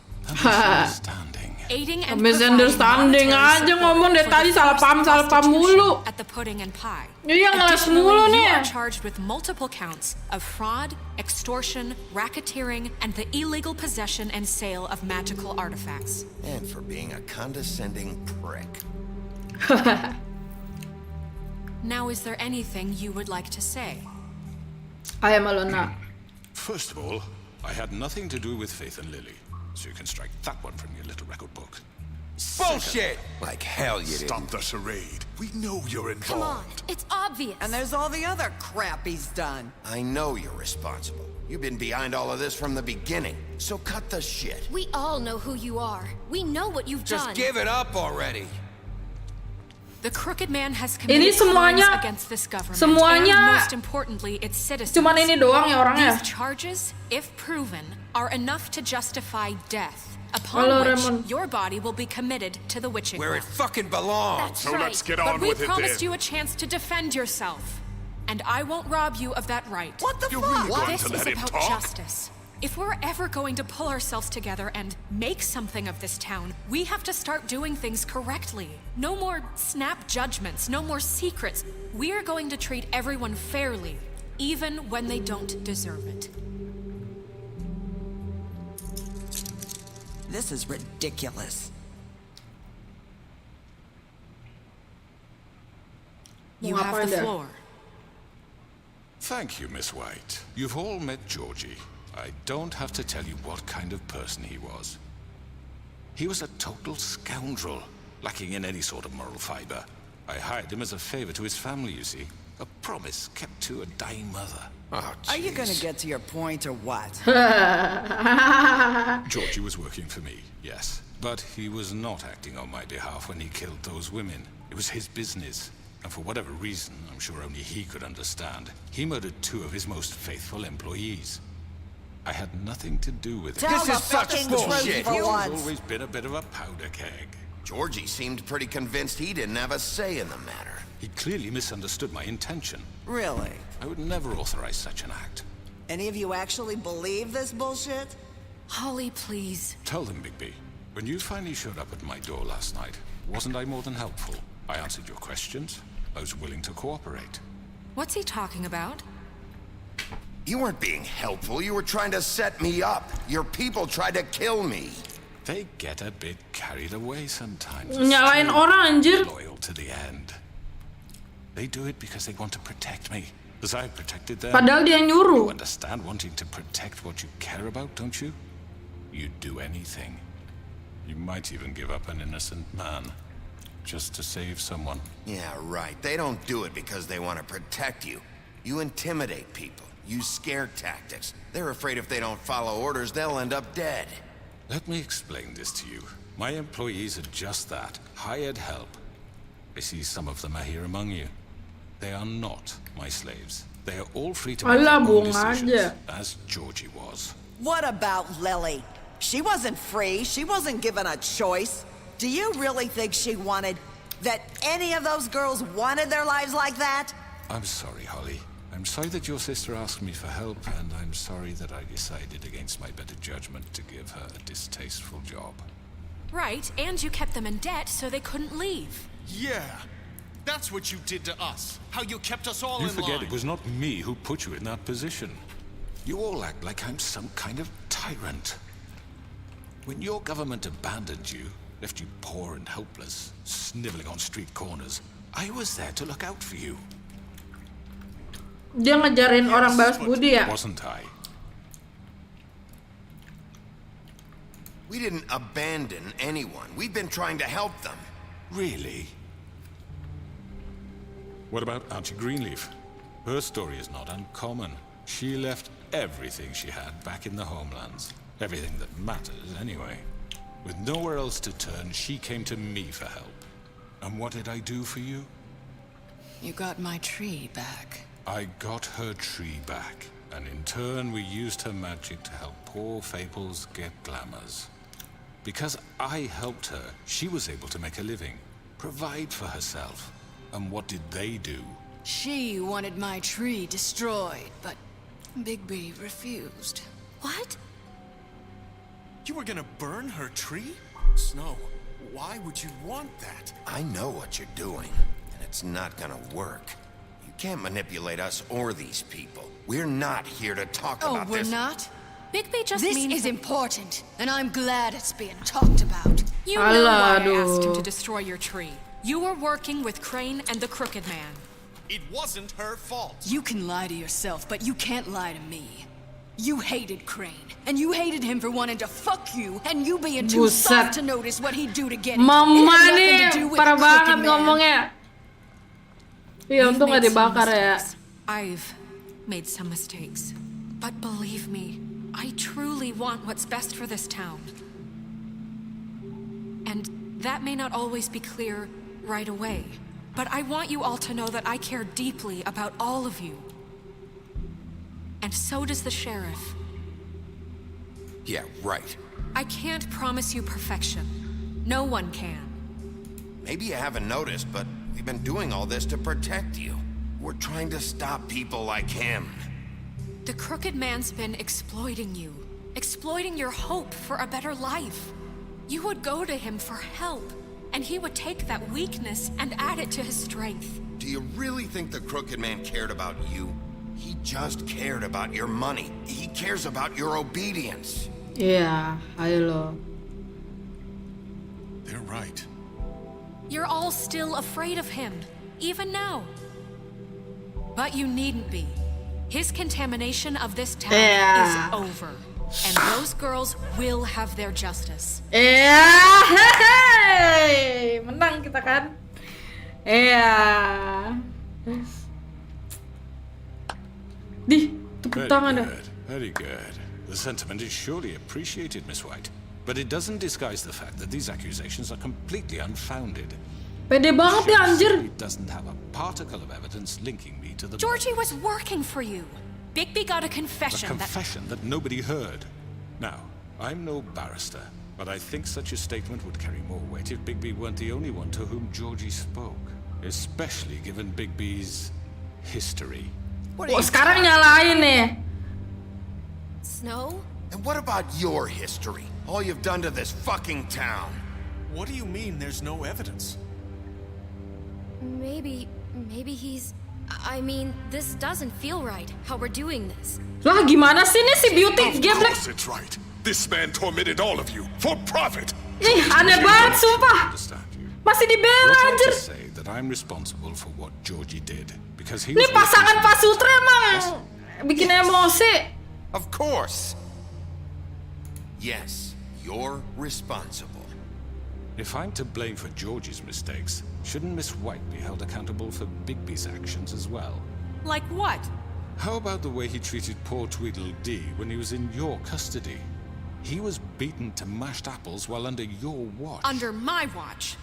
Aiding and Misunderstanding providing aja monetary ngomong dari support tadi for salah paham prostitution mulu. at the Pudding and Pie. Iya ngeles Additionally, mulu nih. you are charged with multiple counts of fraud, extortion, racketeering, and the illegal possession and sale of magical artifacts. And for being a condescending prick. Now, is there anything you would like to say? I am Alona. First of all, I had nothing to do with Faith and Lily. So you can strike that one from your little record book. Bullshit! Like hell you didn't. Stop the charade. We know you're involved. Come on, it's obvious. And there's all the other crap he's done. I know you're responsible. You've been behind all of this from the beginning. So cut the shit. We all know who you are. We know what you've done. Just give it up already. The Crooked Man has Ini committed crimes semuanya- against this government, semuanya and most importantly, its citizens. cuman ini doang ya orangnya. These charges, if proven, are enough to justify death, upon Halo, which Raymond. your body will be committed to the witching Where it well. fucking belongs. That's So right. let's get But on we with it promised then. you a chance to defend yourself, and I won't rob you of that right. What the You're fuck? really going This to is let him about talk? justice. If we're ever going to pull ourselves together and make something of this town, we have to start doing things correctly. No more snap judgments, no more secrets. We are going to treat everyone fairly, even when they don't deserve it. This is ridiculous. You Mau have ngapain the dah? floor. Thank you, Miss White. You've all met Georgie. I don't have to tell you what kind of person he was. He was a total scoundrel, lacking in any sort of moral fiber. I hired him as a favor to his family, you see. A promise kept to a dying mother. Oh, Are you gonna get to your point or what? Georgie was working for me, yes. But he was not acting on my behalf when he killed those women. It was his business. And for whatever reason, I'm sure only he could understand, he murdered 2 of his most faithful employees. I had nothing to do with it. Tell the fucking truth for He's once. always been a bit of a powder keg. Georgie seemed pretty convinced he didn't have a say in the matter. He clearly misunderstood my intention. Really? I would never authorize such an act. Any of you actually believe this bullshit? Holly, please. Tell them, Bigby. When you finally showed up at my door last night, wasn't I more than helpful? I answered your questions. I was willing to cooperate. What's he talking about? You weren't being helpful. You were trying to set me up. Your people tried to kill me. They get a bit carried away sometimes. Nyalain orang, anjir. Loyal to the end. They do it because they want to protect me, as I protected them. Padahal dia nyuruh. You understand wanting to protect what you care about, don't you? You'd do anything. You might even give up an innocent man, just to save someone. Yeah, right. They don't do it because they want to protect you. You intimidate people. Use scare tactics. They're afraid if they don't follow orders, they'll end up dead. Let me explain this to you. My employees are just that, hired help. I see some of them are here among you. They are not my slaves. They are all free to make their own decisions, as Georgie was. What about Lily? She wasn't free. She wasn't given a choice. Do you really think she wanted... that any of those girls wanted their lives like that? I'm sorry, Holly. I'm sorry that your sister asked me for help, and I'm sorry that I decided against my better judgment to give her a distasteful job. Right, and you kept them in debt so they couldn't leave. Yeah, that's what you did to us. How you kept us all You in forget line. it was not me who put you in that position. You all act like I'm some kind of tyrant. When your government abandoned you, left you poor and helpless, sniveling on street corners, I was there to look out for you. Dia ngejarin orang balas budi ya? Wasn't I? We didn't abandon anyone. We've been trying to help them. Really? What about Auntie Greenleaf? Her story is not uncommon. She left everything she had back in the homelands. Everything that matters, anyway. With nowhere else to turn, she came to me for help. And what did I do for you? You got my tree back. I got her tree back, and in turn we used her magic to help poor Fables get glamours. Because I helped her, she was able to make a living, provide for herself. And what did they do? She wanted my tree destroyed, but Bigby refused. What? You were gonna burn her tree? Snow, why would you want that? I know what you're doing, and it's not gonna work. You can't manipulate us or these people. We're not here to talk about we're this. not? Bigby just This means... is important, and I'm glad it's being talked about. You know why I asked him to destroy your tree. You were working with Crane and the Crooked Man. It wasn't her fault. You can lie to yourself, but you can't lie to me. You hated Crane, and you hated him for wanting to fuck you, and you being too soft to notice what he'd do to get it. Mama nih, parah banget ngomongnya. Iya, untung gak dibakar ya. I've made some mistakes, but believe me, I truly want what's best for this town. And that may not always be clear right away, but I want you all to know that I care deeply about all of you. And so does the sheriff. Yeah, right. I can't promise you perfection. No one can. Maybe you haven't noticed, but we've been doing all this to protect you. We're trying to stop people like him. The Crooked Man's been exploiting you, exploiting your hope for a better life. You would go to him for help, and he would take that weakness and add it to his strength. Do you really think the Crooked Man cared about you? He just cared about your money. He cares about your obedience. Iya, ayo lo. They're right. You're all still afraid of him, even now. But you needn't be. His contamination of this town Yeah. is over. And those girls will have their justice. Hehehe, menang kita kan? Di, tepuk tangan dah. Very good. The sentiment is surely appreciated, Miss White. But it doesn't disguise the fact that these accusations are completely unfounded. Pede banget ya anjir. It doesn't have a particle of evidence linking me to the Georgie was working for you. Bigby got a confession. A confession that nobody heard. Now, I'm no barrister, but I think such a statement would carry more weight if Bigby weren't the only one to whom Georgie spoke. Especially given Bigby's history. Sekarang nyalain nih. Snow? And what about your history? All you've done to this fucking town. What do you mean there's no evidence? Maybe he's... I mean, this doesn't feel right, how we're doing this. Lah gimana sih nih si Beauty geblek? It's right. This man tormented all of you for profit. Ih, aneh banget sumpah. Masih dibela anjir. Say that I'm responsible for what Georgie did because he Nih pasangan Pak Sutra emang bikin emosi. Of course. Yes, you're responsible. If I'm to blame for Georgie's mistakes, shouldn't Miss White be held accountable for Bigby's actions as well? Like what? How about the way he treated poor Tweedledee when he was in your custody? He was beaten to mashed apples while under your watch. Under my watch.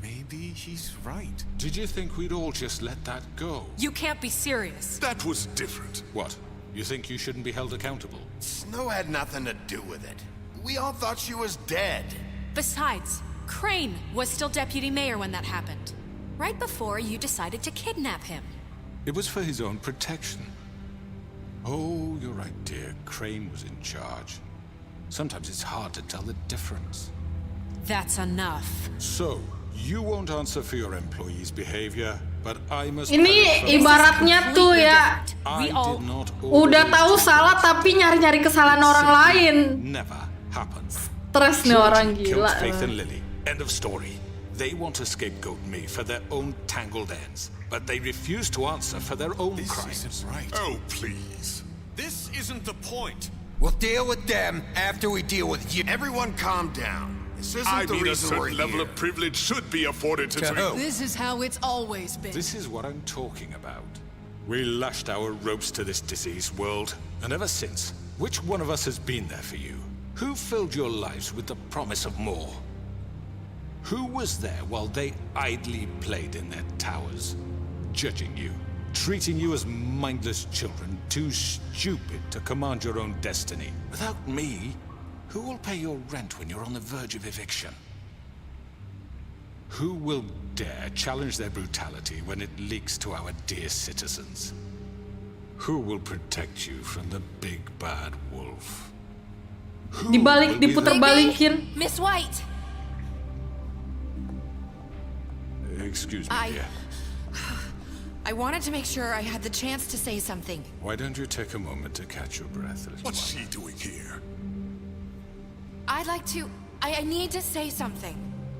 Maybe he's right. Did you think we'd all just let that go? You can't be serious. That was different. What? You think you shouldn't be held accountable? Snow had nothing to do with it. We all thought she was dead. Besides, Crane was still deputy mayor when that happened. Right before you decided to kidnap him. It was for his own protection. Oh, you're right, dear. Crane was in charge. Sometimes it's hard to tell the difference. That's enough. So, you won't answer for your employees' behavior, but I must... Ini ibaratnya tuh ya, udah tahu salah tapi nyari-nyari kesalahan orang lain. Never happens. Stres nih orang gila. Faith and Lily. End of story. They want to scapegoat me for their own tangled ends, but they refuse to answer for their own crimes. This isn't right. Oh, please. This isn't the point. We'll deal with them after we deal with you. Everyone calm down. This isn't I the mean, a reason we're certain level here. of privilege should be afforded to... This is how it's always been. This is what I'm talking about. We lashed our ropes to this diseased world, and ever since, which one of us has been there for you? Who filled your lives with the promise of more? Who was there while they idly played in their towers, judging you, treating you as mindless children, too stupid to command your own destiny? Without me, who will pay your rent when you're on the verge of eviction? Who will dare challenge their brutality when it leaks to our dear citizens? Who will protect you from the big bad wolf? Dibalik, diputer-balikin. Miss White. Excuse me, dear. I wanted to make sure I had the chance to say something. Why don't you take a moment to catch your breath, little What's she doing here? I'd like to... I need to say something.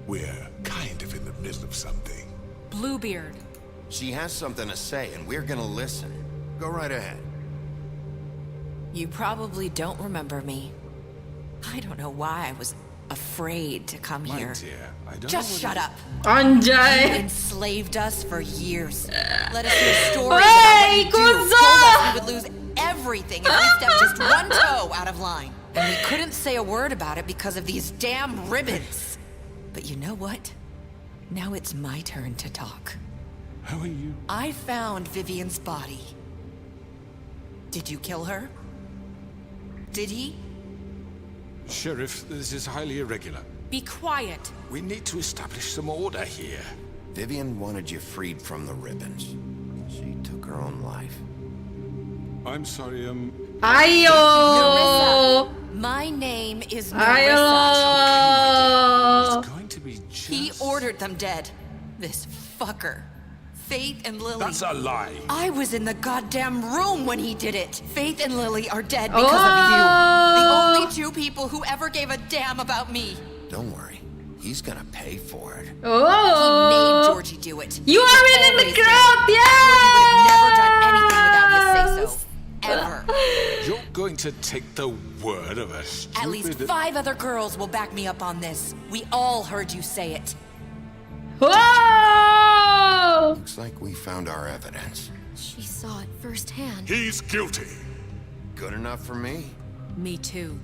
We're kind of in the middle of something. Bluebeard. She has something to say, and we're gonna listen. Go right ahead. You probably don't remember me. I don't know why I was afraid to come here. Dear, I don't Just shut up. Anjay. You enslaved us for years. Let us hear stories Hey, about what you do. Kuzo! Told us we would lose everything if we stepped just one toe out of line. And we couldn't say a word about it because of these damn ribbons. But you know what? Now it's my turn to talk. How are you? I found Vivian's body. Did you kill her? Did he? Sheriff, this is highly irregular. Be quiet. We need to establish some order here. Vivian wanted you freed from the ribbons. She took her own life. I'm sorry, Ayo. Narissa. My name is Ayo. Narissa. It's going to be just... He ordered them dead. This fucker. Faith and Lily. That's a lie. I was in the goddamn room when he did it. Faith and Lily are dead because of you. The only two people who ever gave a damn about me. Don't worry. He's gonna pay for it. Oh. He made Georgie do it. You are in the crowd, yeah! Georgie would have never done anything without his so. Ever. You're going to take the word of a stupid... At least 5 other girls will back me up on this. We all heard you say it. Whoa! Looks like we found our evidence. She saw it firsthand. He's guilty. Good enough for me? Me too.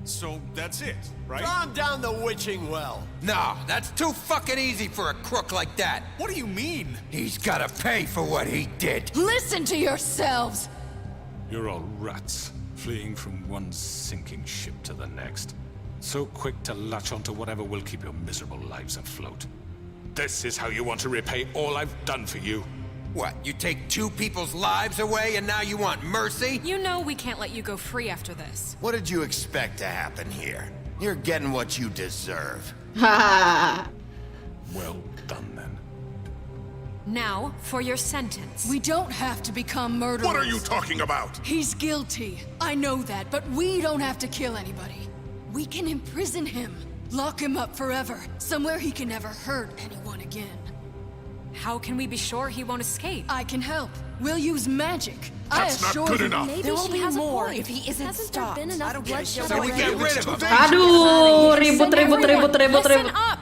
So that's it, right? Calm down the witching well. No, that's too fucking easy for a crook like that. What do you mean? He's gotta pay for what he did. Listen to yourselves! You're all rats, fleeing from one sinking ship to the next. So quick to latch onto whatever will keep your miserable lives afloat. This is how you want to repay all I've done for you? What, you take 2 people's lives away and now you want mercy? You know we can't let you go free after this. What did you expect to happen here? You're getting what you deserve. Ha! Well done, then. Now, for your sentence. We don't have to become murderers. What are you talking about? He's guilty. I know that, but we don't have to kill anybody. We can imprison him. Lock him up forever. Somewhere he can never hurt anyone again. How can we be sure he won't escape? I can help. We'll use magic. That's not good enough. There will be more if he isn't stopped. Been enough bloodshed So we already? get rid of him. Aduh, ribut. Listen up!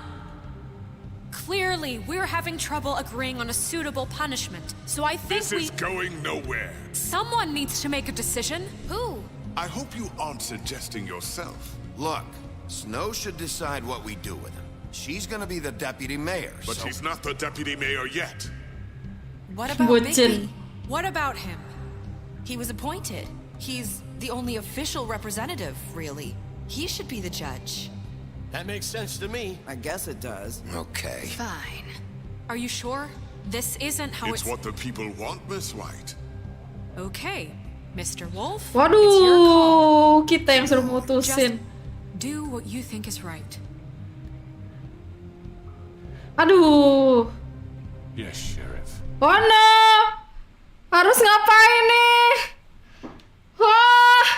Clearly, we're having trouble agreeing on a suitable punishment, so I think This is going nowhere. Someone needs to make a decision. Who? I hope you aren't suggesting yourself. Look, Snow should decide what we do with him. She's gonna be the deputy mayor, But so... he's not the deputy mayor yet. What about Bucin. Bigby? What about him? He was appointed. He's the only official representative, really. He should be the judge. That makes sense to me. I guess it does. Okay. Fine. Are you sure? This isn't how It's what the people want, Miss White. Okay, Mr. Wolf. Waduh, kita yang suruh mutusin. Do what you think is right. Aduh. Yes, Sheriff. Oh no. Harus ngapain nih? Wah.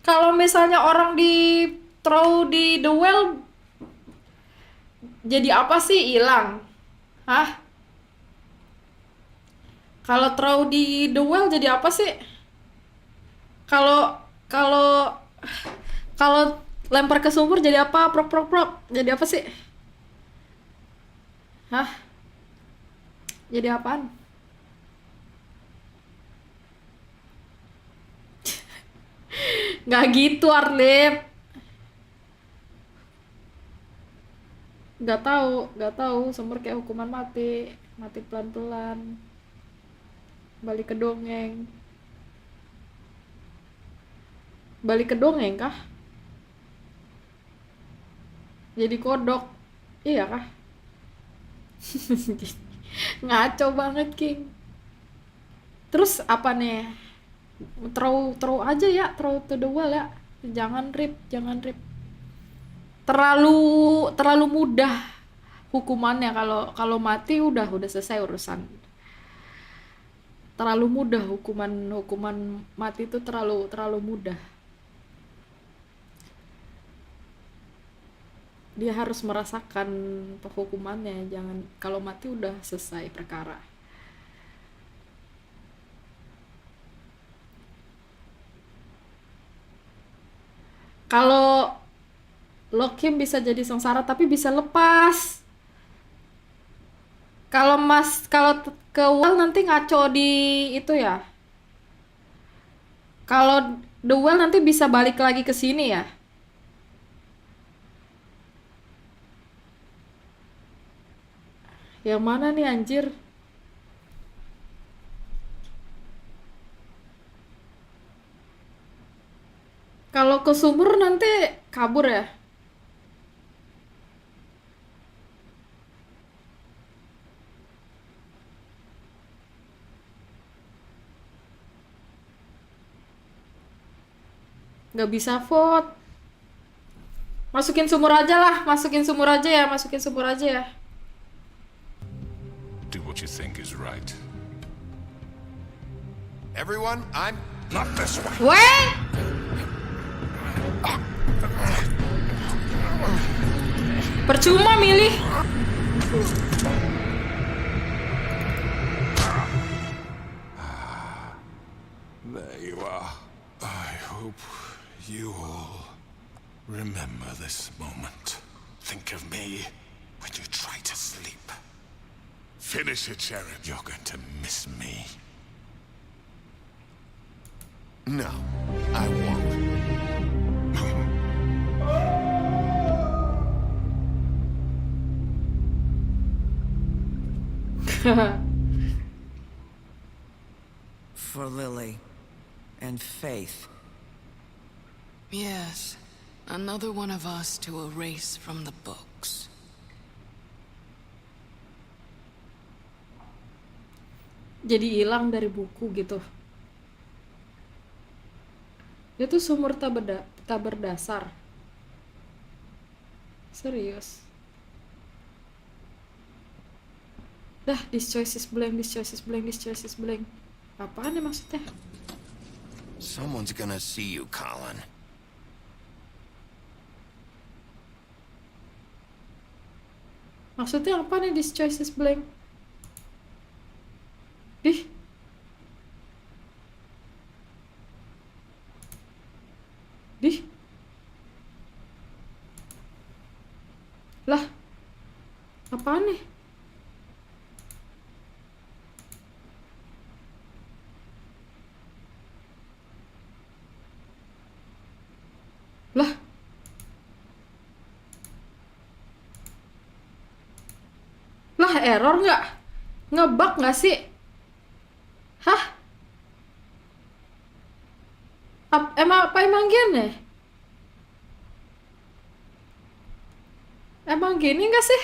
Kalau misalnya orang di throw di the well, jadi apa sih? Hilang. Hah? Kalau throw di the well jadi apa sih? Kalau lempar ke sumur jadi apa? Prok. Jadi apa sih? Hah? Jadi apaan? Nggak gitu, Arlip. Nggak tahu. Sumber kayak hukuman mati pelan-pelan. Balik ke dongeng kah? Jadi kodok. Iya kah? Ngaco banget, King. Terus apa nih? Throw aja ya, throw to the wall ya. Jangan rip. Terlalu mudah hukumannya. Kalau mati udah selesai urusan. Terlalu mudah hukuman mati itu terlalu mudah. Dia harus merasakan hukumannya. Jangan kalau mati udah selesai perkara. Kalau Lokim bisa jadi sengsara tapi bisa lepas. Kalau ke well nanti ngaco di itu ya. Kalau the well nanti bisa balik lagi ke sini ya. Yang mana nih anjir? Kalau ke sumur nanti kabur ya? Nggak bisa vote. Masukin sumur aja ya. Do what you think is right. Everyone, I'm... Not this way. Weh! Percuma milih. all remember this moment. Think of me when you try to sleep. Finish it, Sheriff. You're going to miss me. No, I won't. For Lily and Faith. Yes, another one of us to erase from the books. Jadi hilang dari buku gitu. Dia tuh sumur tak berdasar. Serius. Dah, this choice is blank, this choice is blank, this choice is blank. Apaan ya maksudnya? Someone's gonna see you, Colin. Maksudnya apa nih this choice is blank? Ih. Dih. Lah. Apaan nih? Lah. Lah error nggak? Ngebug nggak sih? Hah? Emang gini? Emang gini nggak sih?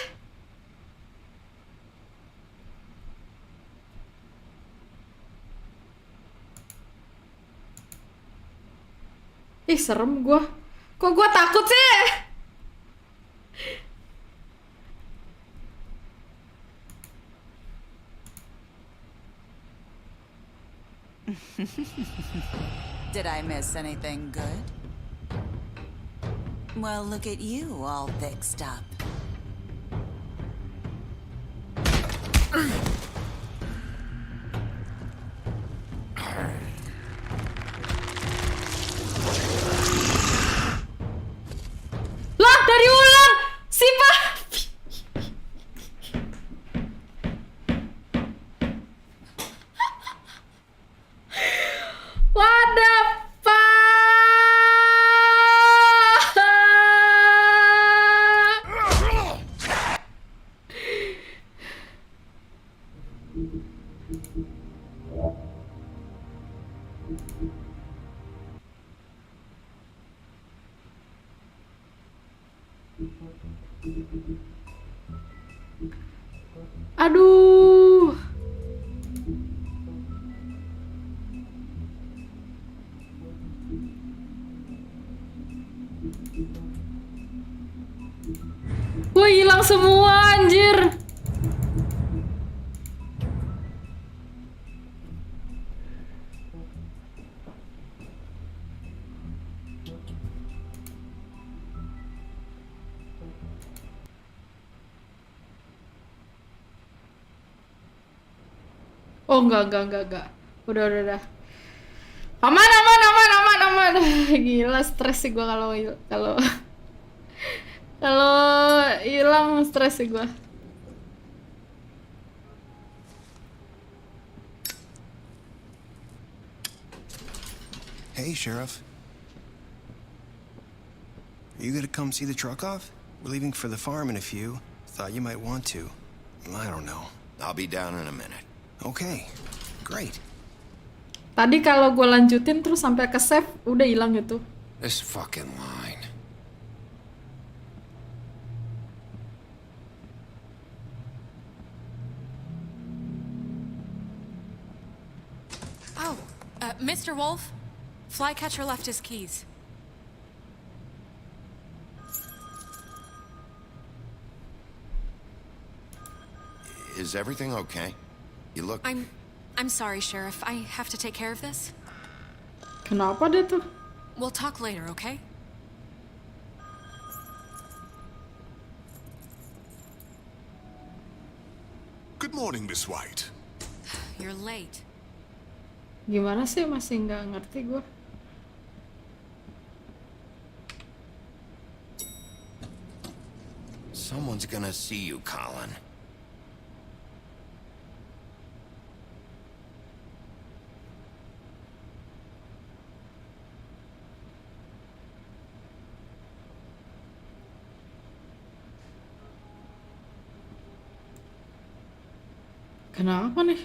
Ih serem gua. Kok gua takut sih? Did I miss anything good? Well, look at you, all fixed up. Lah, dari ulang! Si Pak! What the fuck? Aduh. Wah, hilang semua anjir. Oh enggak. Udah. Aman. Gila, stres sih gua kalau hilang, stres sih gua. Hey, Sheriff. Are you gonna come see the truck off? We're leaving for the farm in a few. Thought you might want to. I don't know. I'll be down in a minute. Okay, great. Tadi kalau gue lanjutin terus sampai ke save udah hilang gitu. This fucking line. Oh, Mr. Wolf, Flycatcher left his keys. Is everything okay? You look... I'm sorry, Sheriff. I have to take care of this. Kenapa dia tuh? We'll talk later, okay? Good morning, Miss White. You're late. Gimana sih, masih nggak ngerti gue. Someone's gonna see you, Colin. Kenapa nih?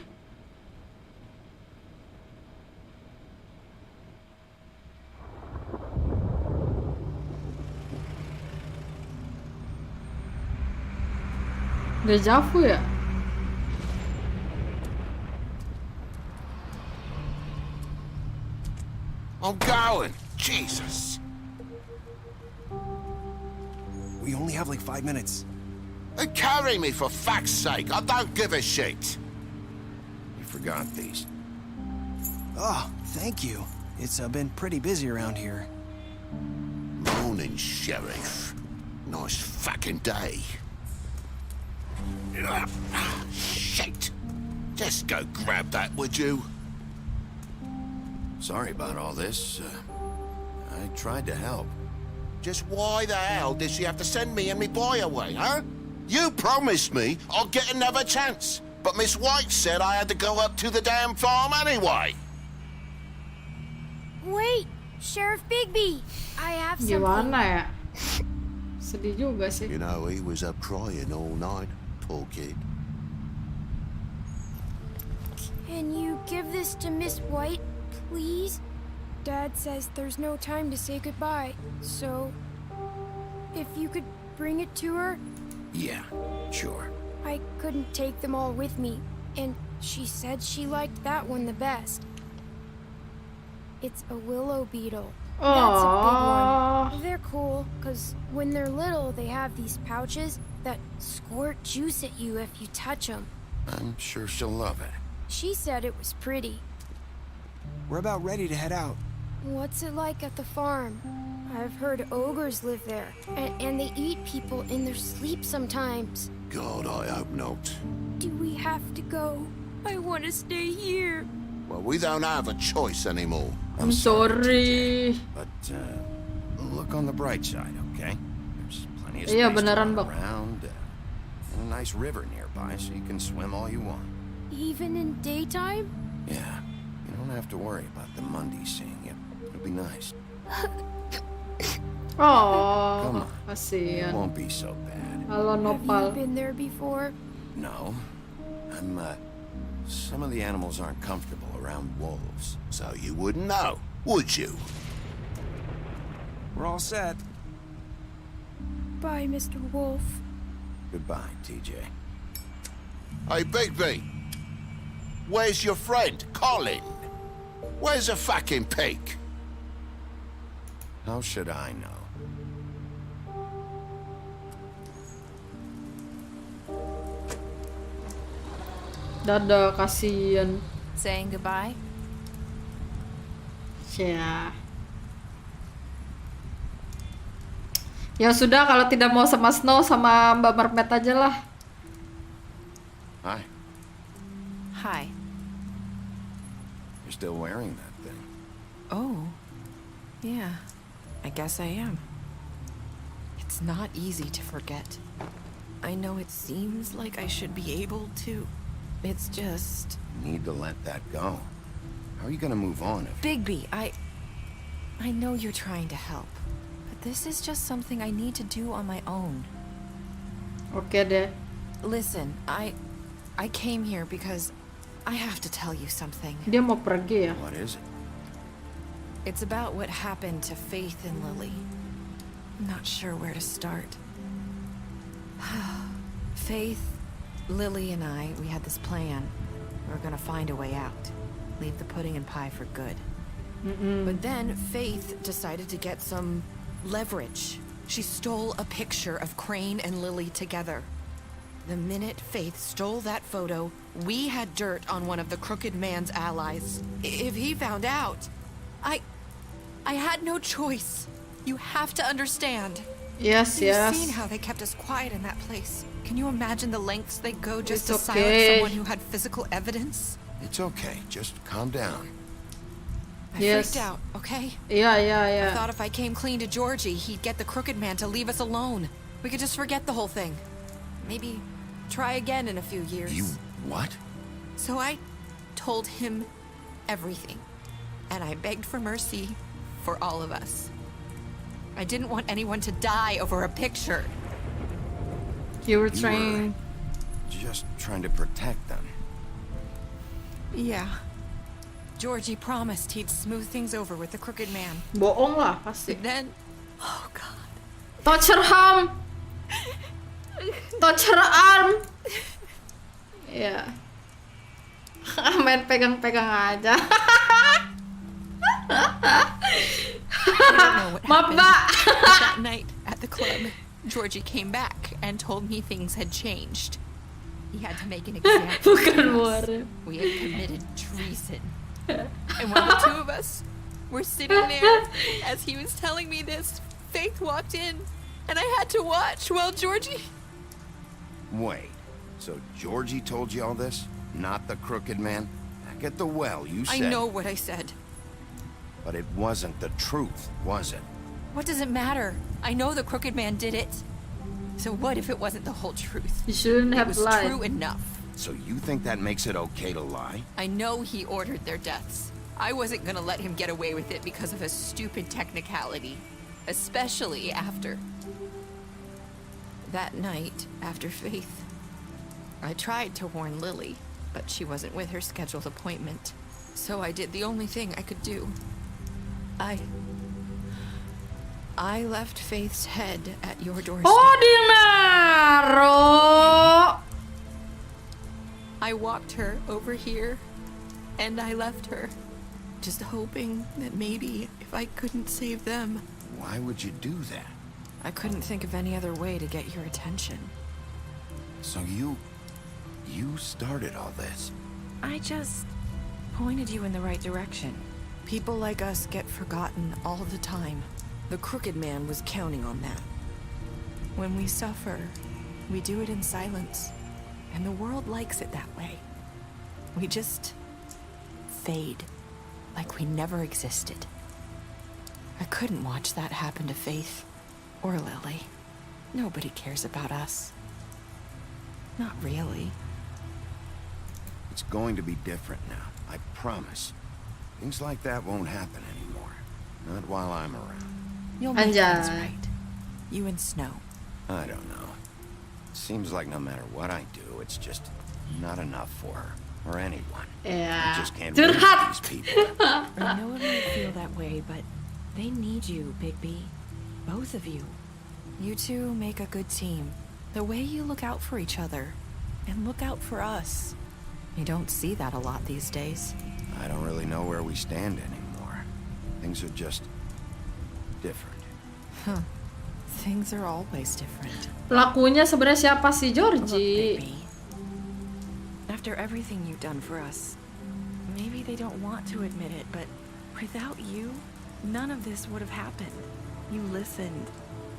Deja vu ya? I'm going. Jesus. We only have like 5 minutes. Carry me for fuck's sake. I don't give a shit. You forgot these. Oh, thank you. It's been pretty busy around here. Morning, Sheriff. Nice fucking day. Shit. Just go grab that, would you? Sorry about all this. I tried to help. Just why the hell did she have to send me and me boy away, huh? You promised me I'll get another chance, but Miss White said I had to go up to the damn farm anyway. Wait, Sheriff Bigby, I have something. Gimana ya? Sedih juga sih. You know, he was up crying all night, poor kid. Can you give this to Miss White, please? Dad says there's no time to say goodbye, so if you could bring it to her. Yeah, sure. I couldn't take them all with me, and she said she liked that one the best. It's a willow beetle. That's a big one. They're cool, because when they're little, they have these pouches that squirt juice at you if you touch them. I'm sure she'll love it. She said it was pretty. We're about ready to head out. What's it like at the farm? I've heard ogres live there, and they eat people in their sleep sometimes. God, I hope not. Do we have to go? I want to stay here. Well, we don't have a choice anymore. I'm sorry. But look on the bright side, okay? There's plenty of Iya space to beneran, run Bang. around, and a nice river nearby, so you can swim all you want. Even in daytime? Yeah, you don't have to worry about the Mundy seeing you. It'll be nice. Oh, Come on. It kasihan. won't be so bad. Halo Have you Nopal. been there before? No. Some of the animals aren't comfortable around wolves. So you wouldn't know, would you? We're all set. Bye, Mr. Wolf. Goodbye, TJ. Hey, Bigby. Where's your friend, Colin? Where's the fucking pig? How should I know? Dadah, kasihan. Saying goodbye? Ya. Ya sudah, kalau tidak mau sama Snow, sama Mbak Mermaid aja lah. Hi. Hi. You're still wearing that thing. Oh. Yeah. I guess I am. It's not easy to forget. I know it seems like I should be able to. It's just... You need to let that go. How are you gonna move on if... Bigby, I know you're trying to help. But this is just something I need to do on my own. Oke deh. Listen, I came here because I have to tell you something. Dia mau pergi ya? What is it? It's about what happened to Faith and Lily. I'm not sure where to start. Faith, Lily and I, we had this plan. We were gonna find a way out. Leave the pudding and pie for good. But then Faith decided to get some leverage. She stole a picture of Crane and Lily together. The minute Faith stole that photo, we had dirt on one of the Crooked Man's allies. If he found out, I had no choice. You have to understand. Yes, You've yes. seen how they kept us quiet in that place. Can you imagine the lengths they go just It's to okay. silence someone who had physical evidence? It's okay. Just calm down. I Yes. freaked out, okay? Iya, iya, I iya. thought if I came clean to Georgie, he'd get the Crooked Man to leave us alone. We could just forget the whole thing. Maybe try again in a few years. You what? So I told him everything. And I begged for mercy for all of us. I didn't want anyone to die over a picture. You were trying... Just trying to protect them. Yeah. Georgie promised he'd smooth things over with the crooked man. Bohong lah, pasti. But then... Oh, God. Torture him! Torture arm! Ya. Main pegang-pegang aja. Maaf, Mbak. That night at the club, Georgie came back and told me things had changed. He had to make an example. We had committed treason. And when the two of us were sitting there, as he was telling me this, Faith walked in, and I had to watch while Georgie... Wait, so Georgie told you all this? Not the crooked man? Back at the well, you said... I know what I said. But it wasn't the truth, was it? What does it matter? I know the crooked man did it. So what if it wasn't the whole truth? You shouldn't have lied. It was true enough. So you think that makes it okay to lie? I know he ordered their deaths. I wasn't gonna let him get away with it because of a stupid technicality. Especially after... That night, after Faith, I tried to warn Lily, but she wasn't with her scheduled appointment. So I did the only thing I could do. I left Faith's head at your doorstep. Oh, dinaro! I walked her over here, and I left her, just hoping that maybe if I couldn't save them... Why would you do that? I couldn't think of any other way to get your attention. So you started all this? I just pointed you in the right direction. People like us get forgotten all the time. The crooked man was counting on that. When we suffer, we do it in silence. And the world likes it that way. We just fade, like we never existed. I couldn't watch that happen to Faith or Lily. Nobody cares about us. Not really. It's going to be different now, I promise. Things like that won't happen anymore. Not while I'm around. You'll make things right. You and Snow. I don't know. Seems like no matter what I do, it's just not enough for her or anyone. Yeah. I just can't win these people. I know it might feel that way, but they need you, Bigby. Both of you. You two make a good team. The way you look out for each other and look out for us. You don't see that a lot these days. I don't really know where we stand anymore. Things are just different. Huh. Things are always different. Pelakunya sebenarnya siapa sih, Georgie? Look, after everything you've done for us, maybe they don't want to admit it, but without you, none of this would have happened. You listened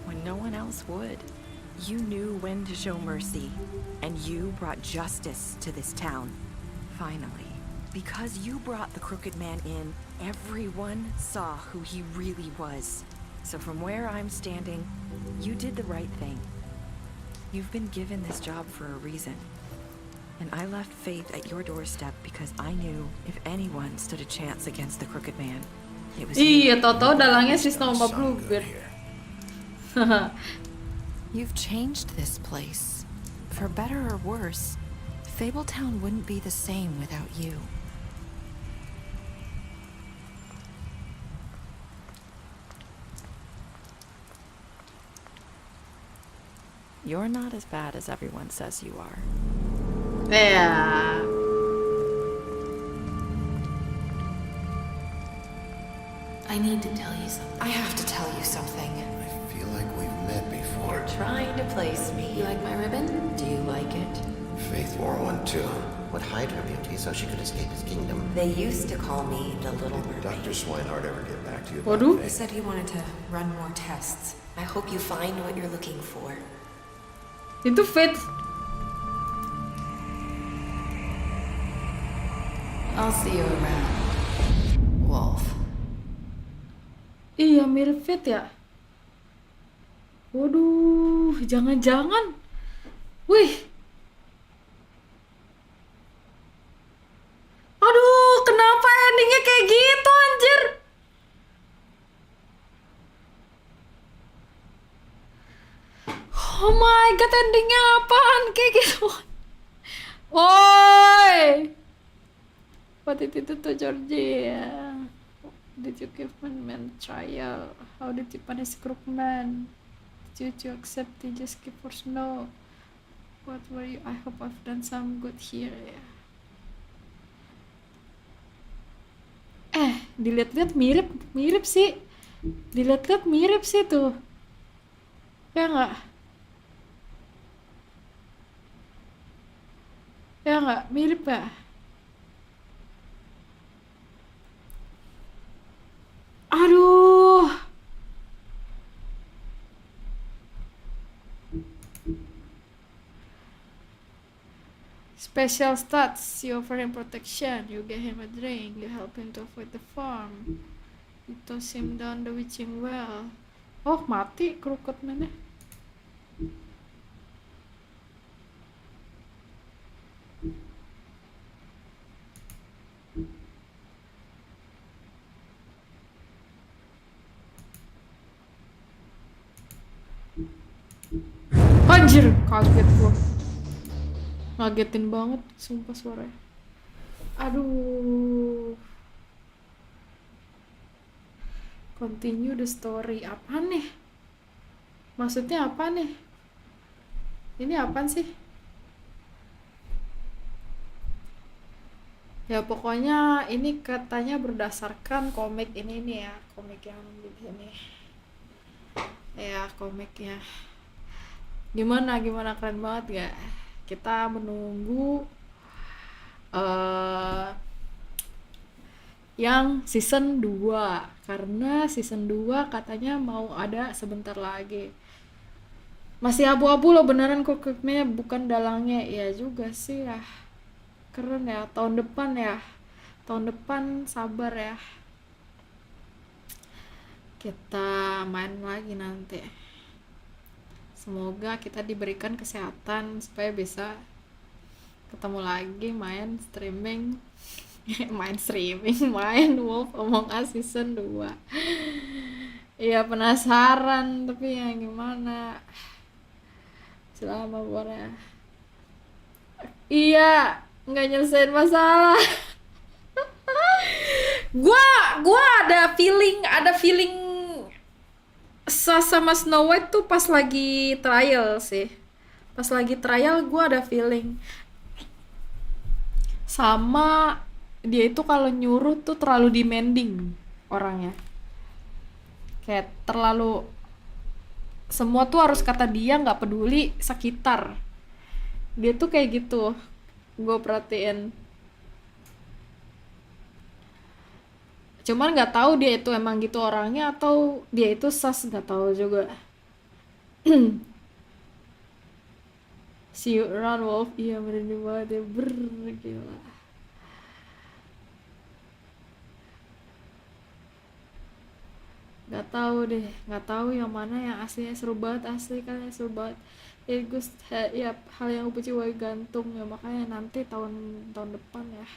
when no one else would. You knew when to show mercy, and you brought justice to this town. Finally. Because you brought the crooked man in, everyone saw who he really was. So from where I'm standing, you did the right thing. You've been given this job for a reason. And I left Faith at your doorstep because I knew if anyone stood a chance against the crooked man, it was you. Iya, tau-tau dalangnya si Snow sama Bluebeard. You've changed this place. For better or worse, Fabletown wouldn't be the same without you. You're not as bad as everyone says you are. Yeah. I need to tell you something. I have to tell you something. I feel like we've met before. You're trying to place me. You like my ribbon? Do you like it? Faith wore one too. Would hide her beauty so she could escape his kingdom. They used to call me the Little Mermaid. Did Dr. Swinehart ever get back to you about Waduh. He said he wanted to run more tests. I hope you find what you're looking for. Itu Faith. I'll see you around, Wolf. Iya, mirip Faith ya. Waduh, jangan-jangan. Wih. Aduh, kenapa endingnya kayak gitu anjir? Oh my god, endingnya apaan kayak gitu? Woi. What did you do to Georgia? Did you give man trial? How did you punish Crookman? Did you accept the just keep for snow? What were you? I hope I've done some good here ya. Dilihat-lihat mirip sih. Dilihat-lihat mirip sih tuh. Ya nggak? Ya nggak? Mirip ya? Aduh. Special stats, you offer him protection, you get him a drink, you help him to avoid the farm, you toss him down the witching well. Oh, mati krukut mana? Anjir, kaget gua. Ngagetin banget sumpah suaranya. Aduh. Continue the story. Apa nih? Maksudnya apa nih? Ini apaan sih? Ya pokoknya ini katanya berdasarkan komik ini nih ya, komik yang di sini. Ya komiknya. Gimana keren banget gak? Kita menunggu yang season 2 karena season 2 katanya mau ada sebentar lagi. Masih abu-abu loh beneran koknya bukan dalangnya. Ya juga sih ya. Keren ya, tahun depan ya. Tahun depan sabar ya. Kita main lagi nanti. Semoga kita diberikan kesehatan supaya bisa ketemu lagi main streaming main Wolf Among Us season 2. Iya penasaran tapi ya gimana selama boleh. Iya nggak nyelesain masalah. gua ada feeling sama Snow White tuh pas lagi trial sih. Pas lagi trial gue ada feeling. Sama dia itu kalau nyuruh tuh terlalu demanding orangnya. Kayak terlalu semua tuh harus kata dia, nggak peduli sekitar. Dia tuh kayak gitu. Gue perhatiin. Cuman nggak tahu dia itu emang gitu orangnya atau dia itu sas, nggak tahu juga. See you around Wolf. Iya bener banget ya, gila. Nggak tahu yang mana yang aslinya. Seru banget asli kan, seru banget. Ya hal yang aku ciwai gantung ya, makanya nanti tahun depan ya.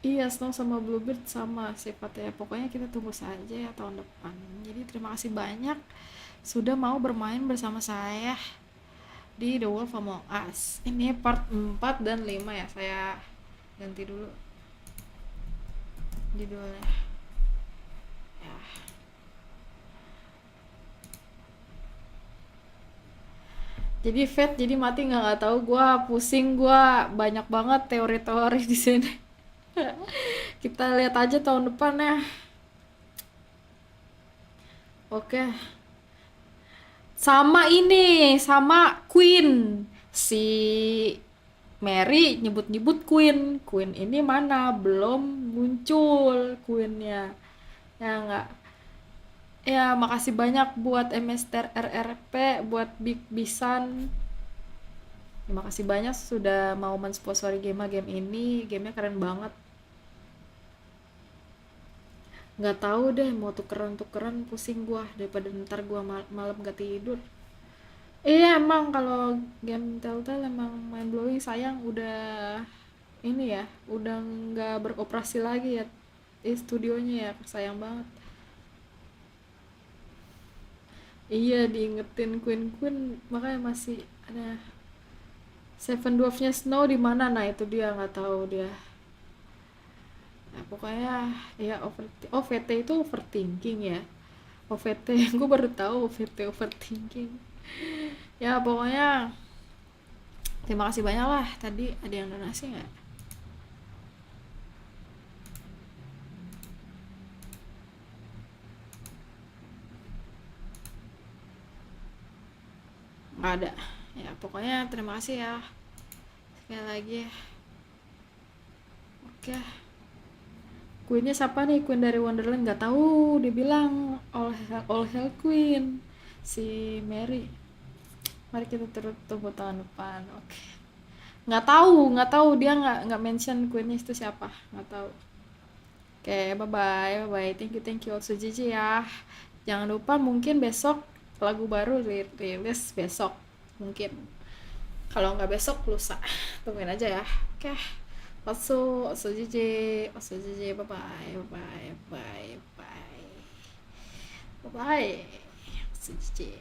Iya, Snow sama Bluebird sama sifatnya. Pokoknya kita tunggu saja ya tahun depan. Jadi terima kasih banyak sudah mau bermain bersama saya di The Wolf Among Us. Ini part 4 dan 5 ya. Saya ganti dulu judulnya. Ya. Jadi jadi mati nggak tahu. Gua pusing, gua banyak banget teori-teori di sini. Kita lihat aja tahun depan ya. Oke. Sama ini, sama Queen. Si Mary nyebut-nyebut Queen. Queen ini mana? Belum muncul Queennya. Ya enggak. Ya makasih banyak buat MSTR RRP, buat Big Bisan. Terima kasih banyak sudah mau mensponsori game ini. Gamenya keren banget. nggak tahu deh, mau tukeran pusing gua daripada ntar gua malam gak tidur. Iya emang kalau game Telltale emang mind blowing, sayang udah ini ya, udah nggak beroperasi lagi ya di studionya ya, sayang banget. Iya diingetin Queen makanya masih ada Seven Dwarfs-nya Snow di mana, nah itu dia nggak tahu dia. Nah, pokoknya ya OVT itu overthinking ya. OVT gue baru tahu OVT overthinking. Ya pokoknya terima kasih banyak lah. Tadi ada yang donasi nggak? Nggak ada. Ya pokoknya terima kasih ya sekali lagi. Oke. Queennya siapa nih? Queen dari Wonderland nggak tahu, dia bilang all hell Queen si Mary. Mari kita tunggu tahun depan. Oke. Nggak tahu dia nggak mention Queennya itu siapa, nggak tahu. Oke, bye, thank you also Gigi ya. Jangan lupa mungkin besok lagu baru rilis besok mungkin. Kalau nggak besok lusa, tungguin aja ya. Oke. Also JJ, bye bye. Also JJ.